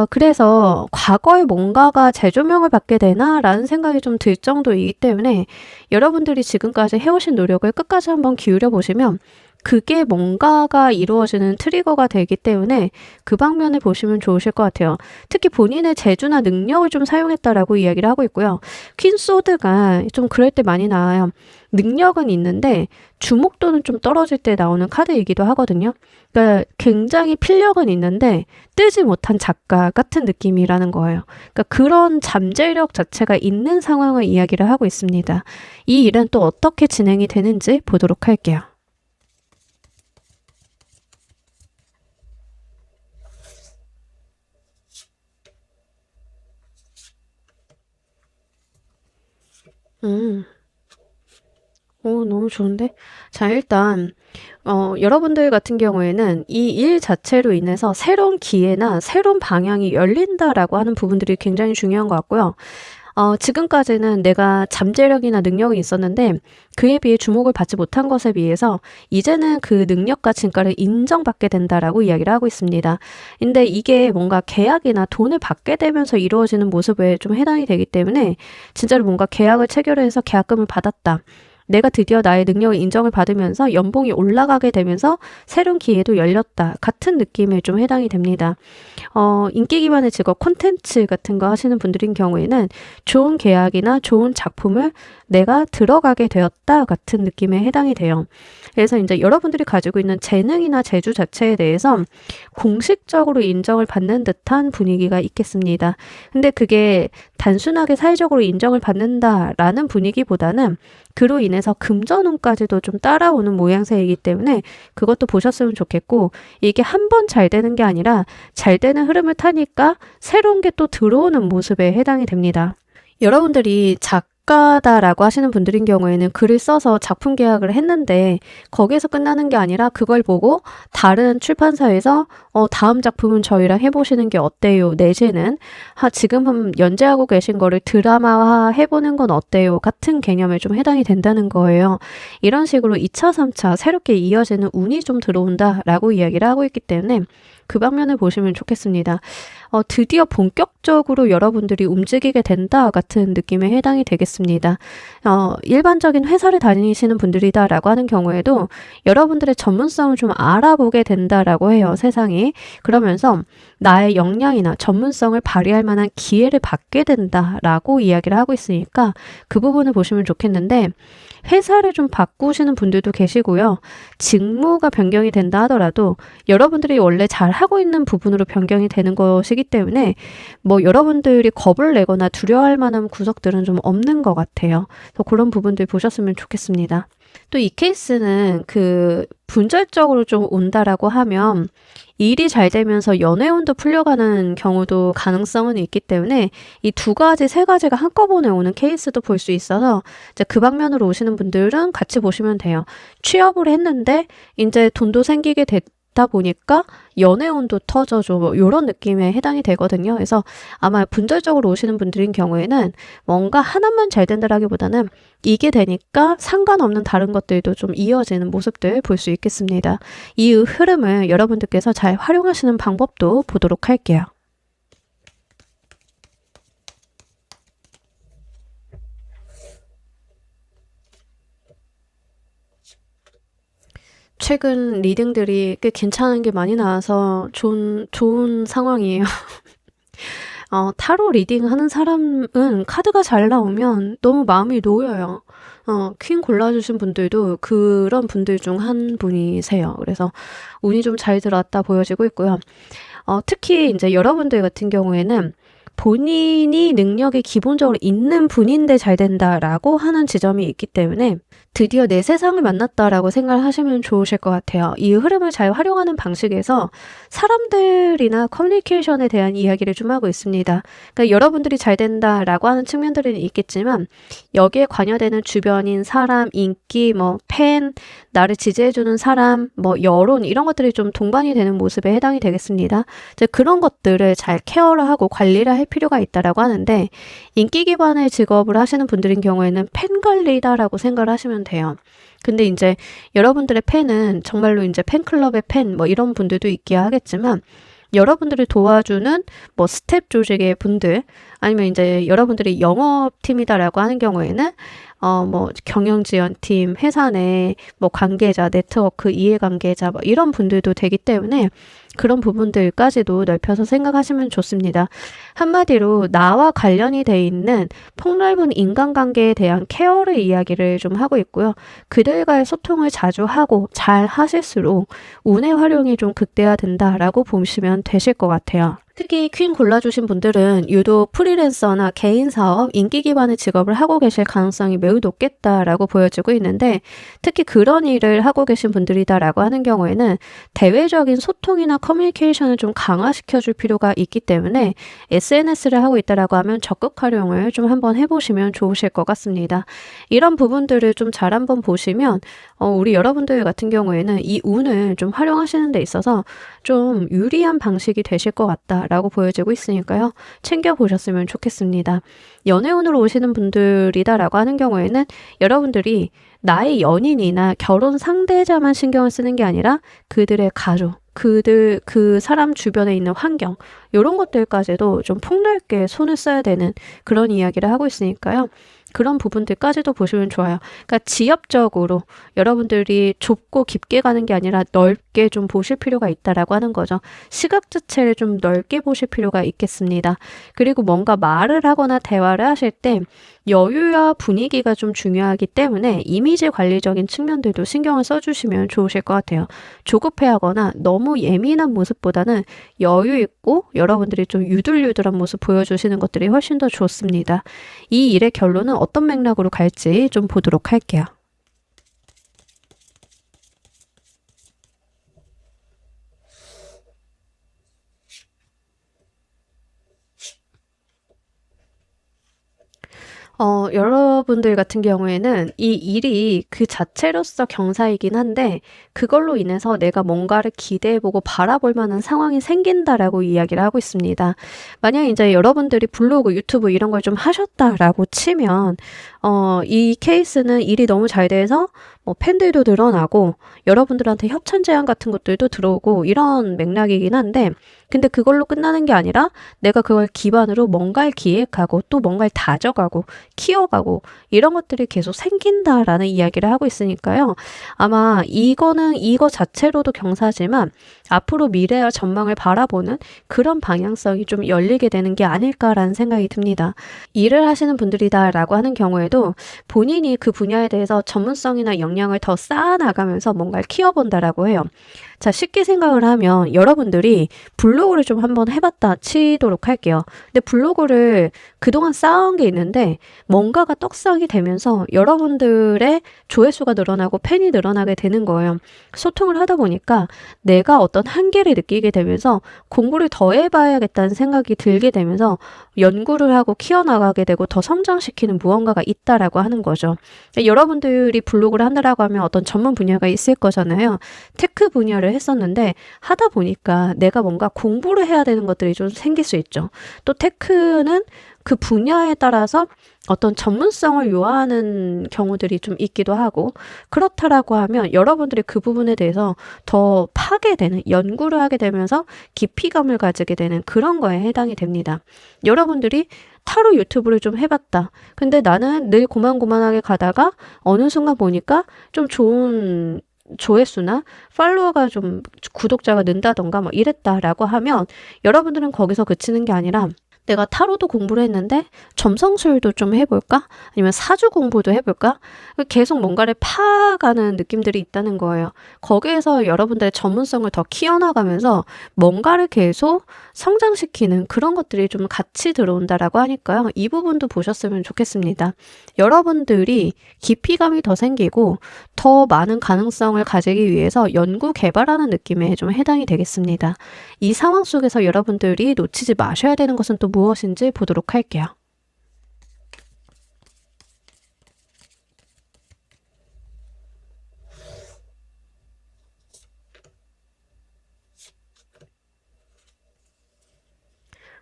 그래서 과거에 뭔가가 재조명을 받게 되나라는 생각이 좀 들 정도이기 때문에 여러분들이 지금까지 해오신 노력을 끝까지 한번 기울여 보시면 그게 뭔가가 이루어지는 트리거가 되기 때문에 그 방면을 보시면 좋으실 것 같아요. 특히 본인의 재주나 능력을 좀 사용했다라고 이야기를 하고 있고요. 퀸소드가 좀 그럴 때 많이 나와요. 능력은 있는데 주목도는 좀 떨어질 때 나오는 카드이기도 하거든요. 그러니까 굉장히 필력은 있는데 뜨지 못한 작가 같은 느낌이라는 거예요. 그러니까 그런 잠재력 자체가 있는 상황을 이야기를 하고 있습니다. 이 일은 또 어떻게 진행이 되는지 보도록 할게요. 음. 오, 너무 좋은데? 자, 일단, 여러분들 같은 경우에는 이 일 자체로 인해서 새로운 기회나 새로운 방향이 열린다라고 하는 부분들이 굉장히 중요한 것 같고요. 지금까지는 내가 잠재력이나 능력이 있었는데 그에 비해 주목을 받지 못한 것에 비해서 이제는 그 능력과 진가를 인정받게 된다라고 이야기를 하고 있습니다. 근데 이게 뭔가 계약이나 돈을 받게 되면서 이루어지는 모습에 좀 해당이 되기 때문에 진짜로 뭔가 계약을 체결해서 계약금을 받았다. 내가 드디어 나의 능력을 인정을 받으면서 연봉이 올라가게 되면서 새로운 기회도 열렸다. 같은 느낌에 좀 해당이 됩니다. 인기 기반의 직업 콘텐츠 같은 거 하시는 분들인 경우에는 좋은 계약이나 좋은 작품을 내가 들어가게 되었다 같은 느낌에 해당이 돼요. 그래서 이제 여러분들이 가지고 있는 재능이나 재주 자체에 대해서 공식적으로 인정을 받는 듯한 분위기가 있겠습니다. 근데 그게 단순하게 사회적으로 인정을 받는다라는 분위기보다는 그로 인해서 금전운까지도 좀 따라오는 모양새이기 때문에 그것도 보셨으면 좋겠고 이게 한 번 잘 되는 게 아니라 잘 되는 흐름을 타니까 새로운 게 또 들어오는 모습에 해당이 됩니다. 여러분들이 작가다라고 하시는 분들인 경우에는 글을 써서 작품 계약을 했는데 거기에서 끝나는 게 아니라 그걸 보고 다른 출판사에서 다음 작품은 저희랑 해보시는 게 어때요? 내지는 지금 연재하고 계신 거를 드라마화 해보는 건 어때요? 같은 개념에 좀 해당이 된다는 거예요. 이런 식으로 2차, 3차 새롭게 이어지는 운이 좀 들어온다라고 이야기를 하고 있기 때문에 그 방면을 보시면 좋겠습니다. 드디어 본격적으로 여러분들이 움직이게 된다 같은 느낌에 해당이 되겠습니다. 일반적인 회사를 다니시는 분들이다라고 하는 경우에도 여러분들의 전문성을 좀 알아보게 된다라고 해요, 세상이. 그러면서 나의 역량이나 전문성을 발휘할 만한 기회를 받게 된다라고 이야기를 하고 있으니까 그 부분을 보시면 좋겠는데, 회사를 좀 바꾸시는 분들도 계시고요. 직무가 변경이 된다 하더라도 여러분들이 원래 잘 하고 있는 부분으로 변경이 되는 것이기 때문에 여러분들이 겁을 내거나 두려워할 만한 구석들은 좀 없는 것 같아요. 그래서 그런 부분들 보셨으면 좋겠습니다. 또 이 케이스는 분절적으로 좀 온다라고 하면 일이 잘 되면서 연애운도 풀려가는 경우도 가능성은 있기 때문에 이 두 가지, 세 가지가 한꺼번에 오는 케이스도 볼 수 있어서 이제 그 방면으로 오시는 분들은 같이 보시면 돼요. 취업을 했는데 이제 돈도 생기게 됐다 보니까 연애운도 터져줘. 이런 느낌에 해당이 되거든요. 그래서 아마 분절적으로 오시는 분들인 경우에는 뭔가 하나만 잘 된다라기보다는 이게 되니까 상관없는 다른 것들도 좀 이어지는 모습들 볼 수 있겠습니다. 이 흐름을 여러분들께서 잘 활용하시는 방법도 보도록 할게요. 최근 리딩들이 꽤 괜찮은 게 많이 나와서 좋은 상황이에요. 타로 리딩 하는 사람은 카드가 잘 나오면 너무 마음이 놓여요. 퀸 골라주신 분들도 그런 분들 중 한 분이세요. 그래서 운이 좀 잘 들어왔다 보여지고 있고요. 특히 이제 여러분들 같은 경우에는 본인이 능력이 기본적으로 있는 분인데 잘 된다라고 하는 지점이 있기 때문에 드디어 내 세상을 만났다라고 생각을 하시면 좋으실 것 같아요. 이 흐름을 잘 활용하는 방식에서 사람들이나 커뮤니케이션에 대한 이야기를 좀 하고 있습니다. 그러니까 여러분들이 잘 된다라고 하는 측면들은 있겠지만 여기에 관여되는 주변인 사람, 인기, 팬, 나를 지지해주는 사람, 여론 이런 것들이 좀 동반이 되는 모습에 해당이 되겠습니다. 이제 그런 것들을 잘 케어를 하고 관리를 할 필요가 있다라고 하는데, 인기 기반의 직업을 하시는 분들인 경우에는 팬 관리다라고 생각을 하시면 돼요. 근데 이제 여러분들의 팬은 정말로 이제 팬클럽의 팬 이런 분들도 있기야 하겠지만, 여러분들을 도와주는 스텝 조직의 분들, 아니면 이제 여러분들이 영업팀이다라고 하는 경우에는 경영지원팀, 회사 내 관계자, 네트워크, 이해관계자 이런 분들도 되기 때문에 그런 부분들까지도 넓혀서 생각하시면 좋습니다. 한마디로 나와 관련이 돼 있는 폭넓은 인간관계에 대한 케어를 이야기를 좀 하고 있고요. 그들과의 소통을 자주 하고 잘 하실수록 운의 활용이 좀 극대화된다라고 보시면 되실 것 같아요. 특히 퀸 골라주신 분들은 유독 프리랜서나 개인 사업, 인기 기반의 직업을 하고 계실 가능성이 매우 높겠다라고 보여지고 있는데, 특히 그런 일을 하고 계신 분들이다라고 하는 경우에는 대외적인 소통이나 커뮤니케이션을 좀 강화시켜줄 필요가 있기 때문에 SNS를 하고 있다라고 하면 적극 활용을 좀 한번 해보시면 좋으실 것 같습니다. 이런 부분들을 좀 잘 한번 보시면 우리 여러분들 같은 경우에는 이 운을 좀 활용하시는 데 있어서 좀 유리한 방식이 되실 것 같다라고 보여지고 있으니까요. 챙겨보셨으면 좋겠습니다. 연애운으로 오시는 분들이다라고 하는 경우에는 여러분들이 나의 연인이나 결혼 상대자만 신경을 쓰는 게 아니라 그들의 가족, 그 사람 주변에 있는 환경, 이런 것들까지도 좀 폭넓게 손을 써야 되는 그런 이야기를 하고 있으니까요. 그런 부분들까지도 보시면 좋아요. 그러니까 지엽적으로 여러분들이 좁고 깊게 가는 게 아니라 넓게 좀 보실 필요가 있다라고 하는 거죠. 시각 자체를 좀 넓게 보실 필요가 있겠습니다. 그리고 뭔가 말을 하거나 대화를 하실 때 여유와 분위기가 좀 중요하기 때문에 이미지 관리적인 측면들도 신경을 써주시면 좋으실 것 같아요. 조급해하거나 너무 예민한 모습보다는 여유 있고 여러분들이 좀 유들유들한 모습 보여주시는 것들이 훨씬 더 좋습니다. 이 일의 결론은 어떤 맥락으로 갈지 좀 보도록 할게요. 여러분들 같은 경우에는 이 일이 그 자체로서 경사이긴 한데 그걸로 인해서 내가 뭔가를 기대해보고 바라볼 만한 상황이 생긴다라고 이야기를 하고 있습니다. 만약 이제 여러분들이 블로그, 유튜브 이런 걸 좀 하셨다라고 치면 이 케이스는 일이 너무 잘 돼서 뭐 팬들도 늘어나고 여러분들한테 협찬 제안 같은 것들도 들어오고 이런 맥락이긴 한데 근데 그걸로 끝나는 게 아니라 내가 그걸 기반으로 뭔가를 기획하고 또 뭔가를 다져가고 키워가고 이런 것들이 계속 생긴다라는 이야기를 하고 있으니까요. 아마 이거는 이거 자체로도 경사지만 앞으로 미래와 전망을 바라보는 그런 방향성이 좀 열리게 되는 게 아닐까라는 생각이 듭니다. 일을 하시는 분들이다라고 하는 경우에도 본인이 그 분야에 대해서 전문성이나 역량을 더 쌓아나가면서 뭔가를 키워본다라고 해요. 자, 쉽게 생각을 하면 여러분들이 블로그를 좀 한번 해봤다 치도록 할게요. 근데 블로그를 그동안 쌓아온 게 있는데 뭔가가 떡상이 되면서 여러분들의 조회수가 늘어나고 팬이 늘어나게 되는 거예요. 소통을 하다 보니까 내가 어떤 한계를 느끼게 되면서 공부를 더 해봐야겠다는 생각이 들게 되면서 연구를 하고 키워나가게 되고 더 성장시키는 무언가가 있다라고 하는 거죠. 여러분들이 블로그를 한다라고 하면 어떤 전문 분야가 있을 거잖아요. 테크 분야를 했었는데 하다 보니까 내가 뭔가 공부를 해야 되는 것들이 좀 생길 수 있죠. 또 테크는 그 분야에 따라서 어떤 전문성을 요하는 경우들이 좀 있기도 하고 그렇다라고 하면 여러분들이 그 부분에 대해서 더 파괴되는 연구를 하게 되면서 깊이감을 가지게 되는 그런 거에 해당이 됩니다. 여러분들이 타로 유튜브를 좀 해봤다. 근데 나는 늘 고만고만하게 가다가 어느 순간 보니까 좀 좋은 조회수나 팔로워가 좀 구독자가 는다던가 뭐 이랬다라고 하면 여러분들은 거기서 그치는 게 아니라 내가 타로도 공부를 했는데 점성술도 좀 해볼까? 아니면 사주 공부도 해볼까? 계속 뭔가를 파가는 느낌들이 있다는 거예요. 거기에서 여러분들의 전문성을 더 키워나가면서 뭔가를 계속 성장시키는 그런 것들이 좀 같이 들어온다라고 하니까요. 이 부분도 보셨으면 좋겠습니다. 여러분들이 깊이감이 더 생기고 더 많은 가능성을 가지기 위해서 연구 개발하는 느낌에 좀 해당이 되겠습니다. 이 상황 속에서 여러분들이 놓치지 마셔야 되는 것은 또 무엇인지 보도록 할게요.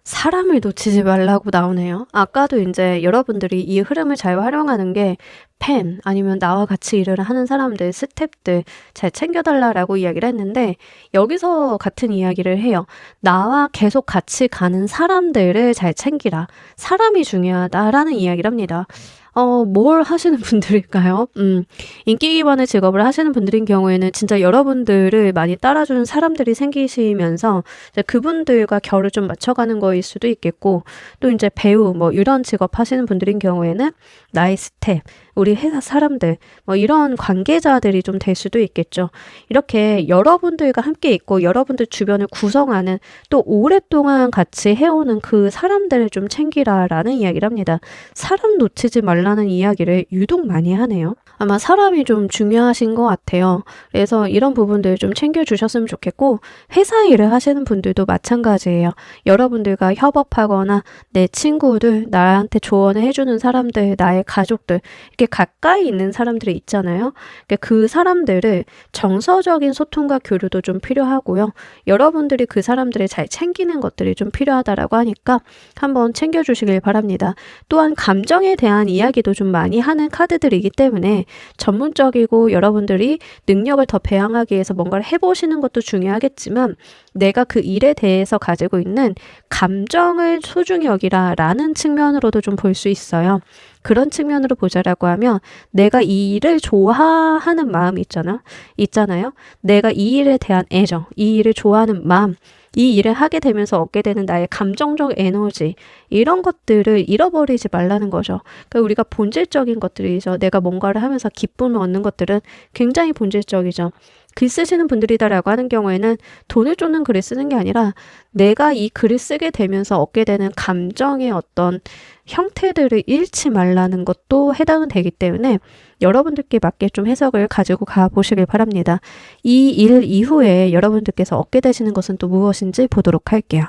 사람을 놓치지 말라고 나오네요. 아까도 이제 여러분들이 이 흐름을 잘 활용하는 게 팬 아니면 나와 같이 일을 하는 사람들, 스태프들 잘 챙겨달라라고 이야기를 했는데 여기서 같은 이야기를 해요. 나와 계속 같이 가는 사람들을 잘 챙기라. 사람이 중요하다라는 이야기를 합니다. 뭘 하시는 분들일까요? 인기 기반의 직업을 하시는 분들인 경우에는 진짜 여러분들을 많이 따라주는 사람들이 생기시면서 이제 그분들과 결을 좀 맞춰가는 거일 수도 있겠고, 또 이제 배우, 뭐 이런 직업 하시는 분들인 경우에는 나의 스텝, 우리 회사 사람들, 뭐 이런 관계자들이 좀 될 수도 있겠죠. 이렇게 여러분들과 함께 있고 여러분들 주변을 구성하는 또 오랫동안 같이 해오는 그 사람들을 좀 챙기라라는 이야기를 합니다. 사람 놓치지 말라는 이야기를 유독 많이 하네요. 아마 사람이 좀 중요하신 것 같아요. 그래서 이런 부분들 좀 챙겨주셨으면 좋겠고 회사 일을 하시는 분들도 마찬가지예요. 여러분들과 협업하거나 내 친구들, 나한테 조언을 해주는 사람들, 나의 가족들 이렇게 가까이 있는 사람들이 있잖아요. 그 사람들을 정서적인 소통과 교류도 좀 필요하고요. 여러분들이 그 사람들을 잘 챙기는 것들이 좀 필요하다라고 하니까 한번 챙겨주시길 바랍니다. 또한 감정에 대한 이야기도 좀 많이 하는 카드들이기 때문에 전문적이고 여러분들이 능력을 더 배양하기 위해서 뭔가를 해보시는 것도 중요하겠지만 내가 그 일에 대해서 가지고 있는 감정을 소중히 여기라라는 측면으로도 좀 볼 수 있어요. 그런 측면으로 보자라고 하면 내가 이 일을 좋아하는 마음이 있잖아요. 내가 이 일에 대한 애정, 이 일을 좋아하는 마음, 이 일을 하게 되면서 얻게 되는 나의 감정적 에너지 이런 것들을 잃어버리지 말라는 거죠. 그러니까 우리가 본질적인 것들이죠. 내가 뭔가를 하면서 기쁨을 얻는 것들은 굉장히 본질적이죠. 글 쓰시는 분들이다라고 하는 경우에는 돈을 쫓는 글을 쓰는 게 아니라 내가 이 글을 쓰게 되면서 얻게 되는 감정의 어떤 형태들을 잃지 말라는 것도 해당은 되기 때문에 여러분들께 맞게 좀 해석을 가지고 가보시길 바랍니다. 이 일 이후에 여러분들께서 얻게 되시는 것은 또 무엇인지 보도록 할게요.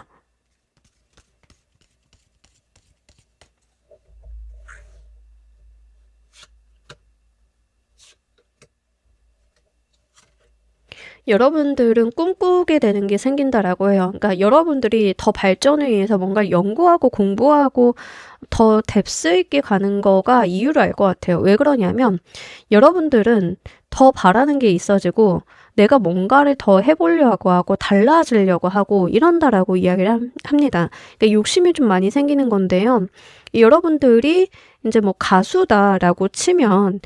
여러분들은 꿈꾸게 되는 게 생긴다라고 해요. 그러니까 여러분들이 더 발전을 위해서 뭔가 연구하고 공부하고 더 뎁스 있게 가는 거가 이유를 알 것 같아요. 왜 그러냐면 여러분들은 더 바라는 게 있어지고 내가 뭔가를 더 해보려고 하고 달라지려고 하고 이런다라고 이야기를 합니다. 그러니까 욕심이 좀 많이 생기는 건데요. 여러분들이 이제 뭐 가수다라고 치면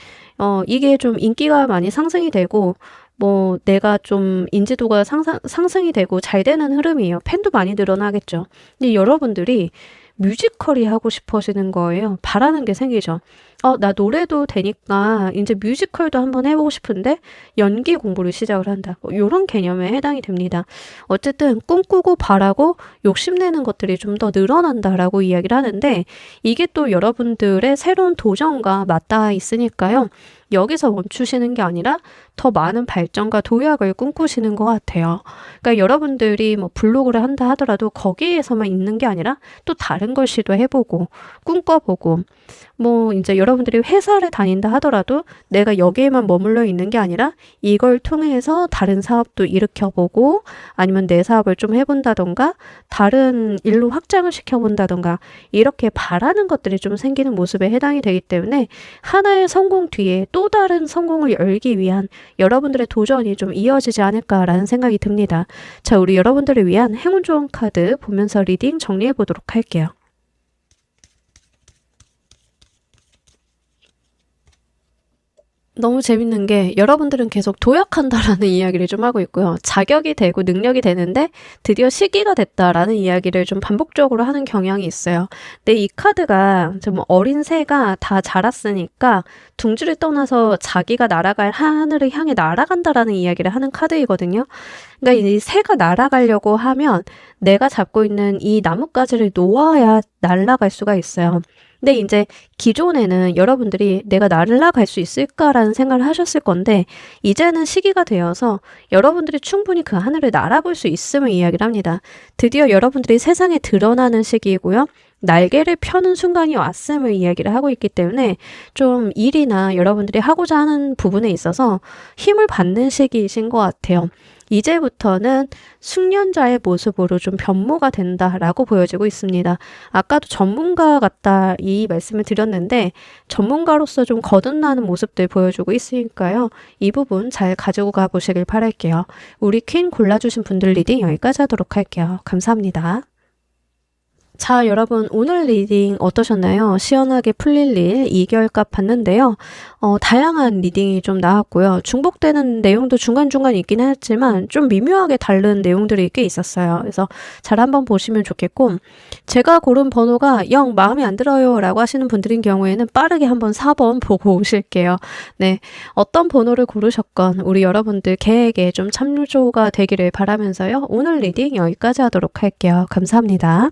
이게 좀 인기가 많이 상승이 되고 뭐 내가 좀 인지도가 상승이 되고 잘 되는 흐름이에요. 팬도 많이 늘어나겠죠. 근데 여러분들이 뮤지컬이 하고 싶어지는 거예요. 바라는 게 생기죠. 나 노래도 되니까 이제 뮤지컬도 한번 해보고 싶은데 연기 공부를 시작을 한다. 이런 개념에 해당이 됩니다. 어쨌든 꿈꾸고 바라고 욕심내는 것들이 좀 더 늘어난다라고 이야기를 하는데 이게 또 여러분들의 새로운 도전과 맞닿아 있으니까요. 여기서 멈추시는 게 아니라 더 많은 발전과 도약을 꿈꾸시는 것 같아요. 그러니까 여러분들이 뭐 블로그를 한다 하더라도 거기에서만 있는 게 아니라 또 다른 걸 시도해보고 꿈꿔보고 뭐 이제 여러분들이 회사를 다닌다 하더라도 내가 여기에만 머물러 있는 게 아니라 이걸 통해서 다른 사업도 일으켜보고 아니면 내 사업을 좀 해본다던가 다른 일로 확장을 시켜본다던가 이렇게 바라는 것들이 좀 생기는 모습에 해당이 되기 때문에 하나의 성공 뒤에 또 다른 성공을 열기 위한 여러분들의 도전이 좀 이어지지 않을까라는 생각이 듭니다. 자, 우리 여러분들을 위한 행운 좋은 카드 보면서 리딩 정리해 보도록 할게요. 너무 재밌는 게 여러분들은 계속 도약한다라는 이야기를 좀 하고 있고요. 자격이 되고 능력이 되는데 드디어 시기가 됐다라는 이야기를 좀 반복적으로 하는 경향이 있어요. 근데 이 카드가 좀 어린 새가 다 자랐으니까 둥지를 떠나서 자기가 날아갈 하늘을 향해 날아간다라는 이야기를 하는 카드이거든요. 그러니까 이 새가 날아가려고 하면 내가 잡고 있는 이 나뭇가지를 놓아야 날아갈 수가 있어요. 근데 이제 기존에는 여러분들이 내가 날아갈 수 있을까라는 생각을 하셨을 건데 이제는 시기가 되어서 여러분들이 충분히 그 하늘을 날아볼 수 있음을 이야기를 합니다. 드디어 여러분들이 세상에 드러나는 시기이고요. 날개를 펴는 순간이 왔음을 이야기를 하고 있기 때문에 좀 일이나 여러분들이 하고자 하는 부분에 있어서 힘을 받는 시기이신 것 같아요. 이제부터는 숙련자의 모습으로 좀 변모가 된다라고 보여지고 있습니다. 아까도 전문가 같다 이 말씀을 드렸는데 전문가로서 좀 거듭나는 모습들 보여주고 있으니까요. 이 부분 잘 가지고 가보시길 바랄게요. 우리 퀸 골라주신 분들 리딩 여기까지 하도록 할게요. 감사합니다. 자, 여러분 오늘 리딩 어떠셨나요? 시원하게 풀릴 일 2개월값 봤는데요. 다양한 리딩이 좀 나왔고요. 중복되는 내용도 중간중간 있긴 했지만 좀 미묘하게 다른 내용들이 꽤 있었어요. 그래서 잘 한번 보시면 좋겠고 제가 고른 번호가 영 마음에 안 들어요 라고 하시는 분들인 경우에는 빠르게 한번 4번 보고 오실게요. 네, 어떤 번호를 고르셨건 우리 여러분들 계획에 좀 참조가 되기를 바라면서요. 오늘 리딩 여기까지 하도록 할게요. 감사합니다.